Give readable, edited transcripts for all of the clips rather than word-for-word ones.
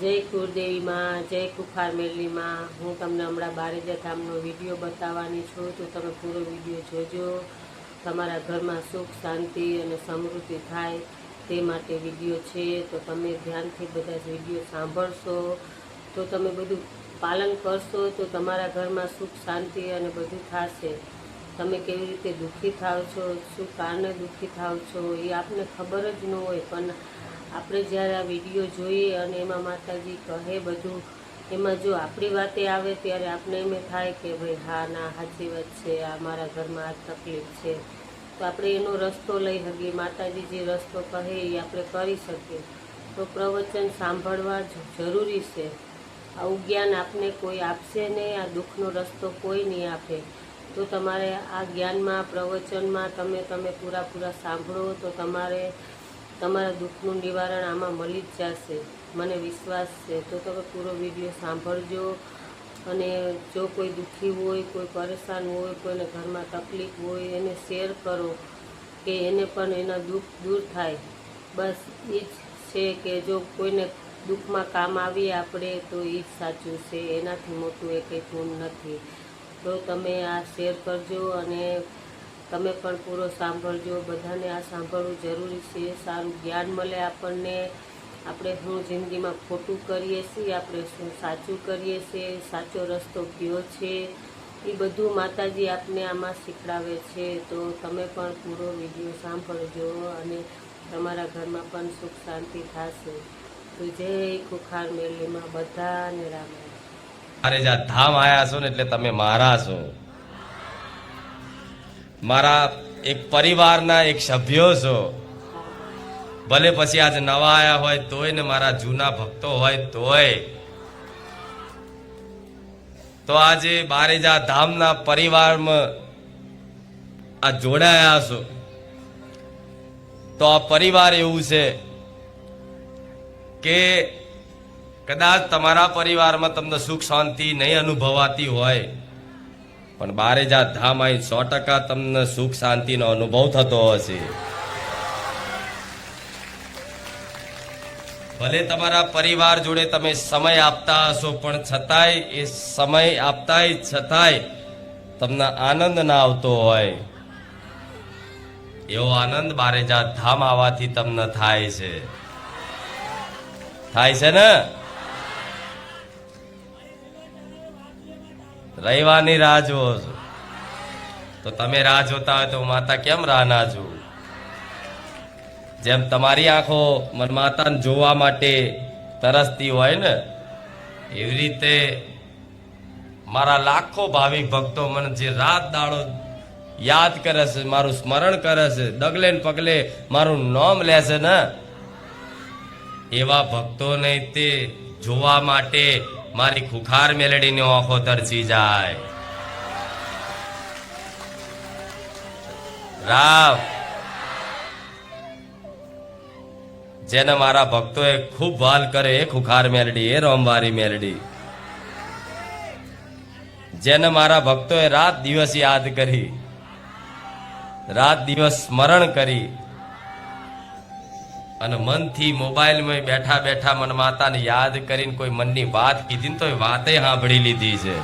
જય કુળદેવી માં, જય કુખાર મેલડી માં। હું તમને હમણાં બારેજા ધામનો વિડીયો બતાવવાની છું, તો તમે પૂરો વિડીયો જોજો। તમારા ઘરમાં સુખ શાંતિ અને સમૃદ્ધિ થાય તે માટે વિડીયો છે, તો તમે ધ્યાનથી બધા જ વિડીયો સાંભળશો તો તમે બધું પાલન કરશો તો તમારા ઘરમાં સુખ શાંતિ અને બધું થશે। તમે કેવી રીતે દુઃખી થાવ છો, શું કારણે દુઃખી થાવ છો એ આપને ખબર જ ન હોય, પણ આપણે જ્યારે આ વિડીયો જોઈએ અને એમાં માતાજી કહે બધું, એમાં જો આપણી વાતે આવે ત્યારે આપણે એમ થાય કે ભાઈ હા ના સાચી વાત છે, આ મારા ઘરમાં આ તકલીફ છે, તો આપણે એનો રસ્તો લઈ શકીએ। માતાજી જે રસ્તો કહે એ આપણે કરી શકીએ। તો પ્રવચન સાંભળવા જરૂરી છે। આવું જ્ઞાન આપને કોઈ આપશે નહીં, આ દુઃખનો રસ્તો કોઈ નહીં આપે। તો તમારે આ જ્ઞાનમાં પ્રવચનમાં તમે પૂરા સાંભળો તો તમારા દુઃખનું નિવારણ આમાં મળી જ જશે, મને વિશ્વાસ છે। તો તમે પૂરો વિડીયો સાંભળજો, અને જો કોઈ દુઃખી હોય, કોઈ પરેશાન હોય, કોઈને ઘરમાં તકલીફ હોય, એને શેર કરો કે એને પણ એના દુઃખ દૂર થાય। બસ એ જ છે કે જો કોઈને દુઃખમાં કામ આવીએ આપણે તો એ જ સાચું છે, એનાથી મોટું એ કંઈ પૂર્ણ નથી। તો તમે આ શેર કરજો અને તમે પણ પૂરો સાંભળજો। બધાને આ સાંભળવું જરૂરી છે, સારું જ્ઞાન મળે આપણને। આપણે શું જિંદગીમાં ખોટું કરીએ છીએ, આપણે શું સાચું કરીએ છીએ, સાચો રસ્તો કયો છે, એ બધું માતાજી આપને આમાં શીખડાવે છે। તો તમે પણ પૂરો વિડીયો સાંભળજો અને તમારા ઘરમાં પણ સુખ શાંતિ થશે। તો જય કુખાર મેલડીમાં બધાને રામ રામ। મારે જ્યાં ધામ આયા છો ને એટલે તમે મારા છો, મારા એક પરિવારના એક સભ્યો છો। ભલે પછી આજ નવા આયા હોય તોય ને મારા જૂના ભક્તો હોય તોય, તો આજે બારેજા ધામના પરિવારમાં આ જોડાયા છો। તો આ પરિવાર એવું છે કે કદાચ તમારા પરિવારમાં તમને સુખ શાંતિ નહીં અનુભવાતી હોય, પણ બારેજા ધામ અહીં 100% તમને સુખ શાંતિનો અનુભવ થતો હશે। ભલે તમારા પરિવાર જોડે તમે સમય આપતા હશો, પણ છતાંય એ સમય આપતાય છતાંય તમને આનંદ ના આવતો હોય, એવો આનંદ બારેજા ધામ આવવાથી તમને થાય છે। થાય છે ને? રવિવારની રાહ જુઓ છો તો તમે રાહ જોતા હોય તો માતા કેમ રાહ ના જુઓ? જેમ તમારી આંખો માતાને જોવા માટે તરસતી હોય ને, એવી રીતે મારા લાખો ભાવિક ભક્તો મને જે રાત દાડો યાદ કરે છે, મારું સ્મરણ કરે છે, ડગલે ને પગલે મારું નામ લે છે ને, એવા ભક્તોને તે જોવા માટે મારી ખુખાર મેલડીની આંખો તરસી જાય। રામ જેને મારા ભક્તોએ ખૂબ વાલ કરે એ ખુખાર મેલડી, એ રોમવારી મેલડી, જેને મારા ભક્તોએ રાત દિવસ યાદ કરી, રાત દિવસ સ્મરણ કરી, અને મનથી મોબાઈલમાં બેઠા બેઠા મન માતાને યાદ કરીને કોઈ મનની વાત કીધી ને તો એ વાતે સાંભળી લીધી છે।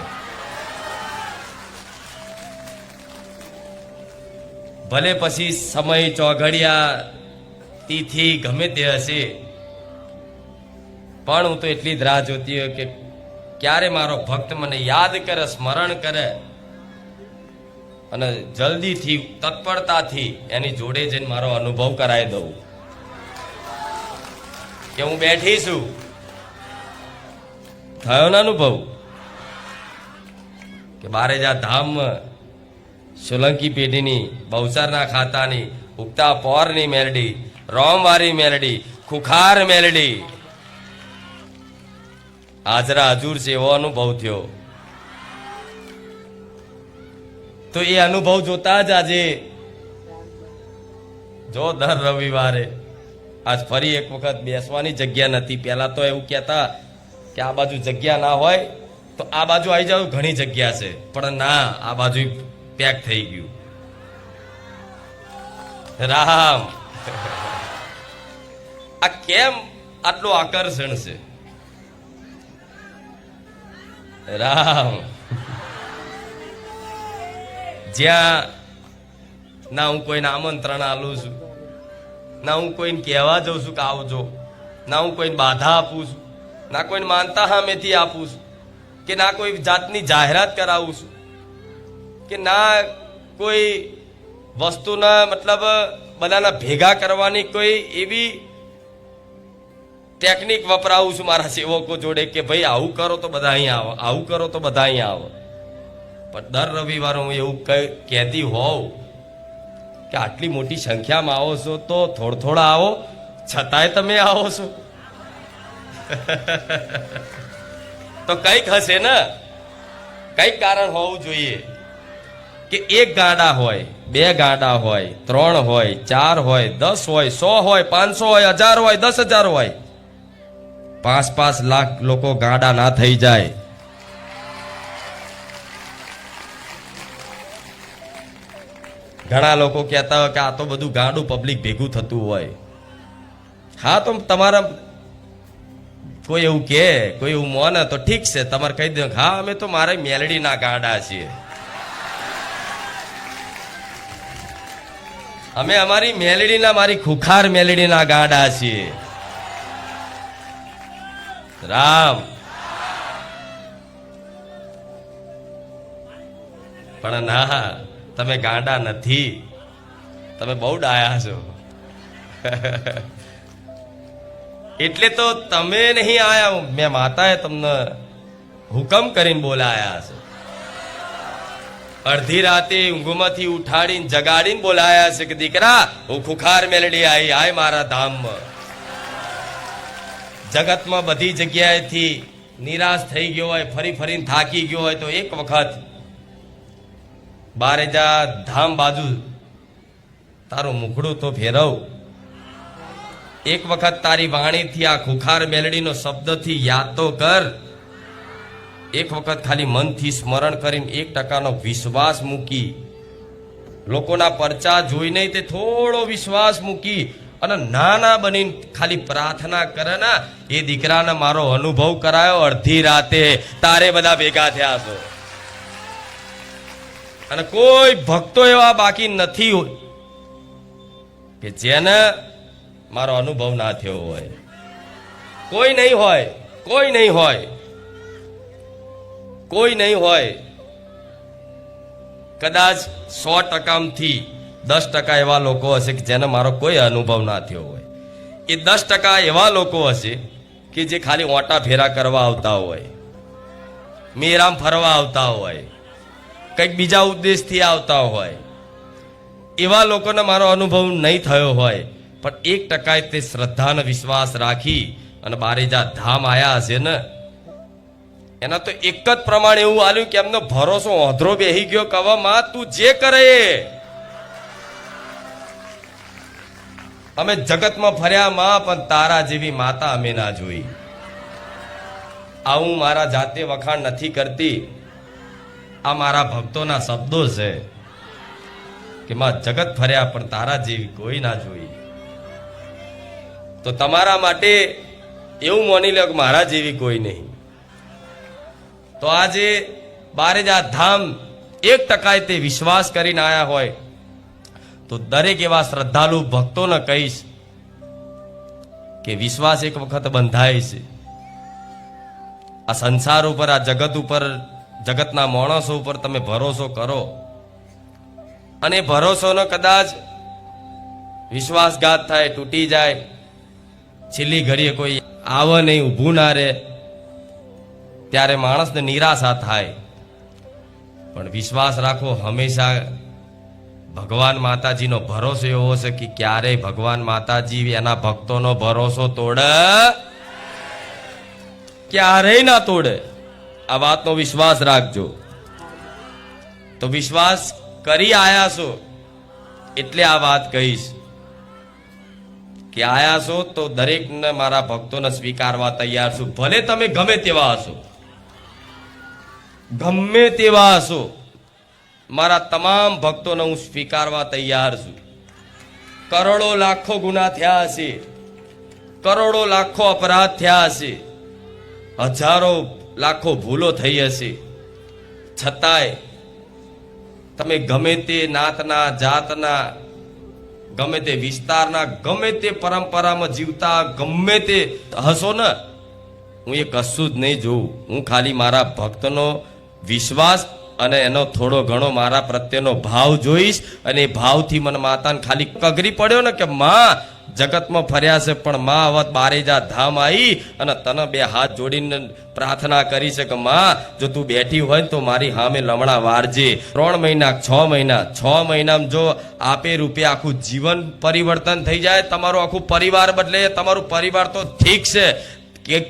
ભલે પછી સમય ચોઘડિયા તિથિ ગમે તે હશે, પણ હું તો એટલી જ રાહ જોતી હોય કે ક્યારે મારો ભક્ત મને યાદ કરે, સ્મરણ કરે, અને જલ્દીથી તત્પરતાથી એની જોડે જઈને મારો અનુભવ કરાવી દઉં કે હું બેઠી છું। થયો ને અનુભવ કે બારેજા ધામમાં સોલંકી પેઢીની બહુચરના ખાતાની ઉગતા પોરની મેલડી, રોમવારી મેલડી, ખુખાર મેલડી હાજરા હજુર છે, એવો અનુભવ થયો। તો એ અનુભવ જોતા જ આજે જો દર રવિવારે આજ ફરી એક વખત બેસવાની જગ્યા નથી। પહેલા તો એવું કહેતા કે આ બાજુ જગ્યા ના હોય તો આ બાજુ આવી જાવ, ઘણી જગ્યા છે, પણ ના, આ બાજુ પેક થઈ ગયું। રામ આ કેમ આટલું આકર્ષણ છે? રામ. જ્યાં ના હું કોઈને આમંત્રણ આલું છું, ના હું કોઈને કહેવા જઉં છું કે આવજો, ના હું કોઈને બાધા આપું છું, ના કોઈને માનતા સામેથી આપું છું, કે ના કોઈ જાતની જાહેરાત કરાવું છું, કે ના કોઈ વસ્તુના મતલબ બધાના ભેગા કરવાની કોઈ એવી ટેકનિક વપરાવું છું મારા સેવકો જોડે કે ભાઈ આવું કરો તો બધા અહીંયા આવો, આવું કરો તો બધા અહીંયા આવો. પણ દર રવિવારે હું એવું કહેતી હોઉં કે આટલી મોટી સંખ્યામાં આવો છો તો થોડા આવો, છતાંય તમે આવો છો તો કંઈક હશે ને, કંઈક કારણ હોવું જોઈએ કે એક ગાડા હોય, બે ગાડા હોય, 3 હોય, 4 હોય, 10 હોય, 100 હોય, 500 હોય, 1000 હોય, 10,000 હોય, 5-5 લાખ લોકો ગાડા ના થઈ જાય. ઘણા લોકો કહેતા હોય કે આ તો બધું ગાડું પબ્લિક ભેગું થતું હોય. હા, તો તમારા કોઈ એવું કે, કોઈ એવું મોને તો ઠીક છે, તમારે કહી દો હા અમે તો મારે મેલડીના ગાડા છીએ, અમે અમારી મેલડીના, મારી ખુખાર મેલડીના ગાડા છીએ. રામ. પણ ના, તમે ગાંડા નથી, તમે બહુ ડાયા છો. એટલે તો તમે નહીં આયા, મેં માતાએ તમને હુકમ કરીને બોલાયા છે. અડધી રાતે ઊંઘમાંથી ઉઠાડીને જગાડીને બોલાયા છે કે દીકરા હું ખુખાર મેલડી આવી, આય મારા ધામમાં. જગતમાં બધી જગ્યાએથી નિરાશ થઈ ગયો હોય, ફરી ફરીને થાકી ગયો હોય તો એક વખત બારે જા, ધામ બાજુ તારું મુખડું તો ફેરવ. એક વખત તારી વાણીથી આ ખુખાર મેલડીનો શબ્દથી યાદ તો કર. એક વખત ખાલી મનથી સ્મરણ કરીને 1% વિશ્વાસ મૂકી, લોકોના પરચા જોઈને તે થોડો વિશ્વાસ મૂકી અને નાના બનીને ખાલી પ્રાર્થના કરે ને, એ દીકરાને મારો અનુભવ કરાયો. અડધી રાતે તારે બધા ભેગા થયા છો અને કોઈ ભક્તો એવા બાકી નથી કે જેને મારો અનુભવ ના થયો હોય. કોઈ નહીં હોય, કોઈ નહીં હોય, કોઈ નહીં હોય. કદાચ 100%માંથી 10% એવા લોકો હશે કે જેને મારો કોઈ અનુભવ ના થયો હોય. એ 10% એવા લોકો હશે કે જે ખાલી ઓટા ફેરા કરવા આવતા હોય, મેરામ ફરવા આવતા હોય, કંઈક બીજા ઉદ્દેશથી આવતા હોય. એવા લોકોને મારો અનુભવ નહીં થયો હોય, પણ 1% તે શ્રદ્ધાનો વિશ્વાસ રાખી અને બારેજા ધામ આયા હશે ને, એના તો એક જ પ્રમાણ એવું આલ્યું કે એમનો ભરોસો ઓધરો બેહી ગયો. કવા માં તું જે કરે, અમે જગતમાં ફર્યા માં, પણ તારા જેવી માતા અમે ના જોઈ. આવું મારા જાતે વખાણ નથી કરતી, આ મારા ભક્તોના શબ્દો છે કે માં જગત ફર્યા પણ તારા જેવી કોઈ ના જોઈ. તો તમારા માટે એવું માની લો કે મારા જેવી કોઈ નહીં. તો આજે બારેજા ધામ 1% તે વિશ્વાસ કરીને આયા હોય તો દરેક એવા શ્રદ્ધાળુ ભક્તોને કહીશ કે વિશ્વાસ એક વખત બંધાય છે. આ સંસાર ઉપર, આ જગત ઉપર, જગતના માણસો ઉપર તમે ભરોસો કરો અને ભરોસોનો કદાચ વિશ્વાસઘાત થાય, તૂટી જાય, છેલ્લી ઘડીએ કોઈ આવે નહીં, ઊભું ના રહે, ત્યારે માણસને નિરાશા થાય. પણ વિશ્વાસ રાખો, હંમેશા ભગવાન માતાજીનો ભરોસો એવો છે કે ક્યારેય ભગવાન માતાજી એના ભક્તોનો ભરોસો તોડે, ક્યારેય ના તોડે. આ વાતનો વિશ્વાસ રાખજો. તો વિશ્વાસ કરી આયા છો એટલે આ વાત કહીશ કે આયા છો તો દરેકને, મારા ભક્તોને સ્વીકારવા તૈયાર છું. ભલે તમે ગમે તેવા હશો, ગમે તેવા હશો, મારા તમામ ભક્તોને હું સ્વીકારવા તૈયાર છું. કરોડો લાખો ગુના થયા હશે, કરોડો લાખો અપરાધ થયા હશે, હજારો લાખો ભૂલો થઈ હશે, છતાંય તમે ગમે તે નાતના, જાતના, ગમે તે વિસ્તારના, ગમે તે પરંપરામાં જીવતા ગમે તે હશો ને, હું એ કશું જ નહીં જોઉં. હું ખાલી મારા ભક્તનો વિશ્વાસ અને એનો થોડો ઘણો મારા પ્રત્યેનો ભાવ જોઈશ. અને એ ભાવથી મને માતાને ખાલી કગરી પડ્યો ને કે માં જગતમાં ફર્યા છે, પણ માં હવે બારેજા ધામ આવી અને તને બે હાથ જોડીને પ્રાર્થના કરી છે કે માં જો તું બેઠી હોય ને તો મારી સામે લમણા વારજે. 3 મહિના 6 મહિના 6 મહિનામાં જો આપે રૂપે આખું જીવન પરિવર્તન થઈ જાય, તમારું આખું પરિવાર બદલે. તમારું પરિવાર તો ઠીક છે,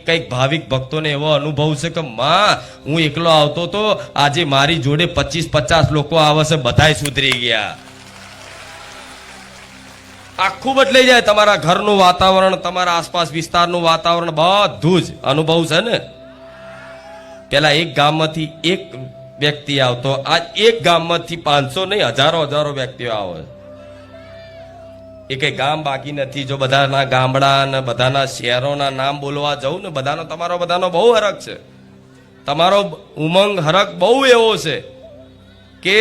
કઈક ભાવિક ભક્તોને એવો અનુભવ છે કે માં હું એકલો આવતો તો આજે મારી જોડે 25-50 લોકો આવે છે, બધાય સુધરી ગયા. આખું બદલાઈ જાય તમારા ઘરનું વાતાવરણ, તમારા આસપાસ વિસ્તારનું વાતાવરણ, બધું જ અનુભવ છે ને. પેલા એક ગામમાંથી એક વ્યક્તિ આવતો, આજ એક ગામમાંથી 500 નહીં હજારો વ્યક્તિઓ આવે. એ કઈ ગામ બાકી નથી. જો બધાના ગામડા ને બધાના શહેરોના નામ બોલવા જવું ને, તમારો બધાનો બહુ હરખ છે. તમારો ઉમંગ હરખ બહુ એવો છે કે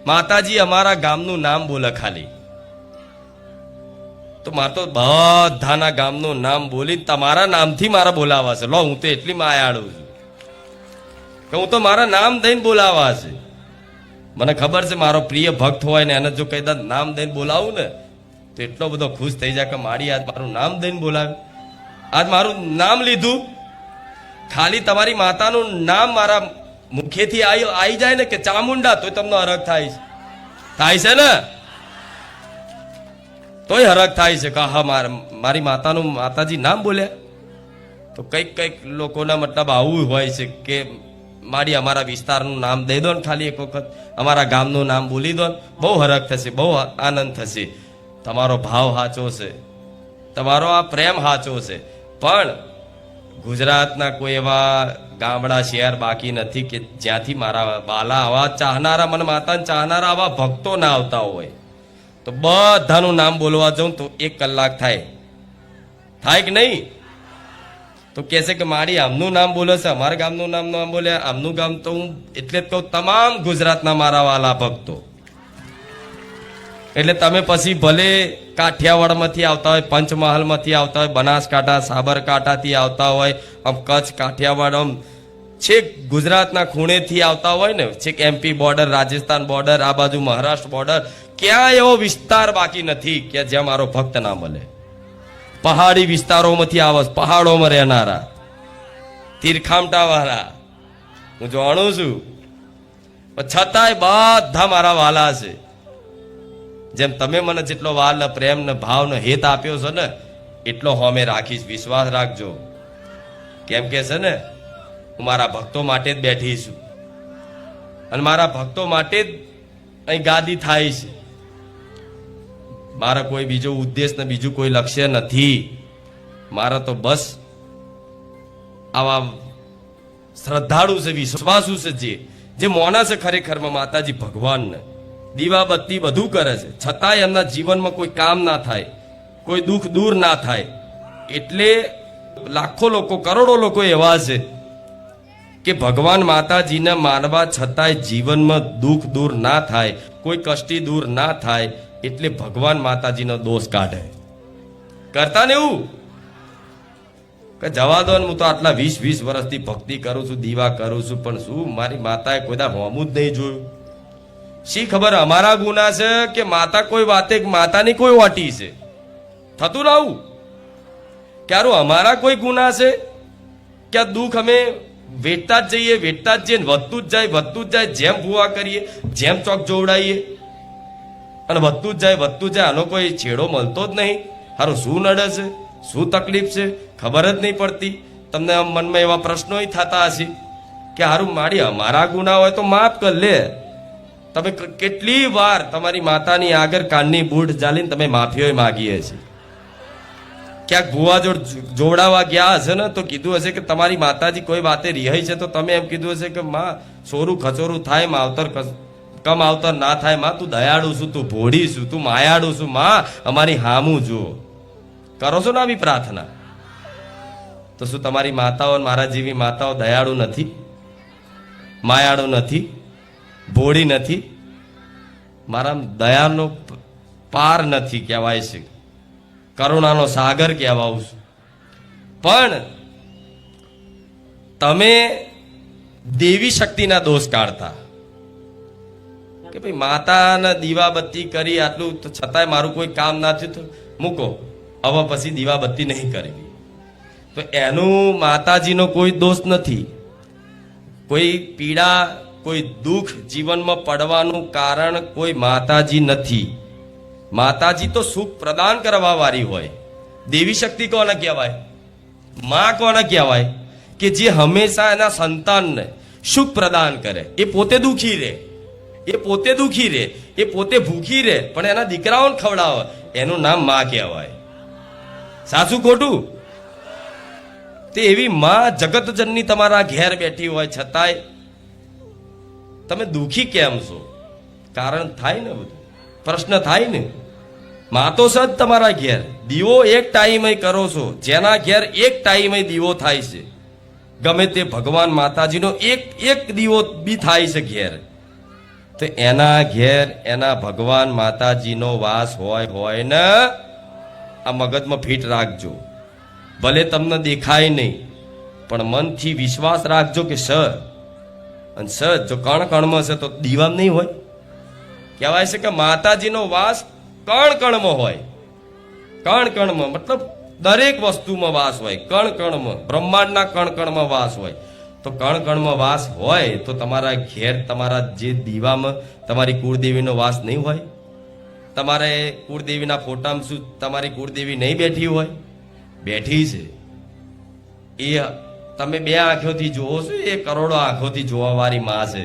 માતાજી અમારા ગામનું નામ બોલે ખાલી. તો મારે તો બધાના ગામનું નામ બોલી તમારા નામથી મારા બોલાવા છે. લો હું તો એટલી માયાળું છું કે હું તો મારા નામ દઈને બોલાવા છે. મને ખબર છે મારો પ્રિય ભક્ત હોય ને એને જો કઈ નામ દઈને બોલાવું ને તો એટલો બધો ખુશ થઈ જાય કે મારી આજ મારું નામ દઈને બોલાવ્યું, આજ મારું નામ લીધું. ખાલી તમારી માતાનું નામ મારા મુખેથી આવી જાય ને કે ચામુંડા, તો તમને હરખ થાય છે ને, તોય હરખ થાય છે કે હા મારી માતાનું માતાજી નામ બોલ્યા. તો કઈક લોકોના મતલબ આવું હોય છે કે મારી અમારા વિસ્તારનું નામ દઈ દો ને, ખાલી એક વખત અમારા ગામનું નામ બોલી દો ને, બહુ હરખ થશે, બહુ આનંદ થશે. તમારો ભાવ સાચો છે, તમારો આ પ્રેમ સાચો છે. પણ ગુજરાતના કોઈ એવા ગામડા શહેર બાકી નથી કે જ્યાંથી મારા બાલા આવા ચાહનારા, મને માતાને ચાહનારા આવા ભક્તો ના આવતા હોય. તો બધાનું નામ બોલવા જાઉં તો 1 કલાક થાય કે નહીં? તો કહેશે કે મારી આમનું નામ બોલે છે, અમારા ગામનું નામ બોલે, આમનું ગામ. તો હું એટલે જ કહું તમામ ગુજરાતના મારા વાલા ભક્તો, એટલે તમે પછી ભલે કાઠિયાવાડમાંથી આવતા હોય, પંચમહાલમાંથી આવતા હોય, બનાસકાંઠા સાબરકાંઠાથી આવતા હોય, આમ કચ્છ કાઠિયાવાડ, આમ છેક ગુજરાતના ખૂણેથી આવતા હોય ને, છેક MP બોર્ડર, રાજસ્થાન બોર્ડર, આ બાજુ મહારાષ્ટ્ર બોર્ડર, ક્યાં એવો વિસ્તાર બાકી નથી કે જ્યાં મારો ભક્ત ના મળે. પહાડી વિસ્તારોમાંથી આવે, પહાડોમાં રહેનારા, તીરખામટા વાળા હું જાણું છું, પણ છતાંય બધા મારા વાલા છે. જેમ તમે મને જેટલો વાલ ને પ્રેમ ને ભાવ ને હેત આપ્યો છે ને, એટલો હોમે રાખીશ, વિશ્વાસ રાખજો. કેમ કે છે ને હું મારા ભક્તો માટે જ બેઠી છું અને મારા ભક્તો માટે જ અહીં ગાદી થાય છે. મારા કોઈ બીજો ઉદ્દેશ ને બીજું કોઈ લક્ષ્ય નથી. મારા તો બસ આવા શ્રદ્ધાળુ છે, વિશ્વાસુ છે, જે મોના છે ખરેખરમાં માતાજી ભગવાનને, દીવા બત્તી બધું કરે છે, છતાંય એમના જીવનમાં કોઈ કામ ના થાય, કોઈ દુઃખ દૂર ના થાય. એટલે લાખો લોકો, કરોડો લોકો એવા છે કે ભગવાન માતાજીને માનવા છતાંય જીવનમાં દુઃખ દૂર ના થાય, કોઈ કષ્ટી દૂર ના થાય, એટલે ભગવાન માતાજીનો દોષ કાઢે. કરતા ને એવું કે જવા દો ને, હું તો આટલા 20 વર્ષથી ભક્તિ કરું છું, દીવા કરું છું, પણ શું મારી માતાએ કોઈ દા હોમું જ નહીં જોયું. શી ખબર અમારા ગુના છે કે માતા કોઈ વાતે માતાની કોઈ વાટી છે, થતું ને આવું. ક્યારું અમારા કોઈ ગુના છે કે આ દુઃખ અમે વેઠતા જ જઈએ, વધતું જ જાય, જેમ ભૂવા કરીએ, જેમ ચોક જોવડાવીએ અને વધતું જ જાય. આનો કોઈ છેડો મળતો જ નહીં. હારું શું નડે છે, શું તકલીફ છે, ખબર જ નહીં પડતી. તમને મનમાં એવા પ્રશ્નો થતા હશે કે હારું મારી અમારા ગુના હોય તો માફ કર લે. તમે કેટલી વાર તમારી માતાની આગળ કાનની બૂઢ ચાલીને તમે માફીઓ માગીએ છે. ક્યાંક ભુવા જોડ જોવડાવવા ગયા હશે ને તો કીધું હશે કે તમારી માતાજી કોઈ વાતે રિહાઈ છે, તો તમે એમ કીધું હશે કે માં સોરું ખચોરું થાય, માવતર કમ આવતર ના થાય, માં તું દયાળુ છું, તું ભોળી છું, તું માયાળુ છું, માં અમારી હામું જુઓ. કરો છો ને આવી પ્રાર્થના? તો શું તમારી માતાઓ મારા જેવી માતાઓ દયાળુ નથી, માયાળુ નથી, ભોળી નથી? મારા દયાનો પાર નથી કહેવાય છે, કરુણાનો સાગર કહેવાઉં છું. પણ તમે દેવી શક્તિના દોષ કાઢતા કે ભાઈ માતાને દીવાબત્તી કરી આટલું તો છતાંય મારું કોઈ કામ ના થયું તો મૂકો, હવે પછી દીવાબત્તી નહીં કરવી. તો એનું માતાજીનો કોઈ દોષ નથી. કોઈ પીડા, કોઈ દુઃખ જીવનમાં પડવાનું કારણ કોઈ માતાજી નથી. માતાજી તો સુખ પ્રદાન કરવા વાળી હોય. દેવી શક્તિ કોને કહેવાય? માં કોને કહેવાય? કે જે હંમેશા એના સંતાનને સુખ પ્રદાન કરે. એ પોતે દુઃખી રહે, એ પોતે દુઃખી રહે, એ પોતે ભૂખી રહે, પણ એના દીકરાઓને ખવડાવે, એનું નામ માં કહેવાય. સાચું ખોટું? તે એવી માં જગતજનની તમારા ઘેર બેઠી હોય છતાંય તમે દુઃખી કેમ છો? કારણ થાય ને, બધું પ્રશ્ન થાય ને. માં તો સજ તમારા ઘેર દીવો એક ટાઈમે કરો છો. જેના ઘેર એક ટાઈમે દીવો થાય છે, ગમે તે ભગવાન માતાજીનો એક દીવો બી થાય છે ઘેર, તો એના ઘેર એના ભગવાન માતાજીનો વાસ હોય ને. આ મગજમાં ફીટ રાખજો. ભલે તમને દેખાય નહીં, પણ મનથી વિશ્વાસ રાખજો કે અને જો કણ કણમાં છે તો દીવામાં નહીં હોય. કહેવાય છે કે માતાજીનો વાસ કણ કણમાં હોય. કણ કણમાં મતલબ દરેક વસ્તુમાં વાસ હોય. કણ કણમાં, બ્રહ્માંડના કણ કણમાં વાસ હોય. તો કણ કણમાં વાસ હોય તો તમારા ઘેર, તમારા જે દીવામાં તમારી કુળદેવીનો વાસ નહીં હોય? તમારે કુળદેવીના ફોટામાં શું તમારી કુળદેવી નહીં બેઠી હોય? બેઠી છે. એ તમે બે આંખોથી જોવો છો, એ કરોડો આંખોથી જોવા વાળી માં છે.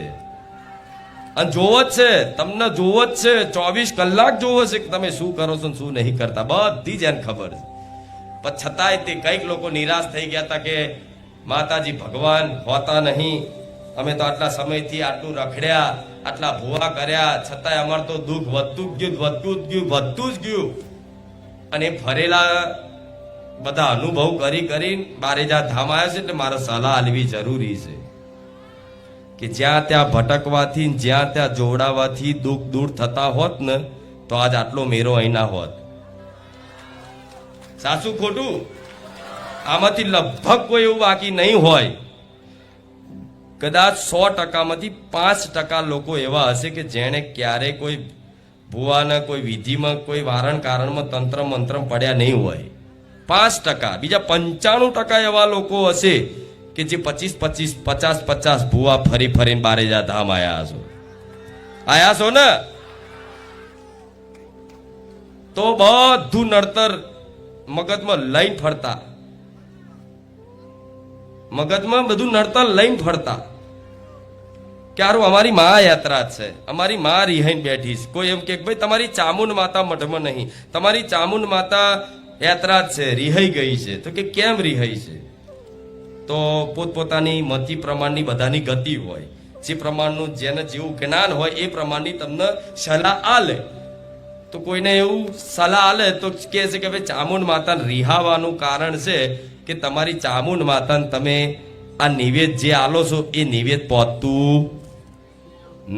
અને જોવો જ છે, તમને જોવો જ છે, 24 કલાક જોવો છે કે તમે શું કરો છો ને શું નહીં કરતા, બધી જ એને ખબર છે. પણ છતાંય તે કઈક લોકો નિરાશ થઈ ગયા હતા કે માતાજી ભગવાન હોતા નહીં, અમે તો આટલા સમયથી આટલું રખડ્યા, આટલા ભૂવા કર્યા, છતાંય અમારે તો દુઃખ વધતું જ ગયું. અને ફરેલા બધા અનુભવ કરી બારેજા ધામ આવ્યા છે. એટલે મારે સલાહ આલવી જરૂરી છે કે જ્યાં ત્યાં ભટકવાથી, જ્યાં ત્યાં જોડાવાથી દુઃખ દૂર થતા હોત ને તો આજ આટલો મેરો અહીં ના હોત. સાચું ખોટું? આમાંથી લગભગ કોઈ એવું બાકી નહીં હોય. કદાચ 100%માંથી 5% લોકો એવા હશે કે જેણે ક્યારેય કોઈ ભુવાના કોઈ વિધિમાં, કોઈ વારણ કારણમાં તંત્ર મંત્ર પડ્યા નહીં હોય. 5%. બીજા 95% એવા લોકો હશે કે જે 50 ભુવા ફરીને બારેજા ધામ આયા છો ને. તો બધું નડતર મગજમાં લઈને ફરતા, મગજમાં બધું નડતર લઈને ફરતા કે હારું અમારી મા યાત્રા છે, અમારી મા રિહાઈને બેઠી છે. કોઈ એમ કે ભાઈ તમારી ચામુંડ માતા મઢમાં નહીં, તમારી ચામુંડ માતા યાત્રા છે, રિહાઈ ગઈ છે. તો કે કેમ રિહાઈ છે? તો પોતપોતાની મતિ પ્રમાણની બધાની ગતિ હોય. જે પ્રમાણનું જેને જેવું જ્ઞાન હોય એ પ્રમાણની તમને સલાહ આલે. તો કોઈને એવું સલાહ આલે તો કહે છે કે ભાઈ ચામુંડ માતાને રિહાવાનું કારણ છે કે તમારી ચામુંડ માતાને તમે આ નિવેદ જે આલો છો એ નિવેદ પહોંચતું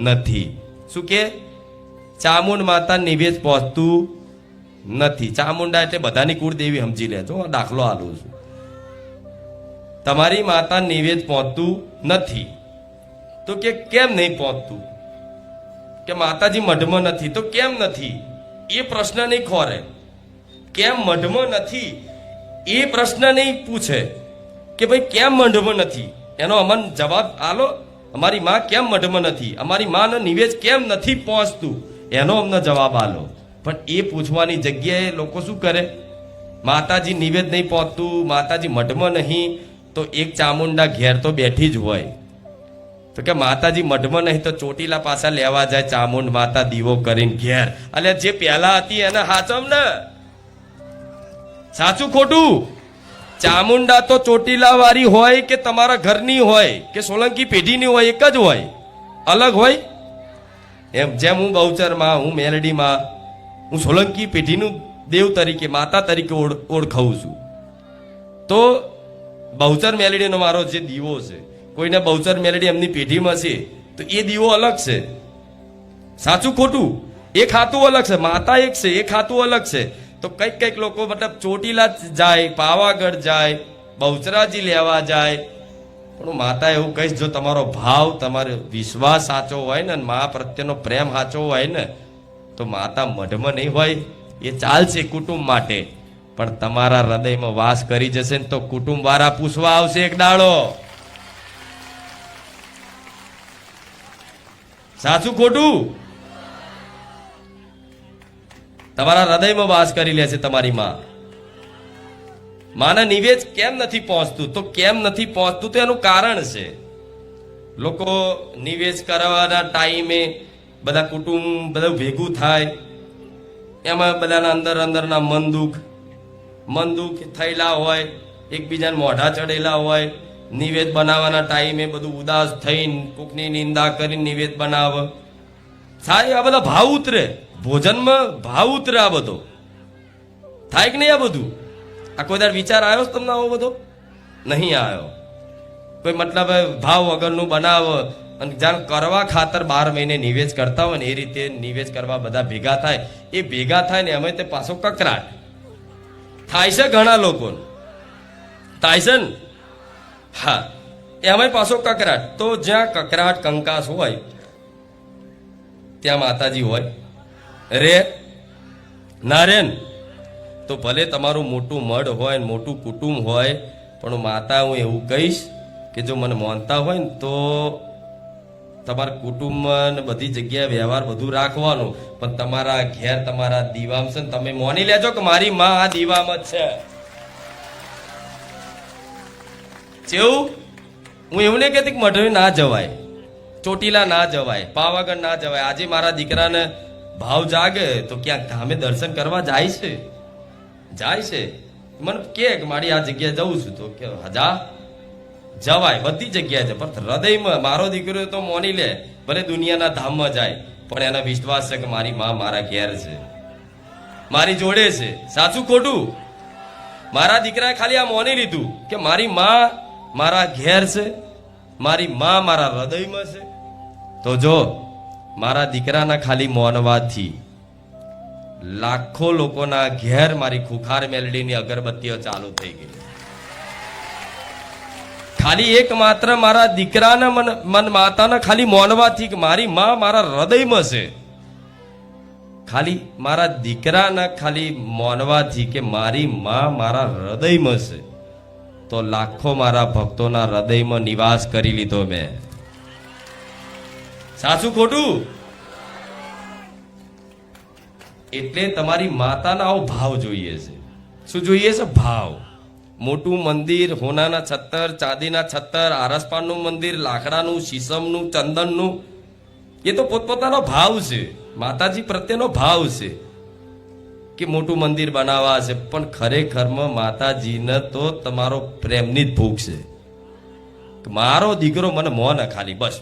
નથી. શું કે? ચામુંડ માતા નિવેદ પહોંચતું નથી. ચામુંડા એટલે બધાની કુળદેવી સમજી લેજો, દાખલો આલું છું. તમારી માતા નિવેદ પહોંચતું નથી. તો કે કેમ નહીં પહોંચતું? કે માતાજી મઢમાં નથી. તો કેમ નથી એ પ્રશ્ન નહીં ખોરે. કેમ મઢમાં નથી એ પ્રશ્ન નહીં પૂછે કે ભાઈ કેમ મઢમાં નથી, એનો અમને જવાબ આલો. અમારી માં કેમ મઢમાં નથી, અમારી માનો નિવેદ કેમ નથી પહોંચતું, એનો અમને જવાબ આલો. પણ એ પૂછવાની જગ્યાએ લોકો શું કરે? માતાજી નિવેદ નહીં પહોંચતું, માતાજી મઢમાં નહીં, તો એક ચામુંડા ઘેર તો બેઠી જ હોય. તો કે માતાજી મઢમાં નહીં તો ચોટીલા પાછા લેવા જાય ચામુંડ માતા દીવો કરીને ઘેર. એટલે જે પહેલા હતી એને હાચમ ને. સાચું ખોટું? ચામુંડા તો ચોટીલા વાળી હોય કે તમારા ઘરની હોય કે સોલંકી પેઢીની હોય, એક જ હોય, અલગ હોય. એમ જેમ હું બહુચરમાં, હું મેલડીમાં, હું સોલંકી પેઢીનું દેવ તરીકે, માતા તરીકે ઓળખાવું છું. તો બહુચર મેલેડીનો મારો જે દીવો છે, કોઈને બહુચર મેલેડી એમની પેઢીમાં છે તો એ દીવો અલગ છે. સાચું ખોટું? એ ખાતું અલગ છે, માતા એક છે, એ ખાતું અલગ છે. તો કઈક લોકો મતલબ ચોટીલા જાય, પાવાગઢ જાય, બહુચરાજી લેવા જાય, પણ હું માતા એવું કહીશ, જો તમારો ભાવ, તમારો વિશ્વાસ સાચો હોય ને, મા પ્રત્યેનો પ્રેમ સાચો હોય ને, તો માતા મઢમાં નહીં હોય, એ ચાલશે કુટુંબ માટે, પણ તમારા હૃદયમાં વાસ કરી જશે ને તો કુટુંબ વાળા પૂછવા આવશે એક દાડો. સાચું ખોટું? તમારા હૃદયમાં વાસ કરી લે છે તમારી માં. માના નિવેદ કેમ નથી પહોંચતું? તો કેમ નથી પહોંચતું તો એનું કારણ છે. લોકો નિવેદ કરવાના ટાઈમે બધા કુટુંબ બધું ભેગું થાય, એમાં બધાના અંદરના મન દુઃખ થયેલા હોય, એકબીજાને મોઢા ચડેલા હોય. નિવેદ બનાવવાના ટાઈમે બધું ઉદાસ થઈને કોકની નિંદા કરીને નિવેદ બનાવે. થાય આ બધા ભાવ ઉતરે, ભોજનમાં ભાવ ઉતરે. આ બધો થાય કે નહીં? આ બધું આ કોઈ દર વિચાર આવ્યો તમને? આવો બધો નહીં આવ્યો. કોઈ મતલબ ભાવ વગરનું બનાવ અને જાણ કરવા ખાતર 12 મહિને નિવેદ કરતા હોય ને એ રીતે નિવેદ કરવા બધા ભેગા થાય. એ ભેગા થાય ને અમે તે પાછો કકરાટ થાય છે ઘણા લોકો થાય છે ને. હા, એમાં પાછો કકરાટ. તો જ્યાં કકરાટ કંકાસ હોય ત્યાં માતાજી હોય રે ના રે ને? તો ભલે તમારું મોટું મઢ હોય ને મોટું કુટુંબ હોય, પણ માતા હું એવું કહીશ કે જો મને માનતા હોય ને તો તમારા કુટુંબમાં બધી જગ્યાએ વ્યવહાર બધું રાખવાનું, પણ તમારા ઘેર તમારા દીવામાં છે ને તમે માની લેજો કે મારી માં આ દીવામાં જ છે. કેવું? હું એવું નહીં કહેતી કે મઢે ના જવાય, ચોટીલા ના જવાય, પાવાગઢ ના જવાય. આજે મારા દીકરાને ભાવ જાગે તો ક્યાંક ધામે દર્શન કરવા જાય છે. મને કે મારી આ જગ્યાએ જવું છું તો કે હજા જવાય, બધી જગ્યાએ છે, પણ હૃદયમાં મારો દીકરો તો મોની લે, ભલે દુનિયાના ધામમાં જાય, પણ એના વિશ્વાસ છે કે મારી માં મારા ઘેર છે, મારી જોડે છે. સાચું ખોટું? મારા દીકરાએ ખાલી આ મોની લીધું કે મારી માં મારા ઘેર છે, મારી માં મારા હૃદયમાં છે. તો જો મારા દીકરાના ખાલી મોનવાથી લાખો લોકોના ઘેર મારી ખુખાર મેલડીની અગરબત્તીઓ ચાલુ થઈ ગઈ. ખાલી એક માત્ર મારા દીકરાના મન માતાના ખાલી મોનવાથી કે મારી માં મારા હૃદયમાં છે, ખાલી મારા દીકરાના ખાલી મોનવાથી કે મારી માં મારા હૃદયમાં છે, તો લાખો મારા ભક્તોના હૃદયમાં નિવાસ કરી લીધો મેં. સાચું ખોટું? એટલે તમારી માતાના આવો ભાવ જોઈએ છે. શું જોઈએ છે? ભાવ. મોટું મંદિર, હોનાના છત્તર, ચાંદીના છત્તર, આરસપાનનું મંદિર, લાકડાનું, શીશમનું, ચંદનનું, એ તો પોતપોતાનો ભાવ છે, માતાજી પ્રત્યેનો ભાવ છે કે મોટું મંદિર બનાવવા છે. પણ ખરેખરમાં માતાજીને તો તમારો પ્રેમની જ ભૂખ છે. મારો દીકરો મને મોને ખાલી બસ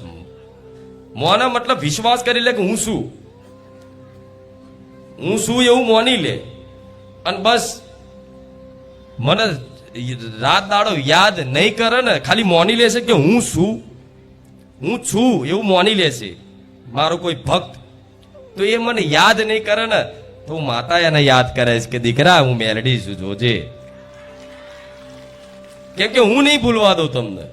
મોને મતલબ વિશ્વાસ કરી લે કે હું છું એવું મોની લે, અને બસ મને રાત દાડો યાદ નહીં કરે ને, ખાલી મોની લેશે કે હું છું એવું મોની લેશે. મારો કોઈ ભક્ત તો એ મને યાદ નહીં કરે ને તો હું માતા એને યાદ કરે છે કે દીકરા હું મેલડી છું, જોજે. કેમ કે હું નહીં ભૂલવા દઉં તમને.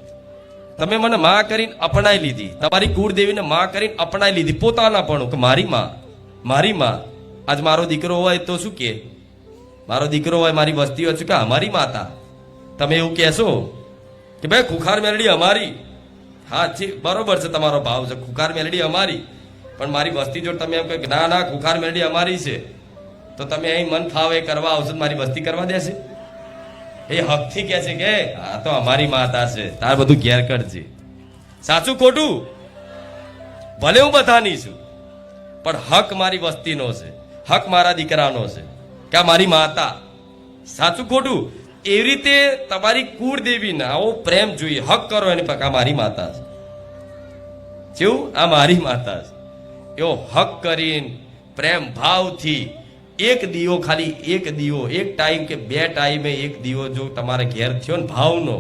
તમે મને માં કરીને અપનાઈ લીધી, તમારી કુળદેવીને માં કરીને અપનાઈ લીધી પોતાના પણ કે મારી માં. આજ મારો દીકરો હોય તો શું કે? મારો દીકરો હોય, મારી વસ્તી હોય, શું કે અમારી માતા? તમે એવું કહેશો કે ભાઈ ખુખાર મેલડી અમારી? હા, બરોબર છે, તમારો ભાવ છે ખુખાર મેલડી અમારી, પણ મારી વસ્તી જો તમે એમ કહો કે ના ખુખાર મેલડી અમારી છે, તો તમે અહીં મન ફાવે કરવા આવશો મારી વસ્તી કરવા દેશે? એ હકથી કહે છે કે આ તો અમારી માતા છે, તાર બધું ઘેર કરજે. સાચું ખોટું? ભલે હું બધાની છું, પણ હક મારી વસ્તીનો છે, હક મારા દીકરાનો છે કે આ મારી માતા. સાચું ખોટું? એવી રીતે તમારી કુળદેવીને આવો પ્રેમ જોઈએ, હક કરો એને પક આ મારી માતા છે. કેવું? આ મારી માતા છે એવો હક કરીને પ્રેમ ભાવથી એક દીવો, ખાલી એક દીવો, એક ટાઈમ કે બે ટાઈમે એક દીવો જો તમારે ઘેર થયો ને ભાવનો,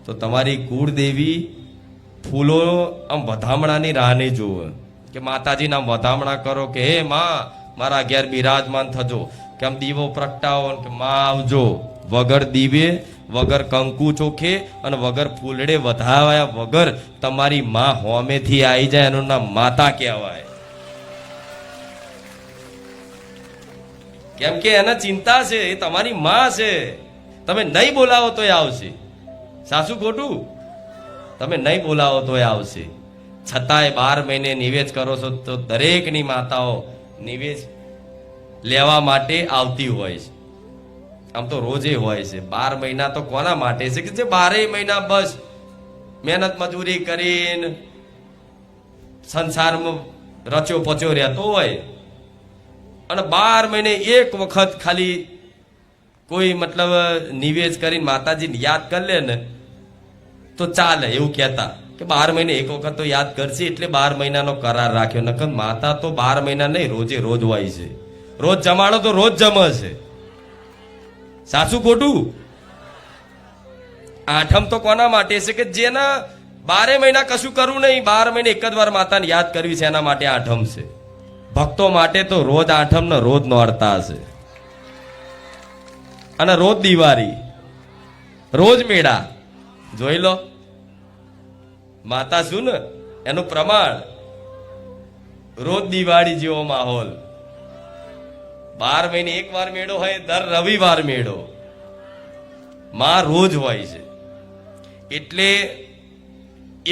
તો તમારી કુળદેવી ફૂલો આમ વધામણાની રાહ નહીં જોવે કે માતાજીના આમ વધામણા કરો કે હે માં મારા ઘેર બિરાજમાન થજો, કે આમ દીવો પ્રગટાવો કે માં આવજો. વગર દીવે, વગર કંકુ ચોખે અને વગર ફૂલડે વધાવ્યા વગર તમારી માં હોમેથી આવી જાય એનું નામ માતા કહેવાય. કેમ કે એને ચિંતા છે, એ તમારી માં છે. તમે નહીં બોલાવો તોય આવશે. સાસુ ખોટું? તમે નહીં બોલાવો તોય આવશે. છતાંય 12 મહિને નિવેદ કરો છો તો દરેકની માતાઓ નિવેદ લેવા માટે આવતી હોય છે. આમ તો રોજે હોય છે. 12 મહિના તો કોના માટે છે કે જે 12 મહિના બસ મહેનત મજૂરી કરીને સંસારમાં રચ્યો પચ્યો રહેતો હોય અને 12 મહિને એક વખત ખાલી કોઈ મતલબ નિવેદ કરીને માતાજીને યાદ કરી લે ને તો ચાલે, એવું કહેતા કે 12 મહિને એક વખત તો યાદ કરશે એટલે 12 મહિનાનો કરાર રાખ્યો. નકર માતા તો 12 મહિના નહીં, રોજે રોજ હોય છે. રોજ જમાડો તો રોજ જમે છે. સાચું ખોટું? આઠમ તો કોના માટે છે કે જેના 12 મહિના કશું કરવું નહીં, 12 મહિને એક જ વાર માતાને યાદ કરવી છે, એના માટે આઠમ છે. ભક્તો માટે તો રોજ આઠમ ને રોજ નોરતા છે અને રોજ દિવાળી, રોજ મેળા. જોઈ લો માતા શું ને એનું પ્રમાણ. રોજ દિવાળી જેવો માહોલ. 12 મહિને એક વાર મેળો હોય, દર રવિવાર મેળો. માં રોજ હોય છે. એટલે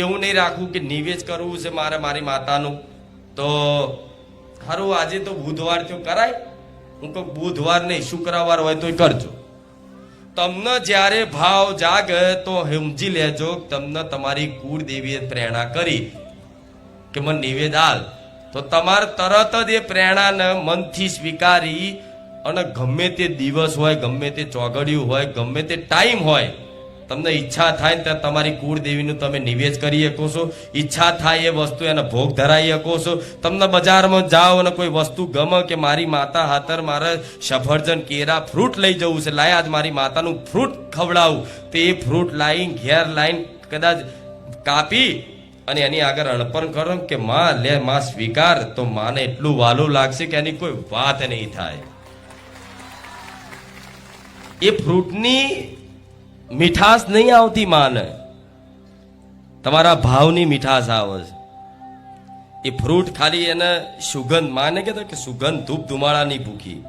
એવું નહીં રાખવું કે નિવેદ કરવું છે મારે મારી માતાનું તો ખરું આજે તો બુધવાર થયો કરાય. હું કહું બુધવાર નહીં, શુક્રવાર હોય તો કરજો. તમને જ્યારે ભાવ જાગે તો સમજી લેજો તમને તમારી કુળદેવીએ પ્રેરણા કરી કે મને નિવેદ આલ, તો તમારે તરત જ એ પ્રેરણાને મનથી સ્વીકારી અને ગમે તે દિવસ હોય, ગમે તે ચોગડિયું હોય, ગમે તે ટાઈમ હોય, તમને ઈચ્છા થાય ને ત્યાં તમારી કુળદેવીનું તમે નિવેદ કરી શકો છો. ઈચ્છા થાય એ વસ્તુ એને ભોગ ધરાવી શકો છો. તમને બજારમાં જાઓ અને કોઈ વસ્તુ ગમે કે મારી માતા હાથર મારે સફરજન, કેરા, ફ્રૂટ લઈ જવું છે, લાય આજ મારી માતાનું ફ્રૂટ ખવડાવું, તો એ ફ્રૂટ લાવીને ઘેર લાવીને કદાચ કાપી અને એની આગળ અર્પણ કરો કે માં લે, માં સ્વીકાર, તો માને એટલું વાલું લાગશે કે એની કોઈ વાત નહીં થાય. એ ફ્રૂટની મીઠાશ નહીં આવતી માને, તમારા ભાવની મીઠાશ આવે છે. એ ફ્રૂટ ખાલી એને સુગંધ, માને કહેતા કે સુગંધ ધૂપ ધુમાડાની ભૂખી,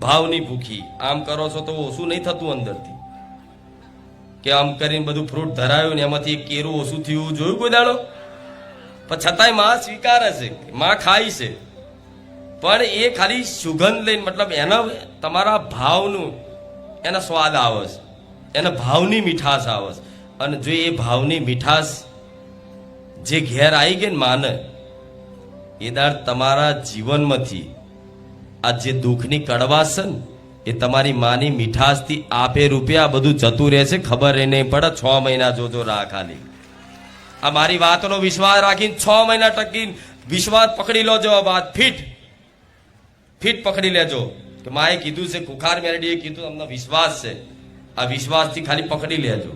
ભાવની ભૂખી. આમ કરો છો તો ઓછું નહીં થતું અંદરથી, કે આમ કરીને બધું ફ્રૂટ ધરાયું ને એમાંથી એક કેરું ઓછું થયું જોયું કોઈ દાડો? પણ છતાંય માં સ્વીકારે છે, માં ખાય છે, પણ એ ખાલી સુગંધ લઈને, મતલબ એના તમારા ભાવનું એનો સ્વાદ આવે છે, એના ભાવની મીઠાશ આવે છે. અને જો એ ભાવની મીઠાશ જે ઘેર આવી ગઈ ને માને, એ દાડ તમારા જીવનમાંથી આ જે દુઃખની કડવાશ છે ને એ તમારી માની મીઠાશથી આપે રૂપિયા બધું જતું રહેશે, ખબર નહીં પડે. 6 મહિના જોજો રાહ ખાલી. આ મારી વાતનો વિશ્વાસ રાખીને 6 મહિના ટકીને વિશ્વાસ પકડી લો. જો વાત ફીટ પકડી લેજો કે માએ કીધું છે, કુખાર મેરડીએ કીધું, અમને વિશ્વાસ છે. આ વિશ્વાસથી ખાલી પકડી લેજો.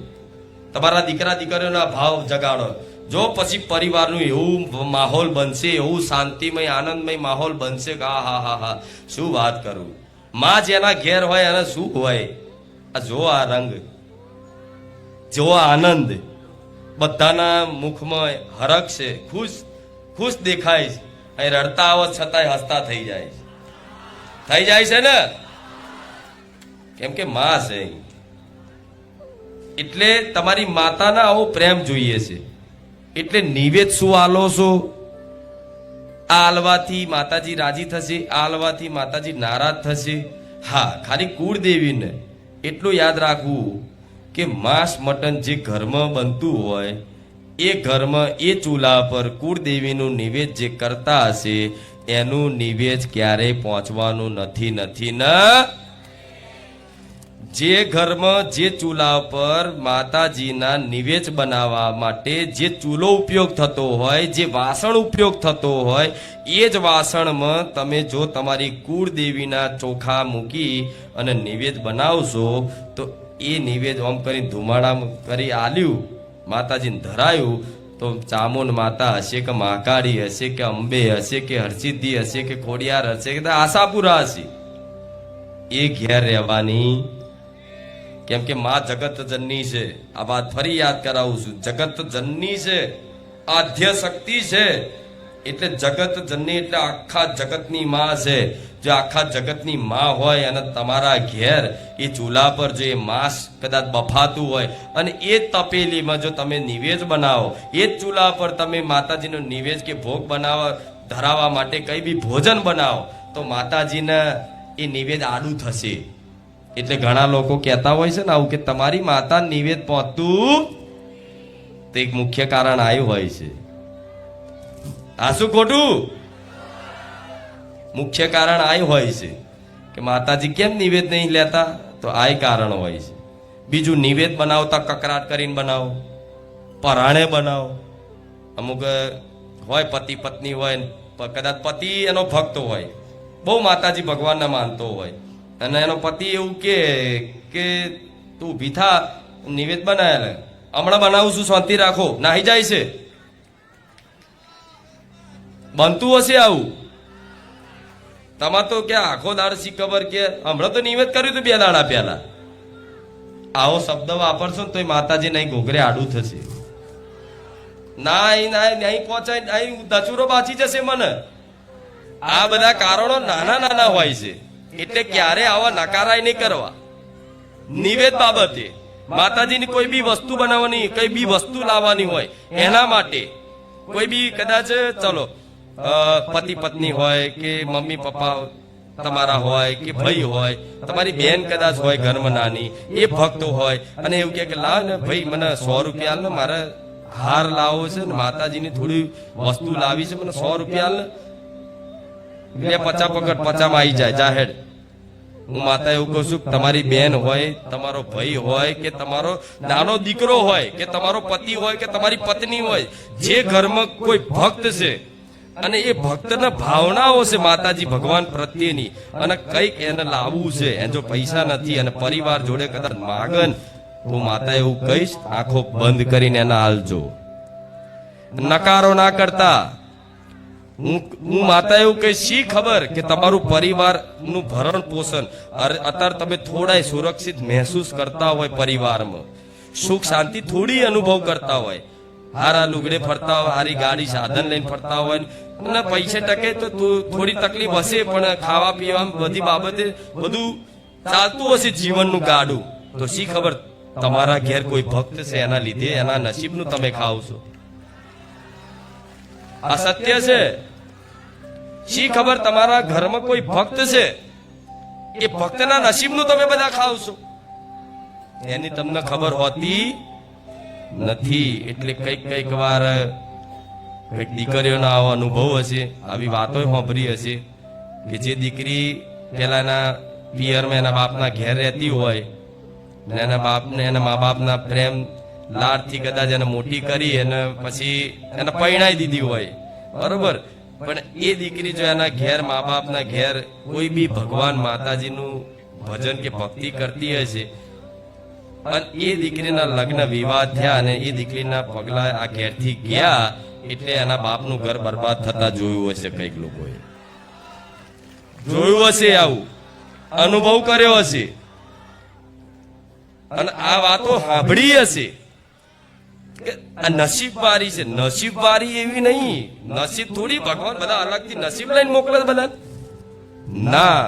તમારા દીકરા દીકરીઓના ભાવ જગાડો. જો પછી પરિવારનું એવું માહોલ બનશે, એવું શાંતિમય આનંદમય માહોલ બનશે કે હા હા હા હા શું વાત કરું. માં જેના ઘેર હોય એને શું હોય. આ જો આ રંગ, જો આનંદ, બધાના મુખમાં હરખ છે, ખુશ દેખાય છે. અહીં રડતા આવો છતાંય હસતા થઈ જાય છે ને, કેમ કે માં છે. એટલે તમારી માતાના આવો પ્રેમ જોઈએ છે. એટલે નિવેદ શું આલો છો? આ આલવાથી માતાજી રાજી થશે, આ આલવાથી માતાજી નારાજ થશે? હા, ખાલી કુળદેવીને એટલું યાદ રાખવું કે માંસ મટન જે ઘરમાં બનતું હોય એ ઘરમાં એ ચૂલા પર કુળદેવીનું નિવેદ જે કરતા હશે એનું નિવેદ ક્યારેય પહોંચવાનું નથી ને. જે ઘરમાં જે ચૂલા પર માતાજીના નિવેદ બનાવવા માટે જે ચૂલો ઉપયોગ થતો હોય, જે વાસણ ઉપયોગ થતો હોય, એ જ વાસણમાં તમે જો તમારી કુળદેવીના ચોખા મૂકી અને નિવેદ બનાવશો તો એ નિવેદ ઓમ કરી ધુમાડા કરી આલ્યું, માતાજીને ધરાયું, તો ચામુંડ માતા હશે કે મહાકાળી હશે કે અંબે હશે કે હરસિદ્ધિ હશે કે ખોડિયાર હશે કે આશાપુરા હશે, એ ઘેર રહેવાની. કેમ કે માં જગત જનની છે. આ વાત ફરી યાદ કરાવું છું, જગત જનની છે, આદ્ય શક્તિ છે. એટલે જગત જનની એટલે આખા જગતની માં છે. જો આખા જગતની માં હોય અને તમારા ઘેર એ ચૂલા પર જો એ માંસ કદાચ બફાતું હોય અને એ જ તપેલીમાં જો તમે નિવેદ બનાવો, એ જ ચૂલા પર તમે માતાજીનો નિવેદ કે ભોગ બનાવવા ધરાવવા માટે કઈ બી ભોજન બનાવો, તો માતાજીને એ નિવેદ આડું થશે. એટલે ઘણા લોકો કહેતા હોય છે ને આવું કે તમારી માતા નિવેદ પહોંચતું, તો એક મુખ્ય કારણ આવ્યું હોય છે. આ શું ખોટું? મુખ્ય કારણ આ હોય છે કે માતાજી કેમ નિવેદ નહીં લેતા, તો આ કારણ હોય છે. બીજું, નિવેદ બનાવતા કકરાટ કરીને બનાવો, પરાણે બનાવો. અમુક હોય પતિ પત્ની હોય, કદાચ પતિ એનો ભક્ત હોય, બહુ માતાજી ભગવાનને માનતો હોય, અને એનો પતિ એવું કે તું ઊભી થા, નિવેદ બનાવેલા, હમણાં બનાવું છું, શાંતિ રાખો, નાહી જાય છે. બનતું હશે આવું? તમારે તો ક્યાં આખો દાડ શી ખબર કે હમણાં તો નિવેદ કર્યું હતું 2 દાડા પહેલા. આવો શબ્દ વાપરશો ને તો માતાજી નહીં ઘોઘરે આડું થશે. નહીં પહોંચાય, નહીં દચુરો બાચી જશે મને. આ બધા કારણો નાના નાના હોય છે, એટલે ક્યારે આવા નકારાય નહીં કરવા. નિવેદ બાબતે માતાજીની કોઈ બી વસ્તુ બનાવવાની, કઈ બી વસ્તુ લાવવાની હોય, એના માટે કોઈ બી કદાચ ચલો પતિ પત્ની હોય કે મમ્મી પપ્પા તમારા હોય કે ભાઈ હોય, તમારી બેન કદાચ હોય ઘરમાં નાની, એ ભક્તો હોય અને એવું કે લાવ ને ભાઈ મને 100 રૂપિયા આલ ને, મારે હાર લાવો છે ને માતાજીની થોડી વસ્તુ લાવી છે, મને 100 રૂપિયા આલ ને, 50 પકડ, 50 માં આવી જાય જાહેર. હું માતા એવું કહું છું, તમારી બેન હોય, તમારો ભાઈ હોય કે તમારો નાનો દીકરો હોય કે તમારો પતિ હોય કે તમારી પત્ની હોય, જે ઘરમાં કોઈ ભક્ત છે અને એ ભક્તના ભાવનાઓ છે માતાજી ભગવાન પ્રત્યેની, અને કઈક એને લાવવું છે, એ જો પૈસા નથી અને પરિવાર જોડે કદાચ માગન, તો માતા એવું કહીશ, આંખો બંધ કરીને એના હાલજો, નકારો ના કરતા. હું માતા એવું કહીશ, શી ખબર કે તમારું પરિવારનું ભરણ પોષણ અત્યારે તમે થોડા સુરક્ષિત મહેસૂસ કરતા હોય, પરિવારમાં સુખ શાંતિ થોડી અનુભવ કરતા હોય, હારા લુગડે ફરતા હોય, હારી ગાડી સાધન લઈને ફરતા હોય, અને પૈસે ટકે તો થોડી તકલીફ હશે, પણ ખાવા પીવા બધી બાબતે બધું ચાલતું હશે જીવનનું ગાડું, તો શી ખબર તમારા ઘેર કોઈ ભક્ત છે, એના લીધે એના નસીબનું તમે ખાવ છો. આ સત્ય છે. શી ખબર તમારા ઘરમાં કોઈ ભક્ત છે, એ ભક્તના નસીબનું તમે બધા ખાવ છો, એની તમને ખબર હોતી નથી. એટલે કઈક વાર કઈક દીકરીઓનો આવો અનુભવ હશે, આવી વાતો સાંભળી હશે કે જે દીકરી પેલાના પિયરમાં એના બાપના ઘેર રહેતી હોય ને એના બાપને એના મા બાપના પ્રેમ લાડથી કદાચ એને મોટી કરી અને પછી એને પરણાઈ દીધી હોય, બરોબર, પણ એ દીકરી જો એના ઘેર મા બાપના ઘેર કોઈ બી ભગવાન માતાજીનું ભજન કે ભક્તિ કરતી હશે, અને એ દીકરીના લગ્ન વિવાહ થયા અને એ દીકરીના પગલા આ ઘેરથી ગયા, એટલે એના બાપનું ઘર બરબાદ થતા જોયું હશે. કઈક લોકોએ જોયું હશે, આવું અનુભવ કર્યો હશે, અને આ વાતો સાંભળી હશે. આ નસીબ વાળી છે. નસીબ વાળી એવી નહીં, નસીબ થોડી ભગવાન બધા અલગથી નસીબ લઈને મોકલે બધા, ના,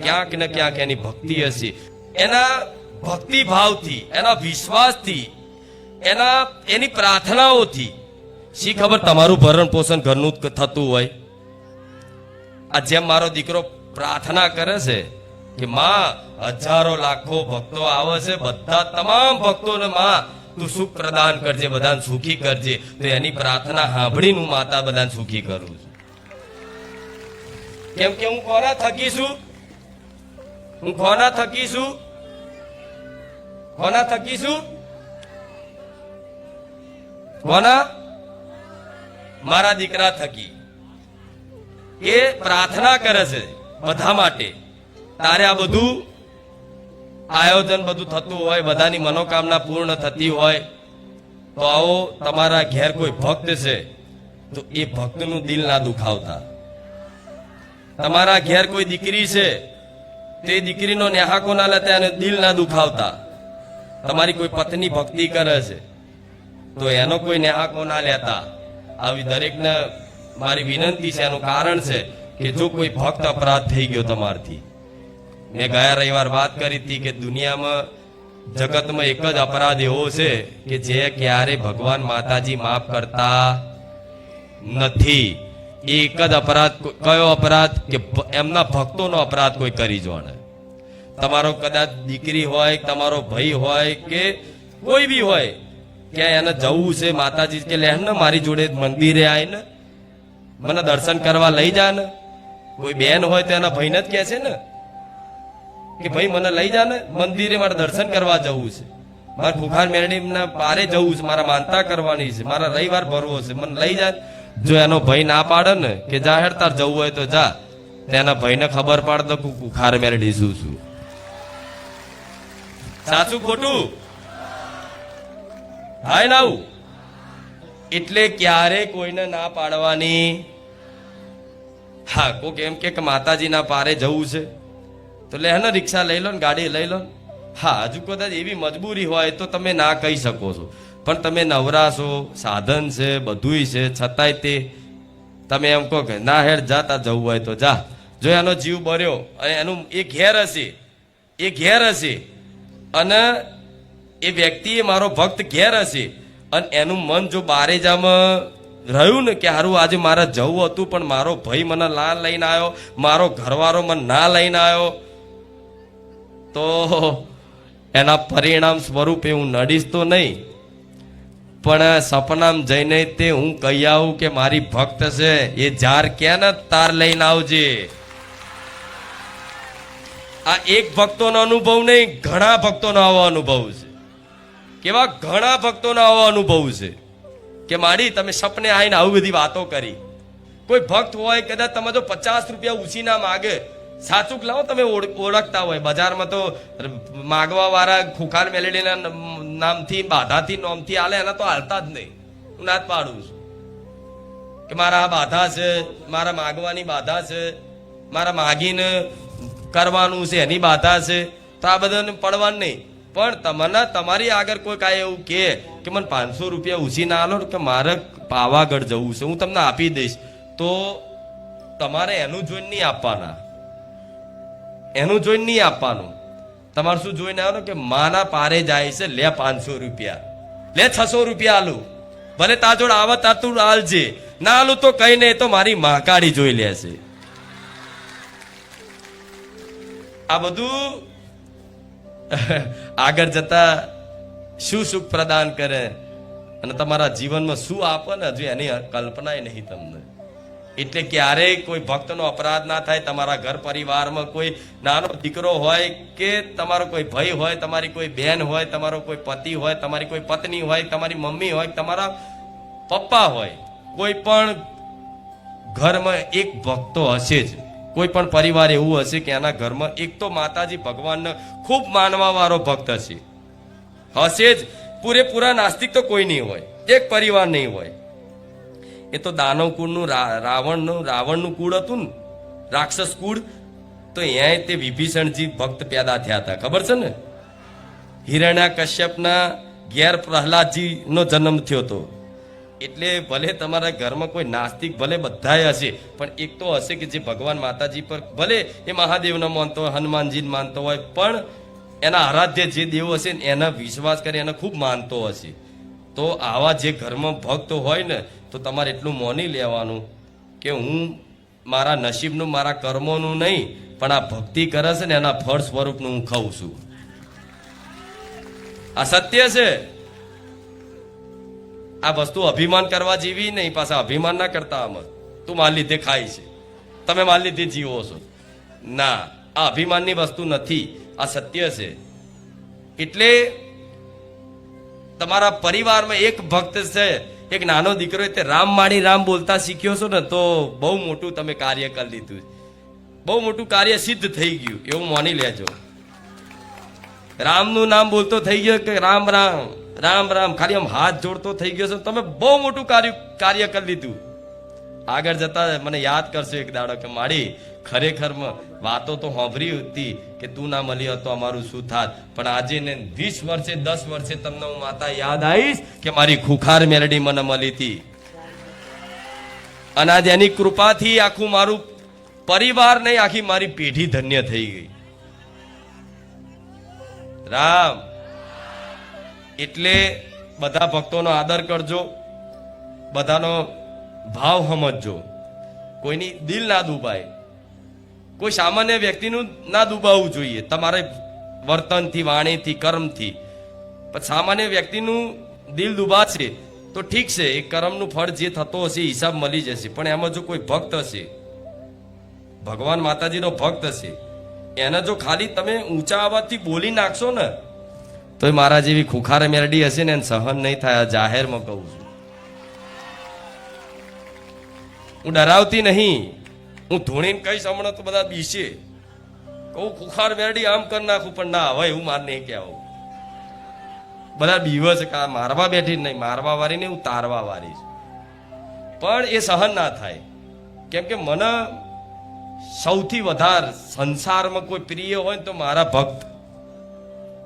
ક્યાંક ને ક્યાંક એની ભક્તિ હશે, એના ભક્તિ ભાવથી, એના વિશ્વાસથી, એની પ્રાર્થનાઓથી. શી ખબર તમારું ભરણ પોષણ ઘરનું થતું હોય. આ જેમ મારો દીકરો પ્રાર્થના કરે છે કે માં, હજારો લાખો ભક્તો આવે છે, બધા તમામ ભક્તોને માં તું સુખ પ્રદાન કરજે, બધાને સુખી કરજે, તો એની પ્રાર્થના સાંભળીને હું માતા બધાને સુખી કરું છું. કેમ કે હું કોના થકી છું? હું કોના થકી છું? કોના થકી છું? કોના? મારા દીકરા થકી. એ પ્રાર્થના કરે છે બધા માટે, તારે આ બધું આયોજન બધું થતું હોય, બધાની મનોકામના પૂર્ણ થતી હોય, તો આવો તમારા ઘેર કોઈ ભક્ત છે તો એ ભક્તનું દિલ ના દુખાવતા. તમારા ઘેર કોઈ દીકરી છે તે દીકરીનો ન્યાહાકો ના લેતા અને દિલ ના દુખાવતા. તમારી કોઈ પત્ની ભક્તિ કરે છે તો એનો કોઈ ન્યાહાકો ના લેતા. આવી દરેકને મારી વિનંતી છે. એનું કારણ છે કે જો કોઈ ભક્ત અપરાધ થઈ ગયો તમારથી, મેં ગયા રવિવાર વાત કરી હતી કે દુનિયામાં જગતમાં એક જ અપરાધ એવો છે કે જે ક્યારે ભગવાન માતાજી માફ કરતા નથી. એ એક જ અપરાધ. કયો અપરાધ? કે એમના ભક્તોનો અપરાધ કોઈ કરી જોણે. તમારો કદાચ દીકરી હોય, તમારો ભાઈ હોય કે કોઈ બી હોય, ક્યાં એને જવું છે માતાજી કે લે ને મારી જોડે મંદિરે આવીને મને દર્શન કરવા લઈ જા ને. કોઈ બેન હોય તો એના ભાઈને જ કહે છે ને કે ભાઈ મને લઈ જા ને મંદિરે, મારે દર્શન કરવા જવું છે, મારે ભૂખાર મેરડીના પારે જવું છે, મારા માનતા કરવાની છે, મારા રવિવાર ભરવો છે, મને લઈ જા. જો એનો ભાઈ ના પાડે ને કે જા હેડ તાર જવું હોય તો જા, તેના ભાઈને ખબર પાડ દો ભૂખાર મેરડી શું છું. સાચું ખોટું? હાય નાવ. એટલે ક્યારે કોઈને ના પાડવાની. હા, કોક એમ કે માતાજીના પારે જવું છે તો લે ને રિક્ષા લઈ લો ને, ગાડી લઈ લો. હા, હજુ કદાચ એવી મજબૂરી હોય તો તમે ના કહી શકો છો, પણ તમે નવરા છો, સાધન છે, બધુંય છે, છતાંય તે તમે એમ કહો કે ના હેડ જા, તાર જવું હોય તો જા. જો એનો જીવ બર્યો અને એનું એ ઘેર હશે અને એ વ્યક્તિ મારો ભક્ત ઘેર હશે અને એનું મન જો બારે જામાં રહ્યું ને કે હારું આજે મારે જવું હતું પણ મારો ભાઈ મને ના લઈને આવ્યો, મારો ઘરવાળો મને ના લઈને આવ્યો, તો એના પરિણામ સ્વરૂપે હું નડીશ તો નહીં, પણ સપનામ જઈને તે હું કહી આવું કે મારી ભક્ત છે એ જાર કે ને તાર લઈને આવજે. આ એક ભક્તોનો અનુભવ નહીં, ઘણા ભક્તોનો આવો અનુભવ છે. કેવા ઘણા ભક્તોનો આવો અનુભવ છે કે માડી તમે સપને આવીને આવી બધી વાતો કરી. કોઈ ભક્ત હોય કદાચ તમે જો 50 રૂપિયા ઉછીના માગે, સાચું લાવો તમે ઓળખતા હોય, બજારમાં તો માગવા વાળા ખુખાર મેલેડીના નામથી બાધાથી નોમથી આલે એના તો હાલતા જ નહીં. હું ના જ પાડું છું કે મારા આ બાધા છે, મારા માગવાની બાધા છે, મારા માગીને કરવાનું છે એની બાધા છે, તો આ બધાને પડવાનું નહીં. પણ તમને તમારી આગળ કોઈ કાંઈ એવું કે મને 500 રૂપિયા ઉછી ના આલો કે મારે પાવાગઢ જવું છે, હું તમને આપી દઈશ, તો તમારે એનું જોઈને નહીં આપવાના. એનું જોઈને નહીં આપવાનું. તમારે શું જોઈને આવવાનું કે માના પારે જાય છે, લે 500 રૂપિયા, લે 600 રૂપિયા આલું, ભલે તાર જોડ આવે તાર તું આલજે, ના આલું તો કઈ નહીં, તો મારી મહાકાળી જોઈ લેશે. આ બધું આગળ જતા શું સુખ પ્રદાન કરે અને તમારા જીવનમાં શું આપે ને હજુ એની કલ્પના નહીં તમને. એટલે ક્યારેય કોઈ ભક્તનો અપરાધ ના થાય. તમારા ઘર પરિવારમાં કોઈ નાનો દીકરો હોય કે તમારો કોઈ ભાઈ હોય, તમારી કોઈ બેન હોય, તમારો કોઈ પતિ હોય, તમારી કોઈ પત્ની હોય, તમારી મમ્મી હોય, તમારા પપ્પા હોય, કોઈ પણ ઘરમાં એક ભક્તો હશે જ. કોઈ પણ પરિવાર એવું હશે કે એના ઘરમાં એક તો માતાજી ભગવાનને ખૂબ માનવા વાળો ભક્ત હશે જ. પૂરેપૂરા નાસ્તિક તો કોઈ નહીં હોય, એક પરિવાર નહીં હોય. એ તો દાનવ કુળનું રાવણનું કુળ હતું ને, રાક્ષસ કુળ, તો અહીંયા તે વિભીષણજી ભક્ત પેદા થયા હતા, ખબર છે ને. હિરણ્યકશ્યપના ઘેર પ્રહલાદજી નો જન્મ થયો હતો. એટલે ભલે તમારા ઘરમાં કોઈ નાસ્તિક ભલે બધાય હશે, પણ એક તો હશે કે જે ભગવાન માતાજી પર ભલે એ મહાદેવને માનતો હોય, હનુમાનજીને માનતો હોય, પણ એના આરાધ્ય જે દેવ હશે એના વિશ્વાસ કરે, એને ખૂબ માનતો હશે. તો આવા જે ઘરમાં ભક્ત હોય ને, તો તમારે એટલું માની લેવાનું કે હું મારા નસીબનું, મારા કર્મોનું નહીં, પણ આ ભક્તિ કરે છે ને એના ફળ સ્વરૂપનું હું ખાઉં છું. આ સત્ય છે. આ વસ્તુ અભિમાન કરવા જેવી નહીં. પાછા અભિમાન ના કરતા આમાં તું માર લીધે ખાય છે, તમે માર લીધે જીવો છો, ના, આ અભિમાનની વસ્તુ નથી, આ સત્ય છે. એટલે તમારા પરિવારમાં એક ભક્ત છે, એક નાનો દીકરો, તે રામ માડી રામ બોલતા શીખ્યો છો ને, તો બહુ મોટું તમે કાર્ય કરી લીધું, બહુ મોટું કાર્ય સિદ્ધ થઈ ગયું એવું માની લેજો. રામનું નામ બોલતો થઈ ગયો કે રામ રામ રામ રામ, ખાલી આમ હાથ જોડતો થઈ ગયો છે, તમે બહુ મોટું કાર્ય કરી લીધું. આગળ જતા મને યાદ કરશો એક દાડો કે મારી ખરેખર વાતો તો સાંભળી હતી કે તું ના મળી હતો અમારું શું થાત, પણ આજે ને 20 વર્ષે 10 વર્ષે તમને હું માતા યાદ આવીશ કે મારી ખુખાર મેલડી મને મળી હતી. અને આજે એની કૃપાથી આખું મારું પરિવાર નહીં, આખી મારી પેઢી ધન્ય થઈ ગઈ. રામ એટલે બધા ભક્તોનો આદર કરજો, બધાનો ભાવ સમજજો, કોઈની દિલ ના દુભાય, કોઈ સામાન્ય વ્યક્તિનું ના દુભાવવું જોઈએ તમારે વર્તનથી, વાણીથી, કર્મથી. પણ સામાન્ય વ્યક્તિનું દિલ દુભાશે તો ઠીક છે, એ કર્મનું ફળ જે થતો હશે હિસાબ મળી જશે. પણ એમાં જો કોઈ ભક્ત હશે, ભગવાન માતાજીનો ભક્ત હશે, એને જો ખાલી તમે ઊંચા અવાજથી બોલી નાખશો ને તો મારા જેવી ખુખાર મેરડી હશે ને એને સહન નહીં થાય. જાહેરમાં કહું છું, હું ડરાવતી નહીં, હું ધૂણીને કહીશ હમણાં તો બધા બીશે, કહું ખુખાર મેરડી આમ કરી નાખું, પણ ના હવે એવું માર નહીં કહેવું. બધા બીવે છે કે મારવા બેઠી નહીં, મારવા વાળી નહીં, હું તારવા વાળી છું. પણ એ સહન ના થાય, કેમ કે મને સૌથી વધારે સંસારમાં કોઈ પ્રિય હોય ને તો મારા ભક્ત,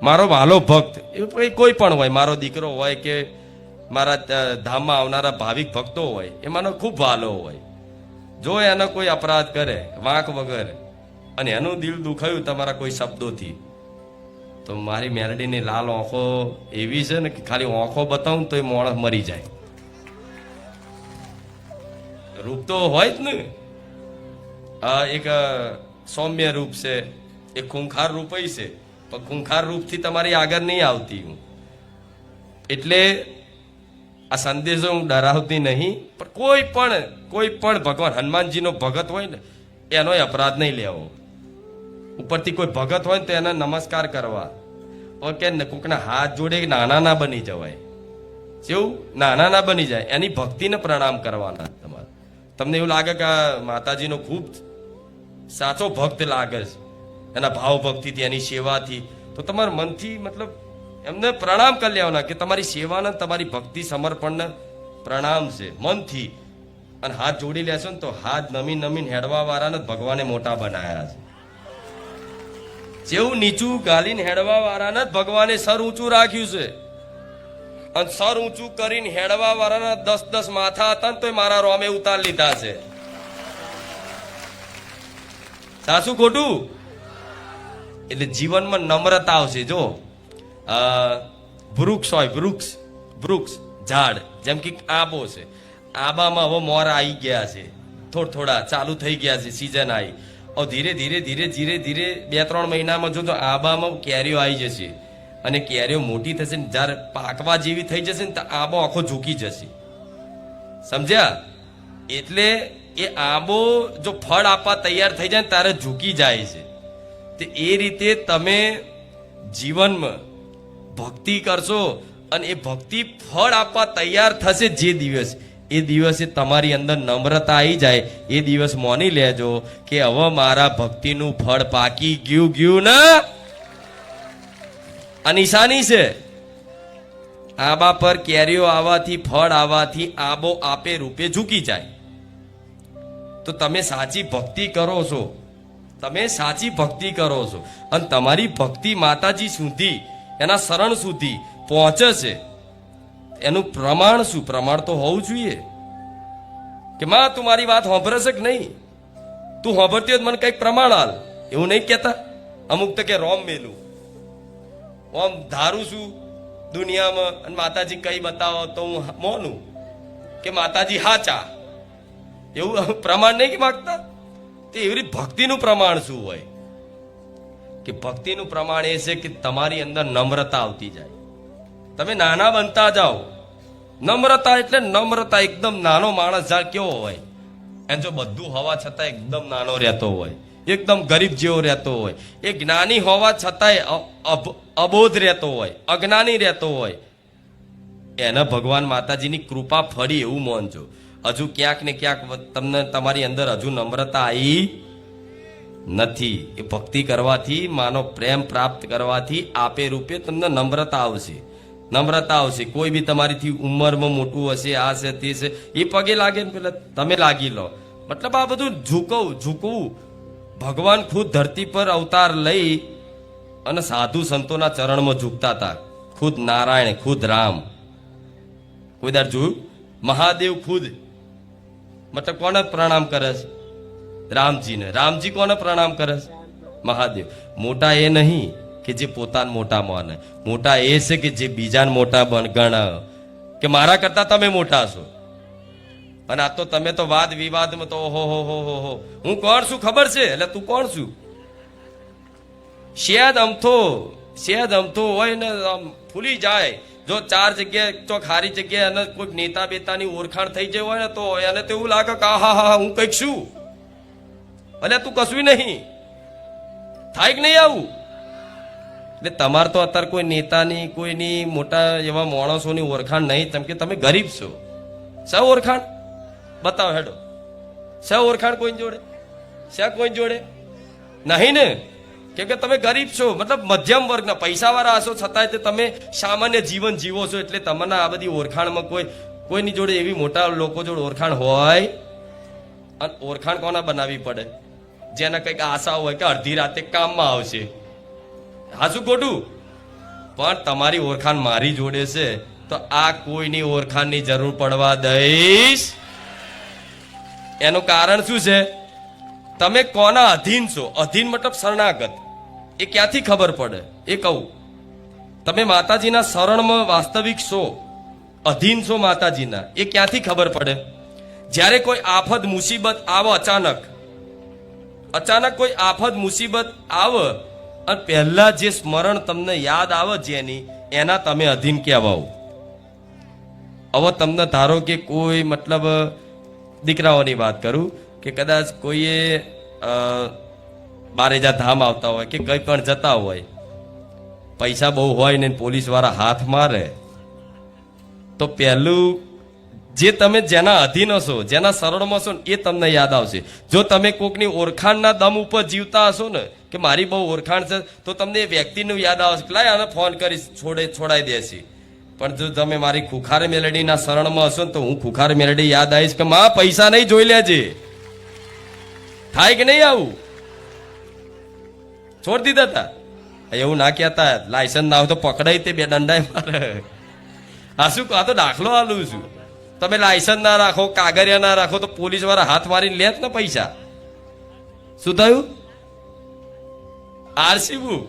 મારો વાલો ભક્ત, એ કોઈ પણ હોય, મારો દીકરો હોય કે મારા ધામમાં આવનારા ભાવિક ભક્તો હોય, એ મને ખૂબ વાલો હોય. જો એનો કોઈ અપરાધ કરે વાંક વગર અને એનું દિલ દુખાયું તમારા કોઈ શબ્દોથી, તો મારી મેરડીની લાલ આંખો એવી છે ને કે ખાલી આંખો બતાવું તો એ માણસ મરી જાય. રૂપ તો હોય જ ને, એક સૌમ્ય રૂપ છે, એક ખૂંખાર રૂપ છે, પણ ખૂંખાર રૂપથી તમારી આગળ નહીં આવતી હું. એટલે આ સંદેશો હું ડરાવતી નહીં, પણ કોઈ પણ ભગવાન હનુમાનજીનો ભગત હોય ને એનો અપરાધ નહીં લેવો. ઉપરથી કોઈ ભગત હોય ને તો એને નમસ્કાર કરવા, કે કોકના હાથ જોડે નાના ના બની જવાય. જેવું નાના ના બની જાય, એની ભક્તિને પ્રણામ કરવાના. તમને એવું લાગે કે આ માતાજીનો ખૂબ સાચો ભક્ત લાગે છે એના ભાવ ભક્તિથી, એની સેવાથી, તો તમારા મનથી મતલબ એમને પ્રણામ કરી લેવાના કે તમારી સેવાને, તમારી ભક્તિ સમર્પણને પ્રણામ છે મનથી. અને હાથ જોડી લેશો ને તો હાથ નમીન હેડવા વાળાને ભગવાને મોટા બનાયા છે. જેવું નીચું ગાલીને હેડવા વાળાને જ ભગવાને સર ઊંચું રાખ્યું છે. અને સર ઊંચું કરીને હેડવા વાળાના 10 માથા હતા ને તો મારા રોમે ઉતાર લીધા છે. સાચું ખોટું? એટલે જીવનમાં નમ્રતા આવશે. જો વૃક્ષ હોય, વૃક્ષ ઝાડ, જેમ કે આંબો છે, આંબામાં હવે મોર આવી ગયા છે, થોડા ચાલુ થઈ ગયા છે, સિઝન આવી. હવે ધીરે ધીરે 2-3 મહિનામાં જો તો આંબામાં કેરીઓ આવી જશે અને કેરીઓ મોટી થશે ને જ્યારે પાકવા જેવી થઈ જશે ને તો આંબો આખો ઝૂકી જશે. સમજ્યા? એટલે એ આંબો જો ફળ આપવા તૈયાર થઈ જાય ને ત્યારે ઝૂકી જાય છે. તો એ રીતે તમે જીવનમાં ભક્તિ કરશો અને એ ભક્તિ ફળ આપવા તૈયાર થશે જે દિવસ, એ દિવસે તમારી અંદર નમ્રતા આવી જાય, એ દિવસ માની લેજો કે હવે મારા ભક્તિનું ફળ પાકી ગયું ને આ નિશાની છે. આંબા પર કેરીઓ આવવાથી, ફળ આવવાથી આંબો આપે રૂપે ઝૂકી જાય. તો તમે સાચી ભક્તિ કરો છો, તમે સાચી ભક્તિ કરો છો અને તમારી ભક્તિ માતાજી સુધી, એના શરણ સુધી પહોંચે છે. એનું પ્રમાણ શું? પ્રમાણ તો હોવું જોઈએ કે માં તું મારી વાત સાંભળે છે કે નહીં, તું સાંભળતી હોય મને કઈક પ્રમાણ હાલ. એવું નહીં કેતા અમુક તો કે રોમ મેલું, ઓમ ધારું છું દુનિયામાં અને માતાજી કઈ બતાવો તો હું મોનું કે માતાજી હાચા. એવું પ્રમાણ નહીં કે માગતા. તે એવી ભક્તિનું પ્રમાણ શું હોય કે ભક્તિનું પ્રમાણ એ છે કે તમારી અંદર નમ્રતા આવતી જાય, તમે નાના બનતા જાઓ. નમ્રતા એટલે નમ્રતા, એકદમ નાનો માણસ જાણ કેવો હોય, એને જો બધું હોવા છતાં એકદમ નાનો રહેતો હોય, એકદમ ગરીબ જેવો રહેતો હોય, એ જ્ઞાની હોવા છતાંય અબોધ રહેતો હોય, અજ્ઞાની રહેતો હોય, એને ભગવાન માતાજીની કૃપા ફળી એવું માનજો. હજુ ક્યાંક ને ક્યાંક તમને તમારી અંદર હજુ નમ્રતા આવી નથી. એ ભક્તિ કરવાથી, માનો પ્રેમ પ્રાપ્ત કરવાથી આપે રૂપે તમને નમ્રતા આવશે. નમ્રતા આવશે. કોઈ બી તમારીથી ઉંમરમાં મોટું હશે, આ છે તે છે, એ પગે લાગે ને પેલા તમે લાગી લો. મતલબ આ બધું ઝૂકવું. ભગવાન ખુદ ધરતી પર અવતાર લઈ અને સાધુ સંતોના ચરણમાં ઝૂકતા હતા. ખુદ નારાયણ, ખુદ રામ. કોઈ દર જોયું? મહાદેવ ખુદ મતલબ કોને પ્રણામ કરે છે? રામજીને. રામજી કોને પ્રણામ કરે છે? મહાદેવ. મોટા એ નહીં કે જે પોતાને મોટા માને, મોટા એ છે કે જે બીજાને મોટા ગણે કે મારા કરતા તમે મોટા છો. અને આ તો તમે તો વાદ વિવાદમાં તો ઓહો હો હું કોણ છું ખબર છે? એટલે તું કોણ છું? શેદ અમથો હોય ને આમ ફૂલી જાય. જો ચાર જગ્યાએ તો ખારી જગ્યાએ અને કોઈ નેતા બેતાની ઓળખાણ થઈ જાય હોય ને તો એને તો એવું લાગે કે હા હું કઈક છું. એટલે તું કશું નહીં થાય કે નહીં આવું. એટલે તમારે તો અત્યારે કોઈ નેતાની, કોઈની મોટા એવા માણસોની ઓળખાણ નહીં, કેમ કે તમે ગરીબ છો. શા ઓળખાણ બતાવો હેડો? શા ઓળખાણ કોઈ જોડે? શા કોઈ જોડે નહીં ને? કેમ કે તમે ગરીબ છો, મતલબ મધ્યમ વર્ગના પૈસા વાળા હશો છતાંય તે તમે સામાન્ય જીવન જીવો છો. એટલે તમને આ બધી ઓળખાણમાં કોઈની જોડે એવી મોટા લોકો જોડે ઓળખાણ હોય. અને ઓળખાણ કોના બનાવવી પડે? જેના કંઈક આશા હોય કે અડધી રાતે કામમાં આવશે. હા શું ખોટું? પણ તમારી ઓળખાણ મારી જોડે છે તો આ કોઈની ઓળખાણની જરૂર પડવા દઈશ. એનું કારણ શું છે? તમે કોના અધીન છો? અધીન મતલબ શરણાગત. એ ક્યાંથી ખબર પડે? એ કહું. તમે માતાજીના શરણમાં વાસ્તવિક છો, અધીન છો માતાજીના, એ ક્યાંથી ખબર પડે? જ્યારે કોઈ આફત મુસીબત આવે, અચાનક કોઈ આફત મુસીબત આવે અને પહેલા જે સ્મરણ તમને યાદ આવે જેની, એના તમે અધીન કહેવાઓ. હવે તમને ધારો કે કોઈ મતલબ દીકરાઓની વાત કરું કે કદાચ કોઈએ બારેજા ધામ આવતા હોય કે કંઈ પણ જતા હોય, પૈસા બહુ હોય ને પોલીસ વાળા હાથ મારે તો પહેલું જે તમે જેના અધીન હશો, જેના શરણમાં છો ને, એ તમને યાદ આવશે. જો તમે કોકની ઓળખાણના દમ ઉપર જીવતા હશો ને કે મારી બહુ ઓળખાણ છે, તો તમને એ વ્યક્તિનું યાદ આવશે કે લાય આને ફોન કરી છોડાઈ દેશે. પણ જો તમે મારી ખુખાર મેલડીના શરણમાં હશો ને તો હું ખુખાર મેલડી યાદ આવીશ કે માં પૈસા નહીં જોઈ લેજે. થાય કે નહીં આવું? છોડ દીધા હતા એવું ના કહેતા. લાયસન્સ ના હોય તો પકડાય તે બે દંડાય મારે. આ શું? આ તો દાખલો આલું છું. તમે લાયસન્સ ના રાખો, કાગળિયા ના રાખો તો પોલીસ વાળા હાથ મારીને લે ને પૈસા. શું થયું? આરસી બુક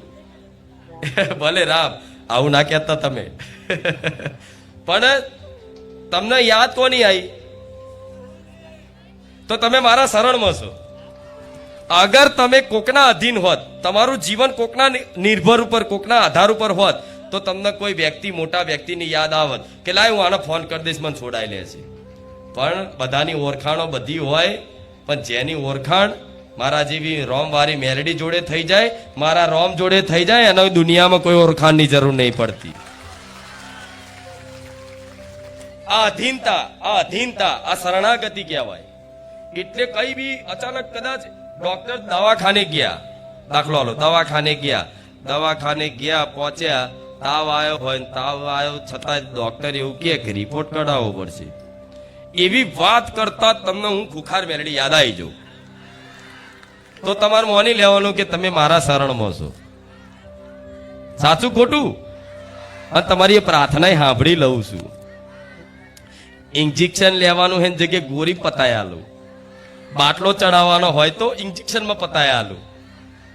ભલે રામ, આવું ના કહેતા તમે. પણ તમને યાદ કોની આવી? તો તમે મારા શરણમાં છો. અગર તમે કોકના અધીન હોત, તમારું જીવન કોકના નિર્ભર ઉપર, કોકના આધાર ઉપર હોત, તો તમને કોઈ વ્યક્તિ, મોટા વ્યક્તિની યાદ આવત કે લાય હું આને ફોન કરી દઈશ, મને છોડાઈ લેશે. પણ બધાની ઓળખાણો બધી હોય, પણ જેની ઓળખાણ મારા જેવી રોમવાળી મેલડી જોડે થઈ જાય, મારા રોમ જોડે થઈ જાય, એનો દુનિયામાં કોઈ ઓળખાણની જરૂર નહીં પડતી. આ અધીનતા, આ શરણાગતિ કહેવાય. એટલે કઈ બી અચાનક કદાચ ડોક્ટર દવાખાને ગયા, દાખલો લો, દવાખાને ગયા પહોંચ્યા, તાવ આવ્યો છતાં ડોક્ટર એવું કહે કે રિપોર્ટ કઢાવવો પડશે. એવી વાત કરતા તમને હું ખુખાર મેલડી યાદ આવી જાઉં તો તમારે માની લેવાનું કે તમે મારા શરણમાં છો. સાચું ખોટું? અને તમારી એ પ્રાર્થના સાંભળી લઉં છું. ઇન્જેક્શન લેવાનું હે જગ્યાએ ગોળી પતાય આલું. બાટલો ચડાવવાનો હોય તો ઇન્જેક્શનમાં પતાય આલું.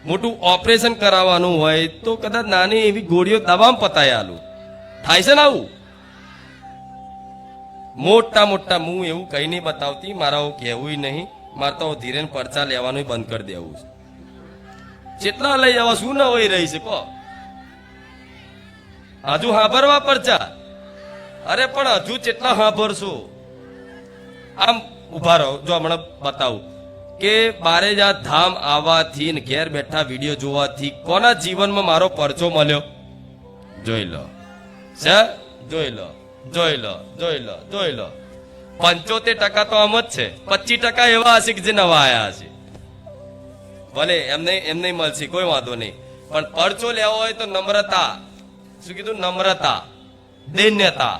મોટું ઓપરેશન કરાવવાનું હોય તો કદાચ નાની એવી ગોળીઓ દવામાં પતાય આલું. થાય છે ને આવું? મોટા હું એવું કઈ નહીં બતાવતી, મારા કહેવું નહીં. મારે તો ધીરેન પરચા લેવાનું બંધ કરી દેવું છે. જેટલા લઈ જવા શું ના હોય રહી છે કહો? હજુ હાંભરવા પરચા? અરે પણ હજુ જેટલા હાંભરશો. આમ ઉભા રહો, જો હમણાં બતાવું કે બારેજા ધામ આવવાથી ને ઘેર બેઠા વિડીયો જોવાથી કોના જીવનમાં મારો પરચો મળ્યો? જોઈ લો, જોઈ લો. 75% તો આમ જ છે, 25% એવા હશે કે જે નવા આયા હશે. ભલે એમને મળશે, કોઈ વાંધો નહીં, પણ પરચો લેવો હોય તો નમ્રતા, શું કીધું? નમ્રતા, દૈન્યતા,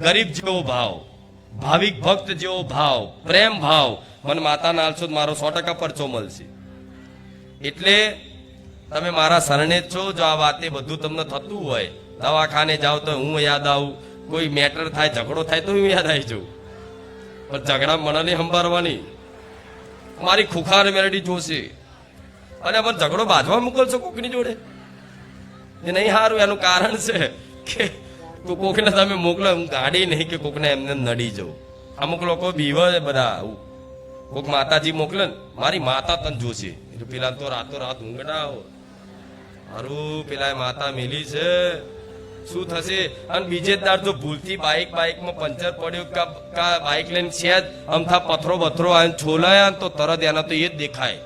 ગરીબ જેવો ભાવ, ભાવિક ભક્ત જેવો ભાવ, પ્રેમ ભાવ, મને માતાના આલશો તો મારો 100% પરચો મળશે. એટલે તમે મારા શરણે જ છો. જો આ વાતે બધું તમને થતું હોય, દવાખાને જાઓ તો હું યાદ આવું, કોઈ મેટર થાય, ઝઘડો થાય તો હું યાદ આવી જાઉં, પણ ઝઘડા મને નહીં સંભાળવાની, મારી ખુખાર મેરડી જોશે. અને મને ઝઘડો બાંધવા મોકલશો કોકની જોડે એ નહીં સારું. એનું કારણ છે કે કોકને તમે મોકલો, હું ગાડી નહીં કે કોકને એમને નડી જાઉં. અમુક લોકો બીવે બધા, કોક માતાજી મોકલે ને, મારી માતા તને જોશે, પેલા તો રાતો રાત ઊંઘના મારું પેલા માતા મેલી છે, શું થશે? અને બીજે જ દાડ જો ભૂલથી બાઇકમાં પંચર પડ્યું કા બાઇક લઈને છે જ અમથા પથરો બથરો આવીને છોલાયા તો તરત એના તો એ જ દેખાય,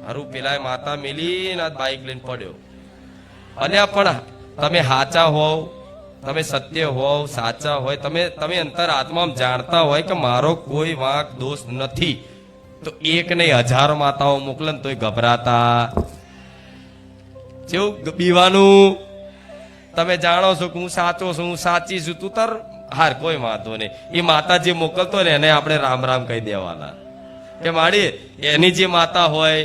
મારું પેલા માતા મેલી ને બાઇક લઈને પડ્યો. અને પણ તમે સાચા હોવ, તમે સત્ય હોવ, સાચા હોય, તમે અંતર આત્મામાં જાણતા હોય કે મારો કોઈ વાંક દોષ નથી, તો એક નહીં 1000 માતાઓ મોકલે ને તોય ગભરાતા કેવું બીવાનું? તમે જાણો છો કે હું સાચો છું, હું સાચી છું, તું તર હાર, કોઈ વાંધો નહીં. એ માતા જે મોકલતો ને એને આપણે રામ રામ કહી દેવાના કે માડી એની જે માતા હોય,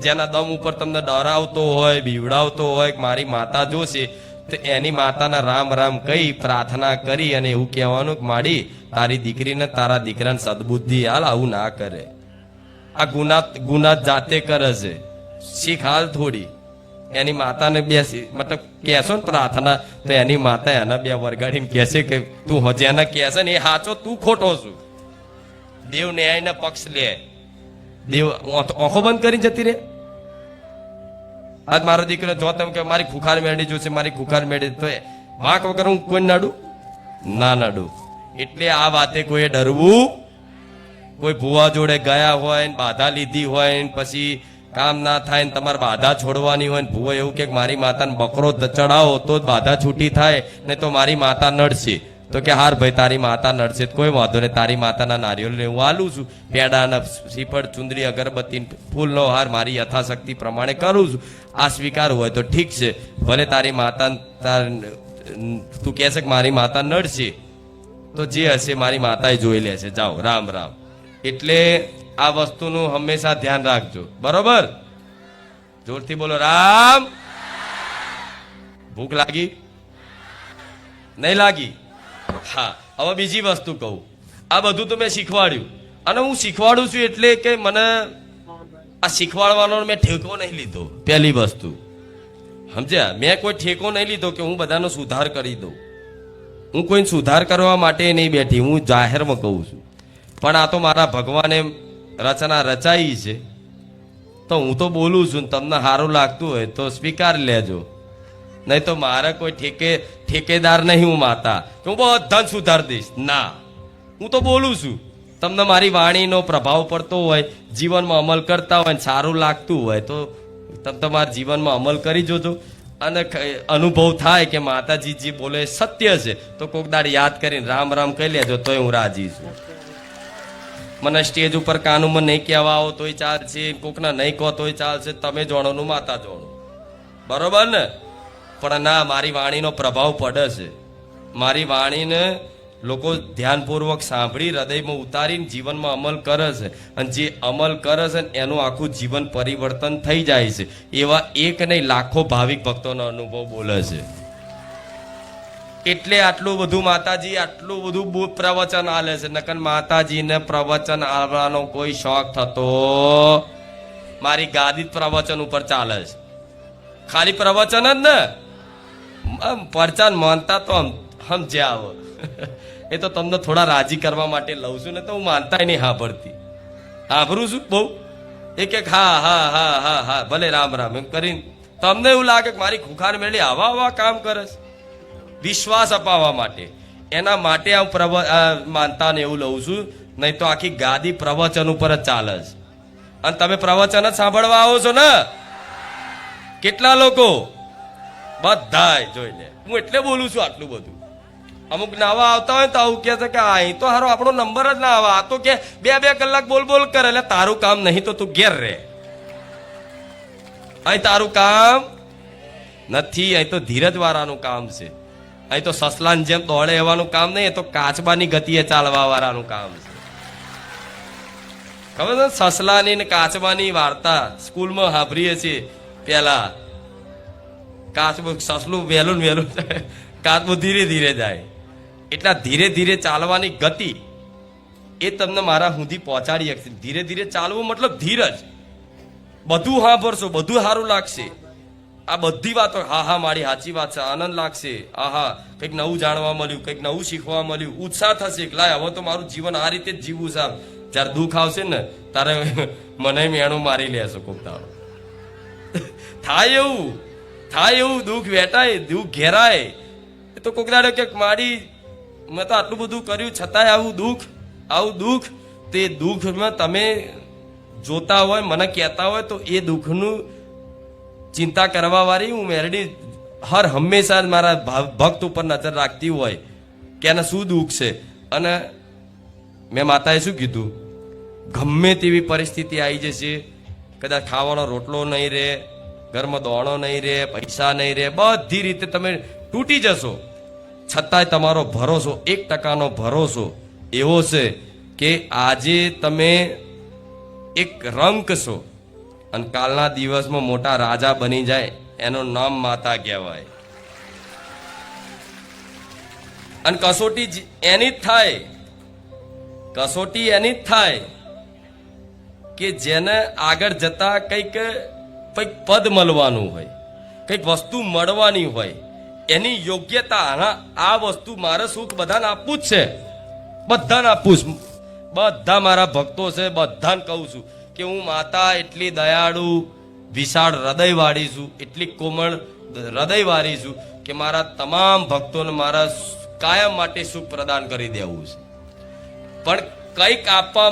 જેના દમ ઉપર તમને ડરાવતો હોય, બીવડાવતો હોય કે મારી માતા જોશે, તો એની માતાના રામ રામ કહી પ્રાર્થના કરી અને એવું કહેવાનું કે માડી તારી દીકરીને તારા દીકરાને સદબુદ્ધિ હાલ, આવું ના કરે. આ ગુના જાતે કરે છે, શીખ હાલ થોડી. એની માતાને બેસી મતલબ કહેશો ને પ્રાર્થના, તો એની માતા એના બે વરગાડીને કહેશે કે તું જેને કહેશે ને એ સાચો, તું ખોટો છું. દેવ ન્યાયના પક્ષ લે, દેવ આંખો બંધ કરીને જતી રે. આજ મારો દીકરો જો તેમ કે મારી ખુખાર મેળી જોશે, મારી ખુખાર મેળી, તો વાંક વગર હું કોઈ નાડું ના નાડું. એટલે આ વાતે કોઈ ડરવું, કોઈ ભુવા જોડે ગયા હોય ને બાધા લીધી હોય ને પછી કામ ના થાય ને તમારે બાધા છોડવાની હોય ને ભુવો એવું કે મારી માતાને બકરો ચડાવો તો જ બાધા છૂટી થાય, ને તો મારી માતા નડશે, તો કે હાર ભાઈ તારી માતા નડશે કોઈ વાંધો નહીં, તારી માતાના નારિયેળ હું આલું છું, પેડાના શ્રીફળ ચુંદડી અગરબત્તી ફૂલનો હાર મારી યથાશક્તિ પ્રમાણે કરું છું. આ સ્વીકાર હોય તો ઠીક છે, ભલે તારી માતા તું કહેશે કે મારી માતા નડશે, તો જે હશે મારી માતાએ જોઈ લેશે. જાઓ, રામ રામ. એટલે આ વસ્તુનું હંમેશા ધ્યાન રાખજો, બરોબર? જોરથી બોલો રામ. ભૂખ લાગી? નહીં લાગી? હા. હવે બીજી વસ્તુ કહું, આ બધું તો મેં શીખવાડ્યું, અને હું શીખવાડું છું એટલે કે મને આ શીખવાડવાનો મેં ઠેકો નહીં લીધો. પહેલી વસ્તુ સમજ્યા, મેં કોઈ ઠેકો નહીં લીધો કે હું બધાનો સુધાર કરી દઉં. હું કોઈ સુધાર કરવા માટે નહીં બેઠી, હું જાહેરમાં કહું છું. પણ આ તો મારા ભગવાને રચના રચાઈ છે, તો હું તો બોલું છું, તમને સારું લાગતું હોય તો સ્વીકાર લેજો, નહીં તો મારે કોઈ ઠેકેદાર નહીં હું માતા કે હું બધાને સુધાર દઈશ. ના, હું તો બોલું છું. તમને મારી વાણીનો પ્રભાવ પડતો હોય, જીવનમાં અમલ કરતા હોય, સારું લાગતું હોય તો તમે તમારા જીવનમાં અમલ કરી જોજો. અને અનુભવ થાય કે માતાજી જે બોલે સત્ય છે, તો કોક દાડ યાદ કરીને રામ રામ કહી લેજો, તોય હું રાજી છું. મને સ્ટેજ ઉપર કાનુમાં નહીં કહેવા આવો તોય ચાલશે, કોકના નહીં કહો તોય ચાલશે, તમે જોણોનું માતા જોણો, બરોબર ને? પણ ના, મારી વાણીનો પ્રભાવ પડે છે. મારી વાણીને લોકો ધ્યાનપૂર્વક સાંભળી હૃદયમાં ઉતારીને જીવનમાં અમલ કરે છે, અને જે અમલ કરે છે એનું આખું જીવન પરિવર્તન થઈ જાય છે. એવા એક નહીં લાખો ભાવિક ભક્તોનો અનુભવ બોલે છે. એટલે આટલું બધું માતાજી આટલું બધું પ્રવચન આલે છે. નકર માતાજીને પ્રવચન આવવાનો કોઈ શોખ થતો, મારી ગાદી પ્રવચન ઉપર ચાલે છે. ખાલી પ્રવચન જ ને, પરચાન માનતા તો સમજ્યા આવો. એ તો તમને થોડા રાજી કરવા માટે લઉં છું, ને તો હું માનતા નહીં સાંભળતી, સાંભળું છું બહુ. એક હા હા હા હા હા ભલે રામ રામ એમ કરીને તમને એવું લાગે કે મારી ખુખાર મેળી આવા કામ કરે છે, વિશ્વાસ અપાવવા માટે. એના માટે હું માનતાને એવું લઉં છું, નહીં તો આખી ગાદી પ્રવચન ઉપર જ ચાલે છે. અને તમે પ્રવચન જ સાંભળવા આવો છો ને કેટલા લોકો? બધા જોઈ લે. હું એટલે બોલું છું આટલું બધું. અમુક નવા આવતા હોય તો આવું કે છે કે અહીં તો હારો આપણો નંબર જ ના આવે, આ તો કે 2-2 કલાક બોલ બોલ કરે, એટલે તારું કામ નહીં તો તું ઘેર રહે. અહીં તારું કામ નથી, અહીં તો ધીરજ વાળાનું કામ છે. અહીં તો સસલાની જેમ દોડે એવાનું કામ નહીં, એ તો કાચબાની ગતિએ ચાલવા વાળાનું કામ છે. ખબર છે સસલાની ને કાચબાની વાર્તા સ્કૂલમાં સાંભળીએ છીએ. પેલા કાચબું સસલું વહેલું વહેલું જાય, કાચબું ધીરે ધીરે જાય. એટલા ધીરે ધીરે ચાલવાની ગતિ એ તમને મારા સુધી પહોંચાડી શકશે. ધીરે ધીરે ચાલવું મતલબ ધીરજ. બધું સાંભળશો, બધું સારું લાગશે. આ બધી વાતો હા હા મારી સાચી વાત છે, આનંદ લાગશે, આહા કંઈક નવું જાણવા મળ્યું, કંઈક નવું શીખવા મળ્યું, ઉત્સાહ થશે કે લાય હવે તો મારું જીવન આ રીતે જ જીવવું છે. જ્યારે દુઃખ આવશે ને તારે મને મેણું મારી લેશો કોક દાડો. થાય એવું દુઃખ વેટાય, દુઃખ ઘેરાય. એ તો કોક દાડો કે મારી મેં તો આટલું બધું કર્યું છતાંય આવું દુઃખ તે દુઃખમાં તમે જોતા હોય, મને કહેતા હોય તો એ દુઃખનું ચિંતા કરવા વાળી હું મેરડી હંમેશા મારા ભક્ત ઉપર નજર રાખતી હોય કે એને શું દુઃખ છે. અને મેં માતાએ શું કીધું, ગમે તેવી પરિસ્થિતિ આવી જશે, કદાચ ખાવાનો રોટલો નહીં રહે, ઘરમાં દોણો નહીં રહે, પૈસા નહીં રહે, બધી રીતે તમે તૂટી જશો, છતાંય તમારો ભરોસો 1% ભરોસો એવો છે કે આજે તમે એક રંક છો અને કાલના દિવસમાં મોટા રાજા બની જાય. એનું નામ માતા કહેવાય. અને કસોટી એની જ થાય, કસોટી એની જ થાય કે જેને આગળ જતા કંઈક પદ મળવાનું હોય, કંઈક વસ્તુ મળવાની હોય, એની યોગ્યતા. આ વસ્તુ મારે સુખ બધાને આપવું જ છે, બધાને આપવું જ. બધા મારા ભક્તો છે, બધાને કહું છું કે હું માતા એટલી દયાળુ વિશાળ હૃદયવાળી છું, એટલી કોમળ હૃદયવાળી છું કે મારા તમામ ભક્તોને મારા કાયમ માટે સુખ પ્રદાન કરી દેવું છે. પણ કંઈક આપવા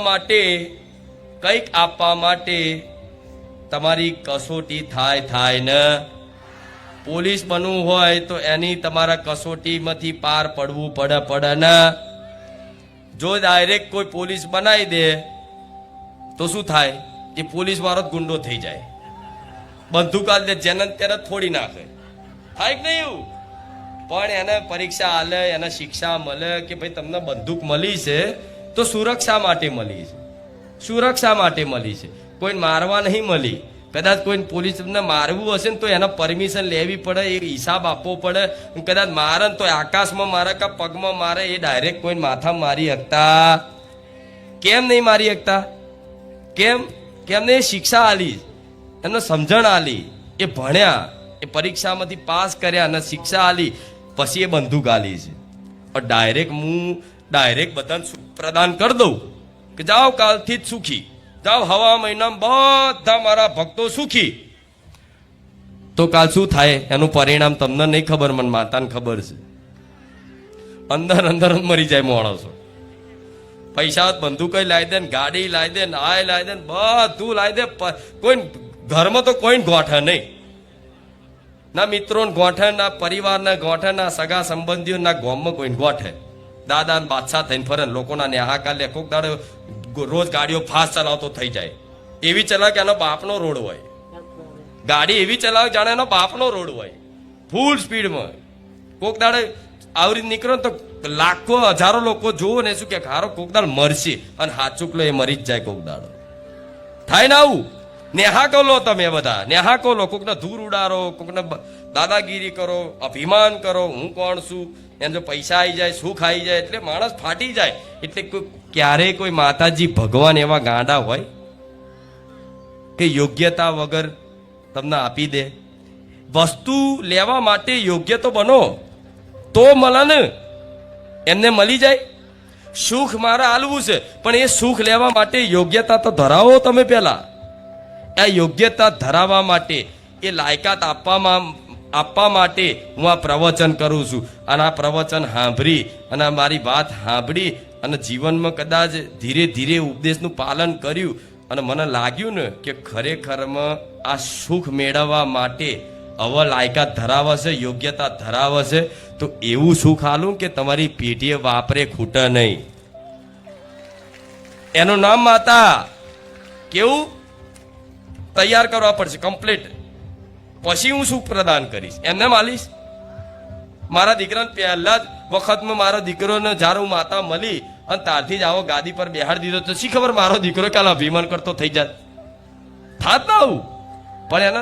માટે તમારી કસોટી થાય ને. પોલીસ બનવું હોય તો એની તમારા કસોટીમાંથી પાર પડવું પડે ને. જો ડાયરેક્ટ કોઈ પોલીસ બનાવી દે તો શું થાય, એ પોલીસ વાળો જ ગુંડો થઈ જાય, બંદૂક આલે દે, જેને ત્યારે થોડી નાખે. થાય કે નહીં એવું? પણ એને પરીક્ષા આલે, એને શિક્ષા મળે કે ભાઈ તમને બંદૂક મળી છે તો સુરક્ષા માટે મળી છે, સુરક્ષા માટે મળી છે, કોઈ મારવા નહીં મળી. કદાચ કોઈ પોલીસ તમને મારવું હશે ને તો એના પરમિશન લેવી પડે, એ હિસાબ આપવો પડે. કદાચ મારે ને તો આકાશમાં મારે કે પગમાં મારે, એ ડાયરેક્ટ કોઈ માથામાં મારી શકતા. કેમ નહીં મારી શકતા? કેમ નહીં? શિક્ષા આલી, એમને સમજણ આલી, એ ભણ્યા, એ પરીક્ષામાંથી પાસ કર્યા અને શિક્ષા આલી, પછી એ બંદૂક આલી છે. ડાયરેક્ટ બધાને સુખ પ્રદાન કરી દઉં કે જાઓ કાલથી જ સુખી જાઓ, હવા મહિનામાં બધા મારા ભક્તો સુખી, તો કાલ શું થાય એનું પરિણામ તમને નહીં ખબર, મને માતાને ખબર છે. અંદર જ મરી જાય માણસો. પૈસા બંદૂક લાવી દે, ગાડી લાવી દે, આ લાવી દે, બધું લાવી દે. કોઈ ઘરમાં તો કોઈ ગોઠે નહીં, ના મિત્રો ગોઠે, ના પરિવારના ગોઠે, ના સગા સંબંધીઓ, ના ગામમાં કોઈ ગોઠે. દાદા ને બાદશાહ થઈને ફરે, લોકોના નેહા કાલે કોક દાડે રોજ ગાડીઓ ફાસ્ટ ચલાવતો થઈ જાય, એવી ચલાવે કે એનો બાપનો રોડ હોય. ગાડી એવી ચલાવે જાણે એનો બાપનો રોડ હોય, ફૂલ સ્પીડમાં. કોક દાડે આવરી નીકળો તો લાખો હજારો લોકો જોવો ને શું કે હારો કોક દાડ મરશે, અને હાચુકલો એ મરી જ જાય કોક દાડો. થાય ને આવું? નેહાકો લો તમે બધા, નેહાકો લો, કોકને ધૂળ ઉડારો, કોકને દાદાગીરી કરો, અભિમાન કરો, હું કોણ છું. એને જો પૈસા આવી જાય, સુખ આવી જાય એટલે માણસ ફાટી જાય. એટલે ક્યારેય કોઈ માતાજી ભગવાન એવા ગાંડા હોય કે યોગ્યતા વગર તમને આપી દે? વસ્તુ લેવા માટે યોગ્ય તો બનો તો મળે ને, એમને મળી જાય. સુખ મારે આલવું છે પણ એ સુખ લેવા માટે યોગ્યતા તો ધરાવો તમે પહેલા. આ યોગ્યતા ધરાવવા માટે, એ લાયકાત આપવા માટે હું આ પ્રવચન કરું છું. અને આ પ્રવચન સાંભળી અને મારી વાત સાંભળી અને જીવનમાં કદાચ ધીરે ધીરે ઉપદેશનું પાલન કર્યું અને મને લાગ્યું ને કે ખરેખરમાં આ સુખ મેળવવા માટે હવે લાયકાત ધરાવે છે, યોગ્યતા ધરાવે છે, તો એવું સુખ આલું કે તમારી પેઢીએ વાપરે ખૂટે નહીં. એનું નામ માતા. કેવું? તૈયાર કરવા પડશે કમ્પ્લીટ. પછી હું સુખ પ્રદાન કરીશ. એમને માલીશ. મારા દીકરાને પહેલા જ વખતમાં મારો દીકરોને જ્યારે હું માતા મળી અને ત્યારથી જ આવો ગાદી પર બેહાડી દીધો તો શી ખબર મારો દીકરો કાલ અભિમાન કરતો થઈ જાય. થાત ના આવું. પણ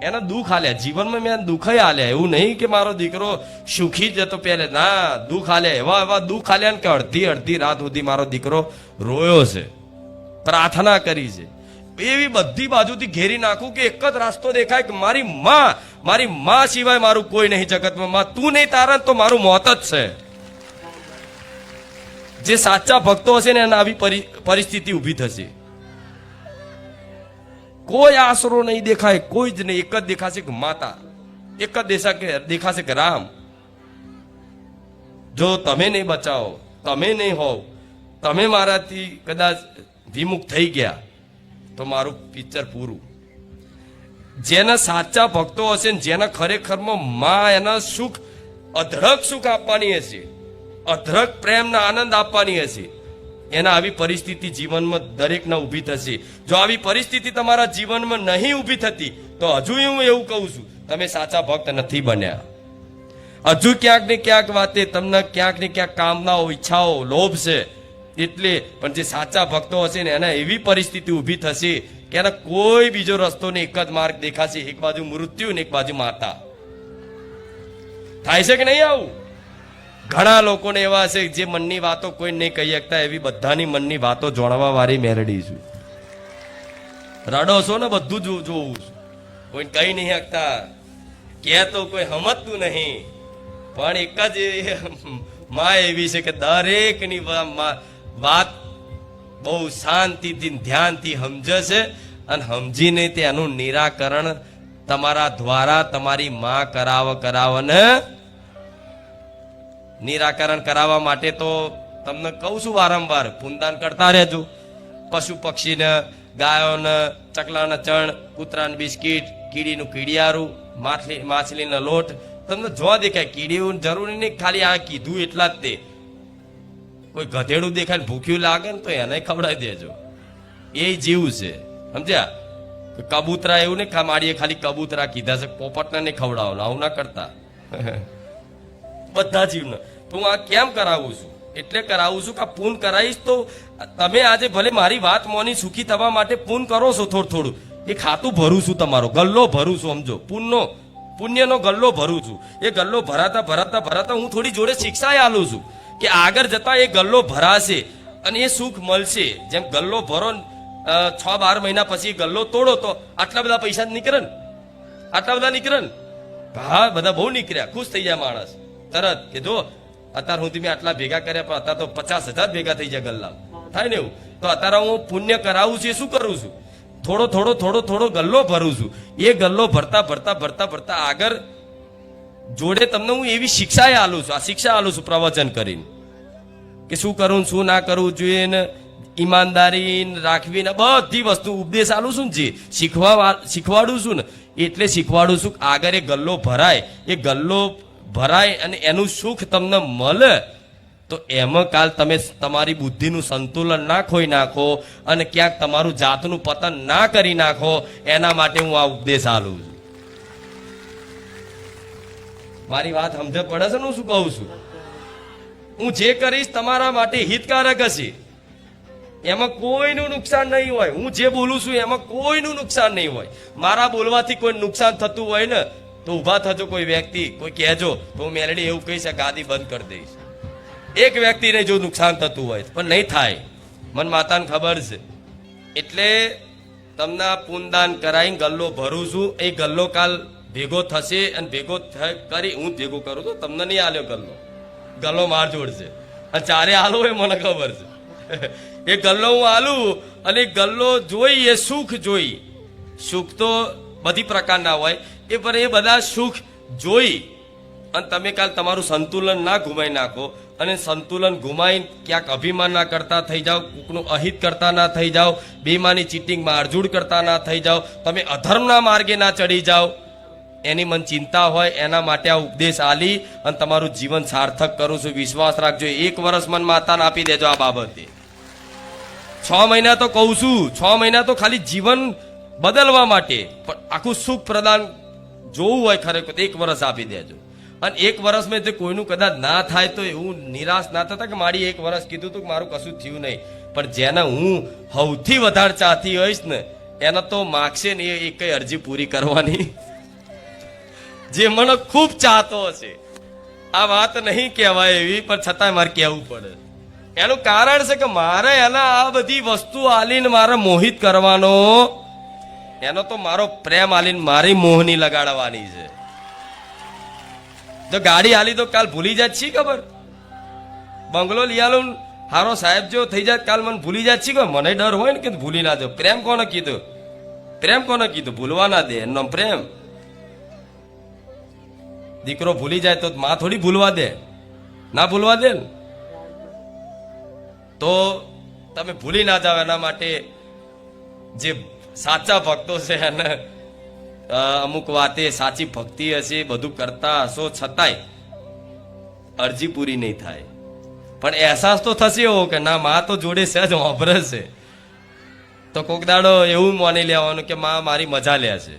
એના દુઃખ આલ્યા. જીવનમાં મેં દુઃખ આલ્યા. એવું નહીં કે મારો દીકરો સુખી જ હતો પહેલે. ના, દુઃખ આલ્યા. એવા દુઃખ આલ્યા ને કે અડધી રાત સુધી મારો દીકરો રોયો છે, પ્રાર્થના કરી છે. એવી બધી બાજુથી ઘેરી નાખું કે એક જ રસ્તો દેખાય કે મારી માં સિવાય મારું કોઈ નહીં જગતમાં. માં તું નહીં તારા તો મારું મોત જ છે. જે સાચા ભક્તો હશે ને એને આવી પરિસ્થિતિ ઊભી થશે. કોઈ આશરો નહીં દેખાય, કોઈ જ નહીં. એક જ દેખાશે કે માતા, એક જ દેખાશે કે રામ. જો તમે નહીં બચાવો, તમે નહીં હોવ, તમે મારાથી કદાચ વિમુખ થઈ ગયા તો મારું પિક્ચર પૂરું. જેના સાચા ભક્તો હશે ને જેના ખરેખરમાં માં એના સુખ, અધરક સુખ આપવાની હશે, અધરક પ્રેમના આનંદ આપવાની હશે, એના આવી પરિસ્થિતિ જીવનમાં દરેકને ઊભી થશે. જો આવી પરિસ્થિતિ તમારા જીવનમાં નહીં ઊભી થતી તો હજુ હું એવું કહું છું, તમે સાચા ભક્ત નથી બન્યા. હજુ ક્યાંક ને ક્યાંક વાતે તમને ક્યાંક ને ક્યાંક કામનાઓ, ઈચ્છાઓ, લોભ છે. એટલે પણ જે સાચા ભક્તો હશે ને એના એવી પરિસ્થિતિ ઊભી થશે કે એના કોઈ બીજો રસ્તો ને એક જ માર્ગ દેખાશે. એક બાજુ મૃત્યુ ને એક બાજુ માતા. થાય છે કે નહીં આવું? ઘણા લોકોને એવા હશે જે મનની વાતો કોઈ નહીં કહી શકતા. એવી બધાની મનની વાતો જોણવા વાળી મેરડી છું. રડો છો ને બધું જોવું છું. કોઈ કહી નહીં શકતા, કે તો કોઈ સમજતું નહીં. પણ એક જ માં એવી છે કે દરેકની વાત બહુ શાંતિથી ધ્યાનથી સમજશે અને સમજીને તેનું નિરાકરણ તમારા દ્વારા તમારી માં કરાવને. નિરાકરણ કરાવવા માટે તો તમને કહું છું વારંવાર, પૂનદાન કરતા રહેજો. પશુ પક્ષીને, ગાયોને, ચકલાના ચણ, કૂતરાને બિસ્કીટ, કીડીનું કીડિયારું, માછલીનો લોટ. તમને જોવા દેખાય કીડીયું જરૂરી નહીં, ખાલી આ કીધું એટલા જ તે. કોઈ ગધેડું દેખાય ભૂખ્યું લાગે ને તો એને ખવડાવી દેજો. એ જીવ છે, સમજ્યા? કબૂતરા એવું નહીં માડીએ ખાલી કબૂતરા કીધા છે, પોપટને નહીં ખવડાવવાનું. આવું ના કરતા. બધા જીવને તો હું આ કેમ કરાવું છું? એટલે કરાવું છું કે પૂન કરાવીશ તો તમે આજે ભલે મારી વાત મોની સુખી થવા માટે પૂન કરો છો થોડું. એ ખાતું ભરું છું, તમારો ગલ્લો ભરું છું. સમજો, પુણ્યનો ગલ્લો ભરું છું. એ ગલ્લો ભરાતા હું થોડી જોડે શિક્ષા આલું છું કે આગળ જતા એ ગલ્લો ભરાશે અને એ સુખ મળશે. જેમ ગલ્લો ભરો 6-12 મહિના પછી ગલ્લો તોડો તો આટલા બધા પૈસા નીકળે ને, આટલા બધા નીકળે ને. હા, બધા બહુ નીકળ્યા, ખુશ થઈ જાય માણસ તરત કે જો અત્યાર સુધી મેં આટલા ભેગા કર્યા, પણ અત્યારે તો 50,000 ભેગા થઈ જાય ગલ્લા. થાય ને એવું? તો અત્યારે હું પુણ્ય કરાવું છું. એ શું કરું છું? થોડો ગલ્લો ભરું છું. એ ગલ્લો ભરતા આગળ જોડે તમને હું એવી શિક્ષા આલું છું. આ શિક્ષા આલું છું પ્રવચન કરીને કે શું કરવું, શું ના કરવું જોઈએ ને ઈમાનદારી રાખવી ને બધી વસ્તુ ઉપદેશ આલું છું. જે શીખવાડું છું ને એટલે શીખવાડું છું. આગળ એ ગલ્લો ભરાય અને એનું સુખ તમને મળે તો એમાં કાલ તમે તમારી બુદ્ધિનું સંતુલન ના ખોઈ નાખો અને ક્યાંક તમારું જાતનું પતન ના કરી નાખો. એના માટે હું આ ઉપદેશ આલું છું. મારી વાત સમજ પડે છે ને? હું શું કહું છું? હું જે કરીશ તમારા માટે હિતકારક હશે. એમાં કોઈનું નુકસાન નહીં હોય. હું જે બોલું છું એમાં કોઈનું નુકસાન નહીં હોય. મારા બોલવાથી કોઈ નુકસાન થતું હોય ને તો ઉભા થજો કોઈ વ્યક્તિ, કોઈ કહેજો તો હું મેલડી એવું કહીશ ગાદી બંધ કરી દઈશ. એક વ્યક્તિને જો નુકસાન થતું હોય પણ નહીં થાય, મન માતાને ખબર છે. એટલે તમને પૂનદાન કરાવી ગલ્લો ભરું છું. એ ગલ્લો કાલ ભેગો થશે અને ભેગો કરી હું ભેગો કરું તો તમને નહીં આલ્યો ગલ્લો માર જોડ છે અને ચારે આલો એ મને ખબર છે. એ ગલ્લો હું આલું અને ગલ્લો જોઈ એ સુખ જોઈ. સુખ તો બધી પ્રકારના હોય એ, પણ એ બધા સુખ જોઈ અને તમે કાલ તમારું સંતુલન ના ગુમાવી નાખો અને સંતુલન ગુમાવીને ક્યાંક અભિમાન ના કરતા થઈ જાઓ, કોકનું અહિત કરતા ના થઈ જાઓ, બેમાની ચીટિંગમાં અરજૂડ કરતા ના થઈ જાઓ, તમે અધર્મના માર્ગે ના ચડી જાઓ. એની મન ચિંતા હોય એના માટે આ ઉપદેશ આલી અને તમારું જીવન સાર્થક કરું છું. વિશ્વાસ રાખજો. 1 વર્ષ મન માતાને આપી દેજો આ બાબતે. 6 મહિના તો કહું છું, 6 મહિના તો ખાલી જીવન બદલવા માટે, પણ આખું સુખ પ્રદાન જોવું હોય ખરેખર તો 1 વર્ષ આપી દેજો. અને 1 વર્ષમાં જે કોઈનું કદાચ ના થાય તો એવું નિરાશ ના થતા કે મારી 1 વર્ષ કીધું હતું કે મારું કશું થયું નહીં. પણ જેને હું સૌથી વધારે ચાહતી હોઈશ ને એને તો માગશે ને એ કઈ અરજી પૂરી કરવાની, જે મને ખૂબ ચાહતો હશે. આ વાત નહીં કહેવાય એવી, પણ છતાંય મારે કહેવું પડે. એનું કારણ છે કે મારે એના આ બધી વસ્તુ આલીને મારે મોહિત કરવાનો, એનો તો મારો પ્રેમ આલીને મારી મોહની લગાડવાની છે. જો ગાડી આલી તો કાલ ભૂલી જાય છી ખબર, બંગલો લઈ આલું હારો સાહેબ જેવો થઈ જાય કાલ મને ભૂલી જાય છી ખબર. મને ડર હોય ને કે ભૂલી ના જાવ. પ્રેમ કોને કીધું? પ્રેમ કોને કીધું? ભૂલવા ના દે, એનો પ્રેમ. દીકરો ભૂલી જાય તો માં થોડી ભૂલવા દે, ના ભૂલવા દે ને. તો તમે ભૂલી ના જાવ એના માટે જે સાચા ભક્તો છે એને અમુક વાતે સાચી ભક્તિ હશે, બધું કરતા હશો છતાંય અરજી પૂરી નહીં થાય. પણ અહેસાસ તો થશે એવો કે ના માં તો જોડે સહેજ વાપરે છે. તો કોક દાડો એવું માની લેવાનું કે માં મારી મજા લે છે.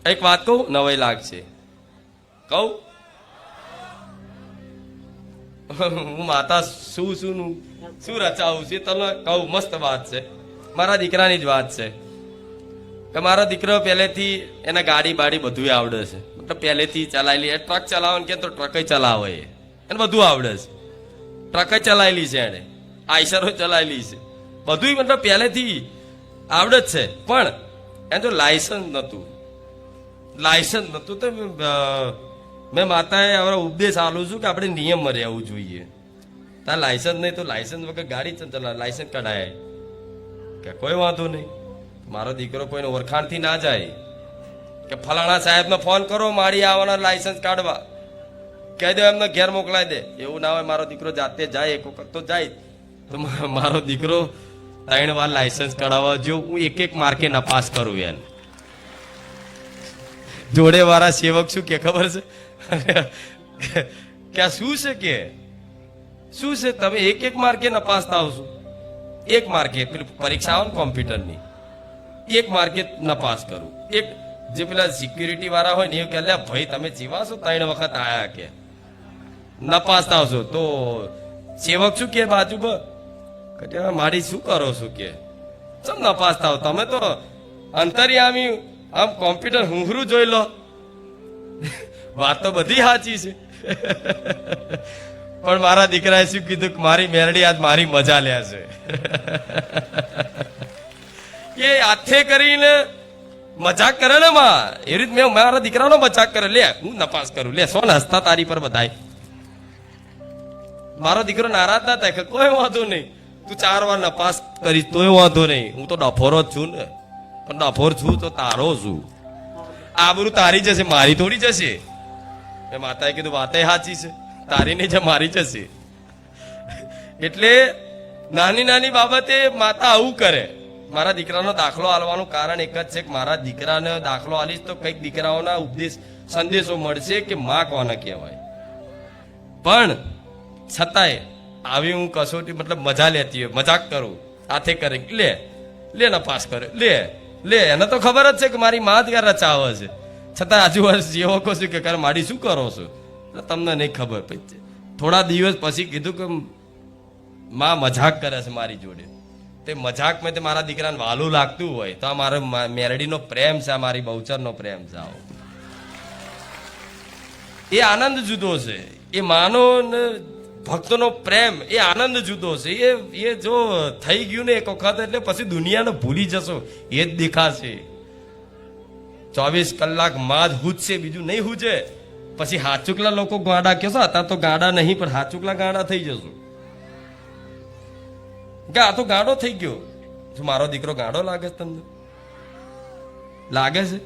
એક વાત કહું, નવાઈ લાગશે, કહું હું માતા શું રચાવું છું તને કહું. મસ્ત વાત છે, મારા દીકરાની જ વાત છે કે મારો દીકરો પહેલેથી એને ગાડી બાડી બધું આવડે છે. મતલબ પહેલેથી ચલાવેલી, ટ્રક ચલાવવાનું કે તો ટ્રક ચલાવે, એને બધું આવડે છે. ટ્રક ચલાવેલી છે એને, આઈસરો ચલાવેલી છે, બધું મતલબ પહેલેથી આવડે જ છે. પણ એને તો લાયસન્સ નહોતું તો મેં માતાએ હવે ઉપદેશ આલું છું કે આપણે નિયમમાં રહેવું જોઈએ. તાર લાયસન્સ નહીં તો લાયસન્સ વગર ગાડી ચલાવે, લાયસન્સ કઢાય કે કોઈ વાંધો નહીં. મારો દીકરો કોઈને ઓળખાણથી ના જાય કે ફલાણા સાહેબને ફોન કરો મારી આવવાના લાયસન્સ કાઢવા, કહી દો એમને ઘેર મોકલાઈ દે. એવું ના હોય, મારો દીકરો જાતે જાય, એક વખત તો જાય. તો મારો દીકરો 3 વાર લાયસન્સ કઢાવવા જો હું એક માર્કે નપાસ કરું. એને જોડે વાળા સેવક શું કે ખબર છે કે શું છે તમે એક માર્કે નપાસ થાવ છો. 1 માર્કે પેલી પરીક્ષા આવે ને કોમ્પ્યુટરની, 1 માર્કે નપાસ કરું. એક જે પેલા સિક્યુરિટી વાળા હોય ને એ કે ભાઈ તમે જીવા છો 3 વખત આયા કે નપાસ થાવ છો. તો સેવક શું કે બાજુ મારી શું કરો છો કે ચમ નપાસ થાવ, તમે તો અંતર્યામી આમ કોમ્પ્યુટર હુંહરું જોઈ લો. વાત તો બધી સાચી છે, પણ મારા દીકરાએ શું કીધું કે મારી મેરડી આજ મારી મજા લે છે. એ હાથે કરીને મજાક કરે ને માં, એ રીત મેં મારા દીકરાનો મજાક કરે. લે હું નપાસ કરું, લે સોન હસતા તારી પર બધાય. મારો દીકરો નારાજ ના થાય કે કોઈ વાંધો નહીં, તું 4 વાર નપાસ કરીશ તોય વાંધો નહીં, હું તો ડફોરો જ છું ને. પણ ડફોર છું તો તારો છું, આબરૂ તારી જશે, મારી થોડી જશે. મેં માતાએ કીધું વાતે સાચી છે, તારી નહીં છે મારી જશે. એટલે નાની નાની બાબતે માતા આવું કરે. મારા દીકરાનો દાખલો આલવાનું કારણ એક જ છે કે મારા દીકરાને દાખલો આલીશ તો કઈક દીકરાઓના ઉપદેશ સંદેશો મળશે કે માં કોને કહેવાય. પણ છતાંય આવી હું કસોટી મતલબ મજા લેતી હોય, મજાક કરું, હાથે કરે લે નપાસ કરે, લે એને તો ખબર જ છે કે મારી માં જ રચાવે છે. છતાં આજુબાજુ સેવકો શું કે મારી શું કરો છો, તમને નહીં ખબર. થોડા દિવસ પછી કીધું કે માં મજાક કરે છે મારી જોડે. તે મજાક મેં મારા દીકરાને વાલું લાગતું હોય તો આ મારો મેરડીનો પ્રેમ છે, આ મારી બહુચરનો પ્રેમ છે. આવો એ આનંદ જુદો છે, એ માનો ને ભક્તનો પ્રેમ એ આનંદ જુદો છે. એ જો થઈ ગયું ને એક વખત એટલે પછી દુનિયાને ભૂલી જશો એ જ દેખાશે. 24 કલાક માં જ હુજશે, બીજું નહીં હુજે. પછી હાચુકલા લોકો ગાડા કહેશો, અત્યારે તો ગાડા નહીં પણ હાચુકલા ગાડા થઈ જશો. આ તો ગાડો થઈ ગયો. શું મારો દીકરો ગાડો લાગે છે તમને? લાગે છે?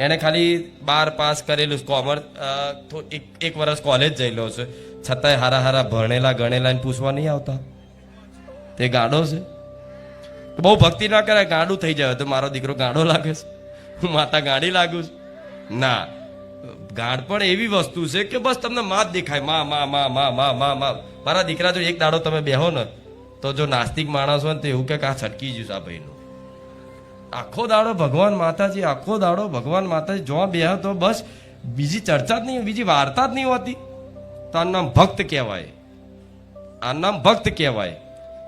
એને ખાલી 12 પાસ કરેલું કોમર્સ, 1 વર્ષ કોલેજ જયેલો છે, છતાંય હારા ભણેલા ગણેલા પૂછવા નહીં આવતા. તે ગાડો છે? બહુ ભક્તિ ના કરે, ગાડું થઈ જાય તો મારો દીકરો ગાડો લાગે છે, હું માતા ગાડી લાગુ છું. ના, ગાડ પણ એવી વસ્તુ છે કે બસ તમને માં જ દેખાય, માં માં માં માં માં માં માં. મારા દીકરા જો એક દાડો તમે બેહો ને તો જો નાસ્તિક માણસ હોય ને તો એવું કે આ છટકી જશે આ ભાઈનું. આખો દાડો ભગવાન માતાજી, આખો દાડો ભગવાન માતાજી જોવા બે તો બસ બીજી ચર્ચા જ નહીં, બીજી વાર્તા જ નહીં હોતી, તો આ નામ ભક્ત કહેવાય. આ નામ ભક્ત કહેવાય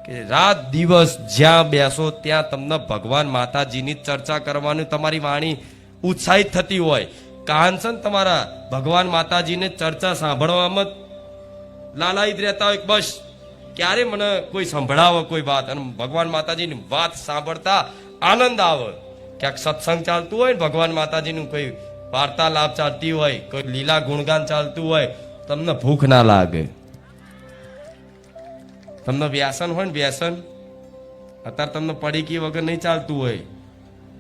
કે રાત દિવસ જ્યાં બેસો ત્યાં તમને ભગવાન માતાજીની ચર્ચા કરવાની તમારી વાણી ઉત્સાહિત થતી હોય. કાંસન તમારા ભગવાન માતાજીને ચર્ચા સાંભળવામાં લાલાયિત રહેતા હોય. બસ ક્યારે મને કોઈ સંભળાવે કોઈ વાત, અને ભગવાન માતાજીની વાત સાંભળતા આનંદ આવે. ક્યાંક સત્સંગ ચાલતું હોય ને ભગવાન માતાજીનું કોઈ વાર્તાલાપ ચાલતી હોય, કોઈ લીલા ગુણગાન ચાલતું હોય, તમને ભૂખ ના લાગે. તમને વ્યસન હોય ને વ્યસન, અત્યારે તમને પડીકી વગર નહીં ચાલતું હોય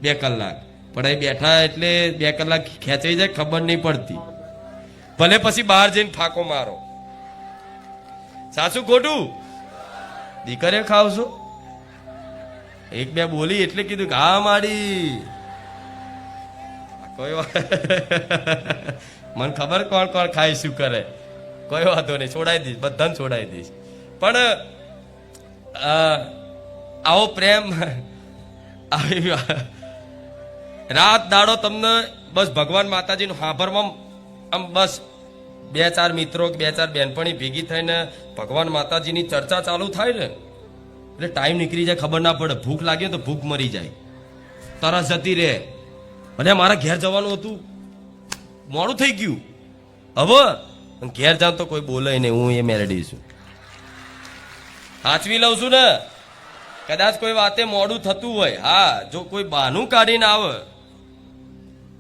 2 કલાક, પણ અહીં બેઠા એટલે 2 કલાક ખેંચાઈ જાય ખબર નહીં પડતી. ભલે પછી બહાર જઈને ફાંકો મારો. સાસુ ખોટું? દીકરીઓ ખાવશો? 1-2 બોલી એટલે કીધું કે હા માડી. કોઈ મને ખબર કોણ કોણ ખાય શું કરે, કોઈ વાંધો નહીં, છોડાઈ દઈશ, બધાને છોડાઈ દઈશ. પણ આવો પ્રેમ, આવી રાત દાડો તમને બસ ભગવાન માતાજીનું સાંભળવામાં આમ બસ 2-4 મિત્રો 2-4 બહેનપણી ભેગી થઈને ભગવાન માતાજીની ચર્ચા ચાલુ થાય ને એટલે ટાઈમ નીકળી જાય, ખબર ના પડે. ભૂખ લાગે તો ભૂખ મરી જાય, તરસ જતી રહે. અને મારા ઘેર જવાનું હતું, મોડું થઈ ગયું. હવે ઘેર જાઉં તો કોઈ બોલે નહીં, હું એ મેરડી છું, સાચવી લઉં છું ને. કદાચ કોઈ વાતે મોડું થતું હોય, હા, જો કોઈ બહાનું કાઢીને આવે,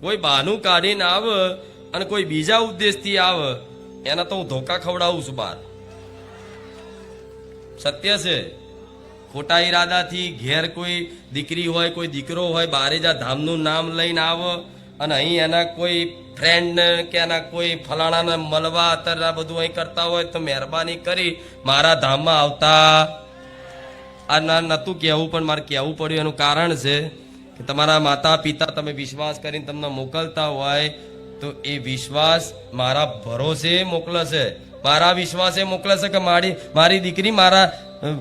કોઈ બહાનું કાઢીને આવે અને કોઈ બીજા ઉદ્દેશથી આવે, એના તો હું ધોકા ખવડાવું છું બહાર. સત્ય છે. ખોટા ઈરાદાથી ઘેર કોઈ દીકરી હોય, કોઈ દીકરો હોય, બારેજા ધામનું નામ લઈને આવે અને અહીં એના કોઈ ફ્રેન્ડ કે એના કોઈ ફલાણાને મળવા અત્યારે આ બધું અહીં કરતા હોય તો મહેરબાની કરી મારા ધામમાં આવતા. આ ના નહોતું કહેવું, પણ મારે કહેવું પડ્યું. એનું કારણ છે કે તમારા માતા પિતા તમે વિશ્વાસ કરીને તમને મોકલતા હોય તો એ વિશ્વાસ મારા ભરોસે મોકલે છે, મારા વિશ્વાસે મોકલે છે કે મારી દીકરી મારા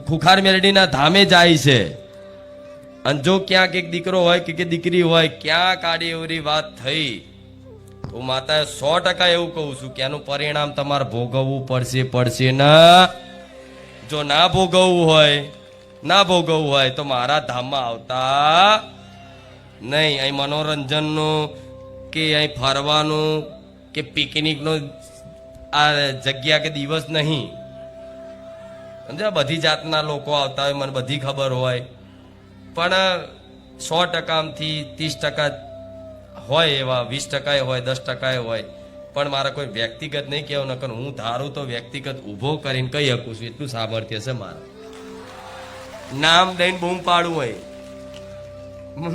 ખુખાર મેલડીના ધામે જાય છે. અને જો ક્યાંક એક દીકરો હોય કે દીકરી હોય ક્યાંક આડી એવરી વાત થઈ, હું માતાએ 100% એવું કહું છું કે એનું પરિણામ તમારે ભોગવવું પડશે ના. જો ના ભોગવવું હોય તો મારા ધામમાં આવતા નહીં. અહીં મનોરંજનનું કે અહીં ફરવાનું કે પિકનિકનો આ જગ્યા કે દિવસ નહીં. સમજ્યા? બધી જાતના લોકો આવતા હોય, મને બધી ખબર હોય, પણ 100%માંથી 30% હોય એવા, 20% હોય, 10% હોય. પણ મારા કોઈ વ્યક્તિગત નહીં કહેવું, નકર હું ધારું તો વ્યક્તિગત ઊભો કરીને કહી શકું છું, એટલું સામર્થ્ય છે મારા. નામ દઈને બૂમ પાડું હોય,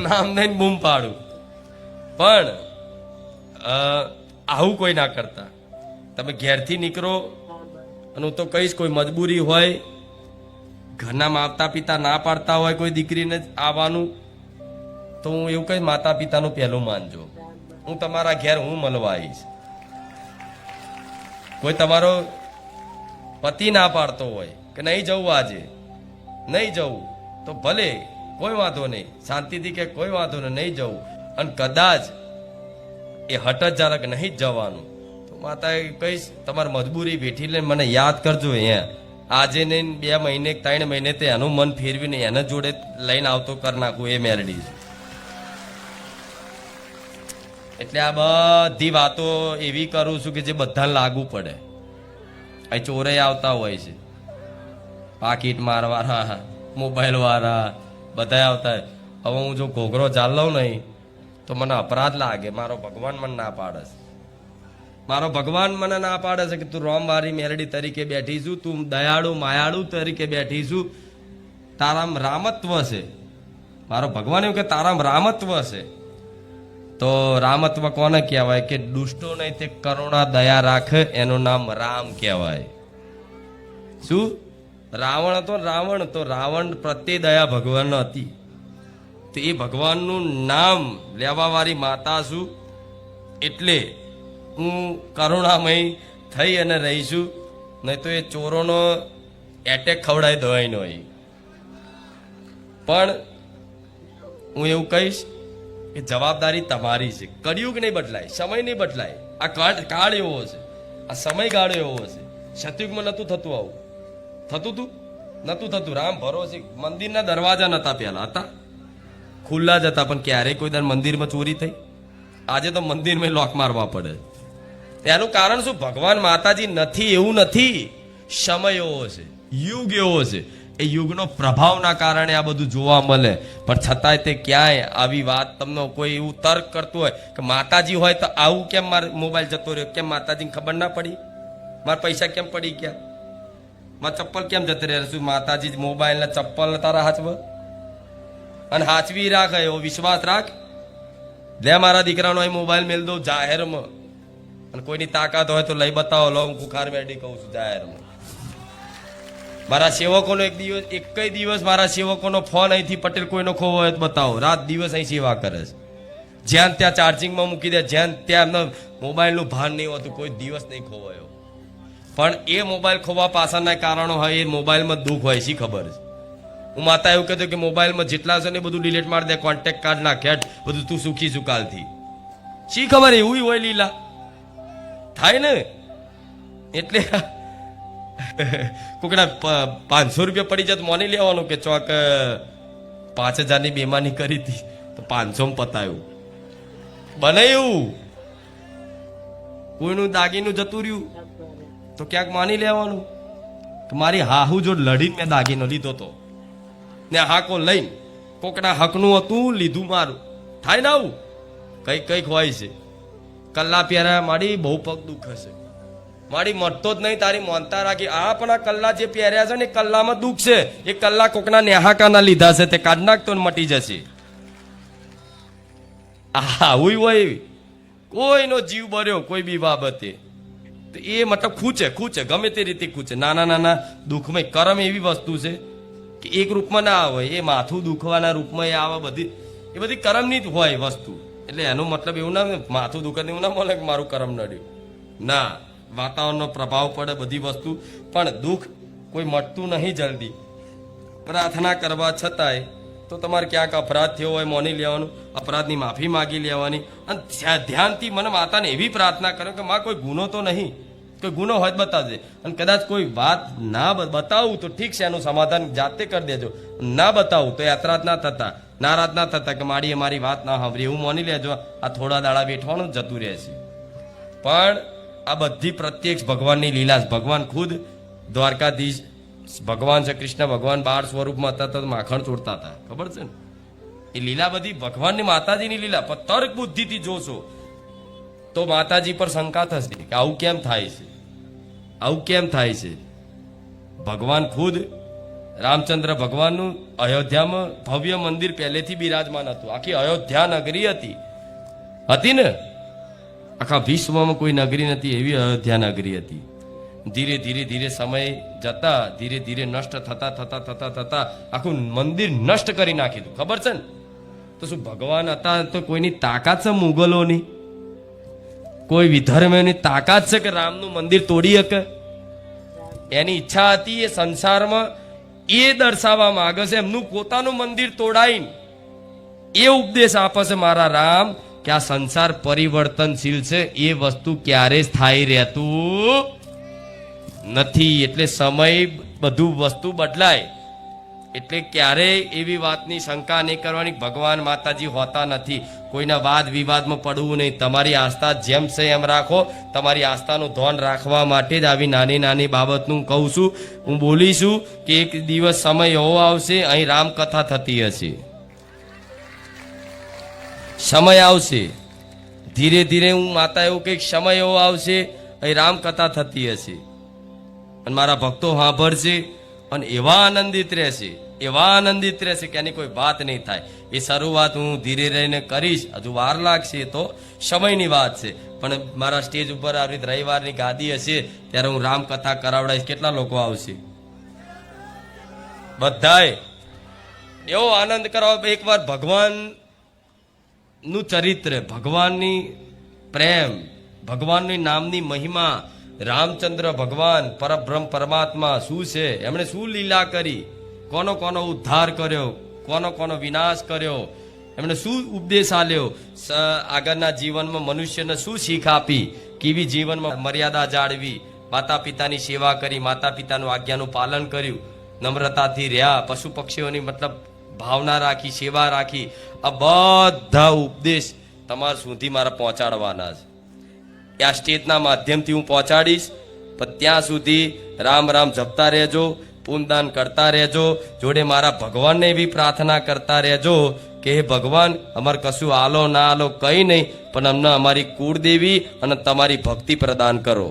નામ દઈને બૂમ પાડું, પણ આવું કોઈ ના કરતા. તમે ઘેરથી નીકળો અને હું તો કહીશ, કોઈ મજબૂરી હોય, ઘરના માતા પિતા ના પાડતા હોય કોઈ દીકરીને આવવાનું, તો હું એવું કહીશ માતા પિતાનું પહેલું માનજો. હું તમારા ઘેર હું મળવા આવીશ. કોઈ તમારો પતિ ના પાડતો હોય કે નહીં જવું, આજે નહીં જવું, તો ભલે કોઈ વાંધો નહીં, શાંતિથી કે કોઈ વાંધો નહીં જવું. અને કદાચ એ હટજારક નહીં જ જવાનું, તો માતાએ કહીશ તમારી મજબૂરી બેઠી લઈને મને યાદ કરજો. અહીંયા આજે નહીં 2 મહિને 3 મહિને તે એનું મન ફેરવીને એના જોડે લઈને આવતો કરી નાખું, એ મેલડી છે. એટલે આ બધી વાતો એવી કરું છું કે જે બધાને લાગુ પડે. અહીં ચોરે આવતા હોય છે, પાકીટ મારવાળા, મોબાઈલ વાળા બધા આવતા હોય. હવે હું જો ઘોઘરો ચાલ લઉં નહીં તો મને અપરાધ લાગે. મારો ભગવાન મને ના પાડે છે, મારો ભગવાન મને ના પાડે છે કે તું રોમવારી મેલડી તરીકે બેઠી છું, તું દયાળુ માયાળુ તરીકે બેઠી છું, તારામાં રામત્વ છે. મારો ભગવાન એવું કે તારામાં રામત્વ છે. તો રામત્વ કોને કહેવાય? કે દુષ્ટો નહીં તે કરુણા દયા રાખે, એનું નામ રામ કહેવાય. શું? રાવણ હતો, રાવણ પ્રત્યે દયા ભગવાન હતી. તો એ ભગવાનનું નામ લેવા વાળી માતા છું, એટલે હું કરુણામય થઈ અને રહીશું. નહીં તો એ ચોરોનો એટેક ખવડાવી દવાઈ નો. પણ હું એવું કહીશ કે જવાબદારી તમારી છે. કળિયુગ નહીં બદલાય, સમય નહીં બદલાય. આ કાળ એવો છે, આ સમયગાળો એવો છે. સતયુગમાં નતું થતું આવું. થતું તું નતું થતું. રામ ભરોસે મંદિરના દરવાજા નતા, પેલા હતા ખુલ્લા જ હતા, પણ ક્યારેય કોઈ દર મંદિરમાં ચોરી થઈ? આજે તો મંદિરમાં લોક મારવા પડે. તેનું કારણ શું? ભગવાન માતાજી નથી એવું નથી, સમય એવો છે, યુગ એવો છે. એ યુગનો પ્રભાવના કારણે આ બધું જોવા મળે. પણ છતાંય તે ક્યાંય આવી વાત તમને કોઈ એવું તર્ક કરતું હોય કે માતાજી હોય તો આવું કેમ મારો મોબાઈલ જતો રહ્યો, કેમ માતાજીને ખબર ના પડી, મારા પૈસા કેમ પડી ગયા, મારા ચપ્પલ કેમ જતી રહે? શું માતાજી મોબાઈલ ને ચપ્પલ ને તારા હાચવ અને હાચવી રાખ, એવો વિશ્વાસ રાખ. લે મારા દીકરાનો અહીં મોબાઈલ મેળ દઉં જાહેરમાં, અને કોઈની તાકાત હોય તો લઈ બતાવો. લો હું કુખાર મેડી કહું છું જાહેરમાં. મારા સેવકોનો એક દિવસ મારા સેવકોનો ફોન અહીંથી પટેલ કોઈનો ખોવો હોય તો બતાવો. રાત દિવસ અહીં સેવા કરે છે. જ્યાં ત્યાં ચાર્જિંગમાં મૂકી દે, જ્યાં ત્યાં એમનો મોબાઈલનું ભાન નહીં હોતું, કોઈ દિવસ નહીં ખોવાયો. પણ એ મોબાઈલ ખોવા પાછળના કારણો હોય, એ મોબાઈલમાં દુઃખ હોય, શી ખબર છે? હું માતા એવું કહેતો કે મોબાઈલમાં જેટલા છે ને બધું ડિલીટ મારી દે, કોન્ટેક્ટ કાર્ડ નાખ્યા, બધું તું સુખી સુકાલથી. શી ખબર એવું હોય લીલા થાય ને? એટલે કોકના 500 રૂપિયા પડી જાય તો માની લેવાનું કે ચોક 5000ની બેમાની કરી હતી તો 500 પતાયું. બને એવું કોઈનું દાગીનું જતું રહ્યું તો ક્યાંક માની લેવાનું કે મારી હાહુ જો લડીને મેં દાગીનો લીધો તો, ને હાકો લઈને કોકના હકનું હતું લીધું મારું. થાય ને આવું? કઈક હોય છે. કલ્લા પ્યારા મારી બહુ પગ દુઃખ હશે, મારી મટતો જ નહીં, તારી મોનતા રાખી. આ પણ આ કલ્લા જે પહેર્યા છે ને, એ કલ્લામાં દુઃખ છે. એ કલ્લા કોકના નેહાકાના લીધા છે, તે કાઢ નાખતો ને મટી જશે. આવું હોય, કોઈનો જીવ બર્યો કોઈ બી બાબતે એ મતલબ ખૂચે ગમે તે રીતે ખૂચે. નાના દુઃખમાં કરમ એવી વસ્તુ છે કે એક રૂપમાં ના આવે, એ માથું દુખવાના રૂપમાં એ આવે. એ બધી કરમની જ હોય વસ્તુ. એટલે એનો મતલબ એવું ના માથું દુખે એવું ના બોલે કે મારું કરમ નડ્યું. ના, વાતાવરણનો પ્રભાવ પડે બધી વસ્તુ, પણ દુઃખ કોઈ મટતું નહીં જલ્દી. પ્રાર્થના કરવા છતાંય તો તમારે ક્યાંક અપરાધ થયો હોય માની લેવાનું, અપરાધની માફી માગી લેવાની, અને ધ્યાનથી મને માતાને એવી પ્રાર્થના કરો કે માં કોઈ ગુનો તો નહીં, કોઈ ગુનો હોય તો બતાવજે. અને કદાચ કોઈ વાત ના બતાવું તો ઠીક છે, એનું સમાધાન જાતે કરી દેજો. ના બતાવું તો એતરાજ ના થતા, નારાજ ના થતા કે મારી મારી વાત ના સાંભળી, એવું માની લેજો. આ થોડા દાડા બેઠવાનું જતું રહે છે. પણ આ બધી પ્રત્યક્ષ ભગવાનની લીલા. ભગવાન ખુદ દ્વારકાધીશ ભગવાન છે, કૃષ્ણ ભગવાન 12 સ્વરૂપમાં હતા તો માખણ ચોડતા હતા, ખબર છે ને? એ લીલા બધી ભગવાનની માતાજીની લીલા. પણ તર્ક બુદ્ધિથી જોશો તો માતાજી પર શંકા થશે કે આવું કેમ થાય છે, આવું કેમ થાય છે. ભગવાન ખુદ રામચંદ્ર ભગવાનનું અયોધ્યામાં ભવ્ય મંદિર પહેલેથી બિરાજમાન હતું. આખી અયોધ્યા નગરી હતી ને, આખા વિશ્વમાં કોઈ નગરી નથી એવી અયોધ્યા નગરી હતી. ધીરે સમય જતા ધીરે નષ્ટ થતા આખું મંદિર નષ્ટ કરી નાખી દીધું. ખબર છે ને? તો શું ભગવાન હતા તો કોઈની તાકાત છે મુગલોની, કોઈ વિધર્મીની તાકાત છે કે રામનું મંદિર તોડી શકે? એની ઈચ્છા હતી એ સંસારમાં એ દર્શાવવા માંગે છે, એમનું પોતાનું મંદિર તોડાઈને એ ઉપદેશ આપે છે મારા રામ કે આ સંસાર પરિવર્તનશીલ છે, એ વસ્તુ ક્યારે સ્થાયી રહેતું નથી. એટલે સમય બધું વસ્તુ બદલાય, એટલે ક્યારેય એવી વાતની શંકા નહીં કરવાની. ભગવાન માતાજી હોતા નથી. કોઈના વાદ વિવાદમાં પડવું નહીં. તમારી આસ્થા જેમ છે એમ રાખો. તમારી આસ્થાનું ધ્યાન રાખવા માટે જ આવી નાની બાબતનું કહું છું. હું બોલીશું કે એક દિવસ સમય એવો આવશે અહીં રામકથા થતી હશે. સમય આવશે ધીરે હું માતા એવું કંઈક સમય એવો આવશે અહીં રામકથા થતી હશે, અને મારા ભક્તો સાંભળશે અને એવા આનંદિત રહેશે કે એની કોઈ વાત નહીં થાય. એ શરૂઆત હું ધીરે રહીને કરીશ. હજુ વાર લાગશે, તો સમયની વાત છે. પણ મારા સ્ટેજ ઉપર આવી રવિવારની ગાદી હશે ત્યારે હું રામકથા કરાવડાવીશ. કેટલા લોકો આવશે? બધાય એવો આનંદ કરાવો. એકવાર ભગવાન નું ચરિત્ર, ભગવાનની પ્રેમ, ભગવાનની નામની મહિમા, રામચંદ્ર ભગવાન પરબ્રહ્મ પરમાત્મા શું છે, એમણે શું લીલા કરી, કોનો ઉદ્ધાર કર્યો, કોનો વિનાશ કર્યો, એમણે શું ઉપદેશ આલ્યો, આગળના જીવનમાં મનુષ્યને શું શીખ આપી, કેવી જીવનમાં મર્યાદા જાળવી, માતા પિતાની સેવા કરી, માતા પિતાનું આજ્ઞાનું પાલન કર્યું, નમ્રતાથી રહ્યા, પશુ પક્ષીઓની મતલબ ભાવના રાખી, સેવા રાખી, આ બધા ઉપદેશ તમારા સુધી મારે પહોંચાડવાના છે. આ સ્ટેજના માધ્યમથી હું પહોંચાડીશ, પણ ત્યાં સુધી રામ રામ જપતા રહેજો, પૂનદાન કરતા રહેજો, જોડે મારા ભગવાનને એવી પ્રાર્થના કરતા રહેજો કે હે ભગવાન, અમારે કશું આલો ના આલો કંઈ નહીં, પણ અમને અમારી કુળદેવી અને તમારી ભક્તિ પ્રદાન કરો.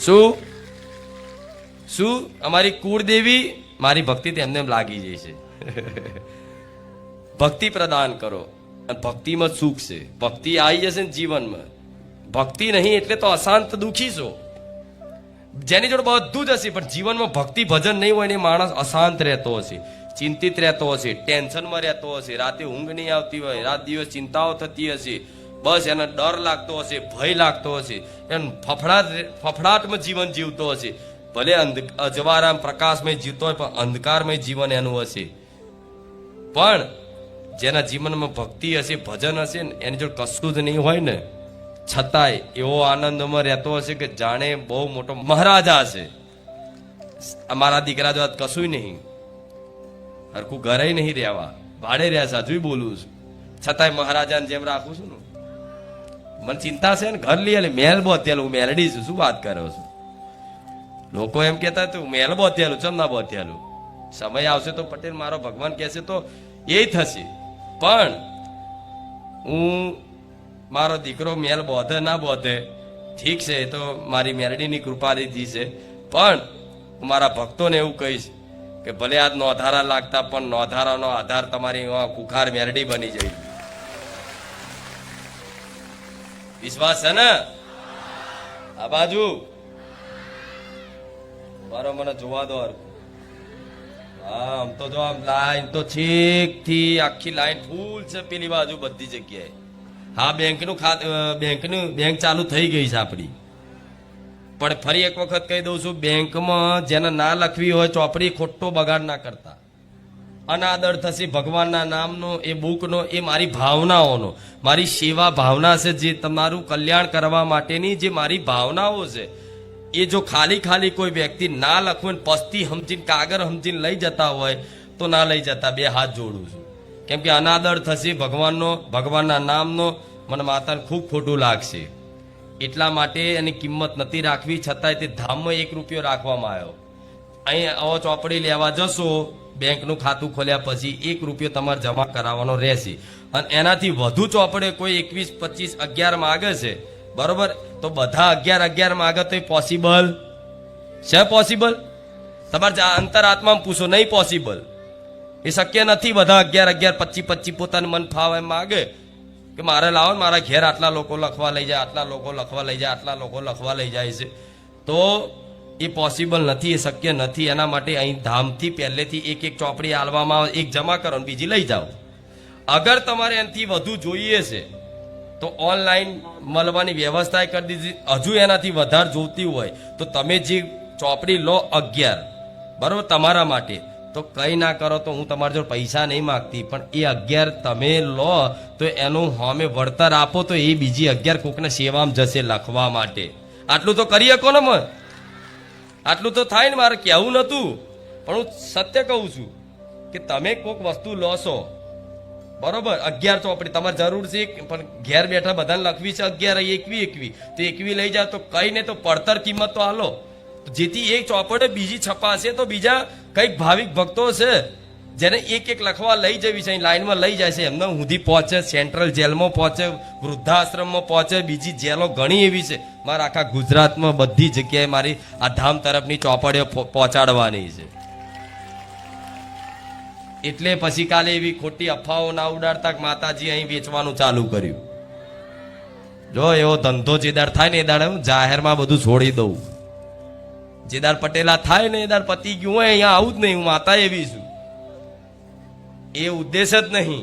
શું શું અમારી કુળદેવી, મારી ભક્તિ તેમને એમ લાગી જાય છે. ભક્તિ પ્રદાન કરો. ભક્તિમાં સુખ છે. ભક્તિ આવી જશે ને જીવનમાં. ભક્તિ નહીં એટલે તો અશાંત દુઃખી છો. જેની જોડે બધું જ હશે પણ જીવનમાં ભક્તિ ભજન નહીં હોય ને માણસ અશાંત રહેતો હશે, ચિંતિત રહેતો હશે, ટેન્શનમાં રહેતો હશે, રાતે ઊંઘ નહીં આવતી હોય, રાત દિવસ ચિંતાઓ થતી હશે, બસ એને ડર લાગતો હશે, ભય લાગતો હશે, એમ ફફડાટમાં જીવન જીવતો હશે. ભલે અજવારામ પ્રકાશમય જીવતો હોય પણ અંધકારમય જીવન એનું હશે. પણ જેના જીવનમાં ભક્તિ હશે, ભજન હશે ને એની જોડે કશું જ નહીં હોય ને છતાંય એવો આનંદમાં રહેતો હશે કે જાણે બહુ મોટો મહારાજા હશે. અમારા દીકરા જો કશું નહીં, હરખું ઘરે નહીં રહેવા, ભાડે રહેશે, હજુ બોલું છું, છતાંય મહારાજાને જેમ રાખું છું ને. મને ચિંતા છે ને, ઘર લઈ આલે, મહેલ બોતેલું, હું મેલડી છું, શું વાત કરો છું? લોકો એમ કહેતા તું મહેલ બોતેલું, ચમ ના બોતેલું? સમય આવશે તો પટેલ મારો ભગવાન કહેશે તો એ થશે. પણ હું મારો દીકરો મેલ બોધે ના બોધે ઠીક છે, એ તો મારી મેરડીની કૃપાથી છે. પણ હું મારા ભક્તોને એવું કહીશ કે ભલે આજ નોધારા લાગતા પણ નોધારાનો આધાર તમારી કુખાર મેરડી બની જાય. વિશ્વાસ છે ને? આ બાજુ મારો મને જોવા દો. હા, આમ તો જો આમ લાઈન તો છેક થી આખી લાઈન ફૂલ છે પેલી બાજુ બધી જગ્યાએ. હા, બેંક ચાલુ થઈ ગઈ છે આપણી. પણ ફરી એક વખત કહી દઉં છું, બેંકમાં જેને ના લખવી હોય ચોપડી, ખોટો બગાડ ના કરતા. અનાદર થશે ભગવાનના નામનો, એ બુકનો, એ મારી ભાવનાઓનો, મારી સેવા ભાવના છે, જે તમારું કલ્યાણ કરવા માટેની જે મારી ભાવનાઓ છે, એ જો ખાલી કોઈ વ્યક્તિ ના લખવું પસ્તી સમજીને કાગળ સમજીને લઈ જતા હોય તો ના લઈ જતા. બે હાથ જોડું છું, કેમ કે અનાદર થશે ભગવાનનો, ભગવાનના નામનો. મને માતાને ખૂબ ખોટું લાગશે, એટલા માટે એની કિંમત નથી રાખવી. છતાંય તે ધામમાં 1 રૂપિયો રાખવામાં આવ્યો. અહીં આવો ચોપડી લેવા જશો, બેંકનું ખાતું ખોલ્યા પછી 1 રૂપિયો તમારે જમા કરાવવાનો રહેશે. અને એનાથી વધુ ચોપડે કોઈ 21, 25, 11 માગે છે, બરોબર, તો બધા 11 માગે તો એ પોસિબલ છે? પોસિબલ? તમારે અંતરાત્મામાં પૂછો, નહીં પોસિબલ. એ શક્ય નથી. બધા 11, 25 પોતાને મન ફાવે એમ માગે કે મારે લાવો, મારા ઘેર આટલા લોકો લખવા લઈ જાય, આટલા લોકો લખવા લઈ જાય, આટલા લોકો લખવા લઈ જાય છે, તો એ પોસિબલ નથી, એ શક્ય નથી. એના માટે અહીં ધામથી પહેલેથી એક ચોપડી આલવામાં આવે, એક જમા કરો ને બીજી લઈ જાઓ. અગર તમારે એનાથી વધુ જોઈએ છે તો ઓનલાઈન મળવાની વ્યવસ્થા કરી દીધી. હજુ એનાથી વધારે જોતી હોય તો તમે જે ચોપડી લો 11, બરોબર, તમારા માટે, તો કંઈ ના કરો તો હું તમારા જોડે પૈસા નહીં માગતી, પણ એ 11 તમે લો તો એનું સામે વળતર આપો તો એ બીજી 11 કોકને સેવામાં જશે લખવા માટે. આટલું તો કરી શકો ને? આટલું તો થાય ને. મારે કહેવું નતું, પણ હું સત્ય કહું છું કે તમે કોઈક વસ્તુ લો છો, બરોબર, 11 ચોપડી તમારે જરૂર છે, પણ ઘેર બેઠા બધાને લખવી છે 11, 21, તો 21 લઈ જાઓ તો કઈ નહીં, તો પડતર કિંમત તો હાલો, જેથી એક ચોપડે બીજી છપાશે તો બીજા કઈક ભાવિક ભક્તો છે જેને એક લખવા લઈ જવી છે, લાઈનમાં લઈ જાય છે, એમને સુધી પહોંચે, સેન્ટ્રલ જેલમાં પહોંચે, વૃદ્ધાશ્રમમાં પહોંચે, બીજી જેલો ઘણી એવી છે. મારા આખા ગુજરાતમાં બધી જગ્યાએ મારી આ ધામ તરફની ચોપડીઓ પહોંચાડવાની છે. એટલે પછી કાલે એવી ખોટી અફવાઓ ના ઉડાડતા માતાજી અહીં વેચવાનું ચાલુ કર્યું. જો એવો ધંધો જેદાર થાય ને એ દાડે હું જાહેરમાં બધું છોડી દઉં. જેદાર પટેલા થાય ને એ દાડ પતી ગયું હોય, અહીંયા આવું જ નહીં. હું માતા એવી છું, એ ઉદ્દેશ જ નહીં.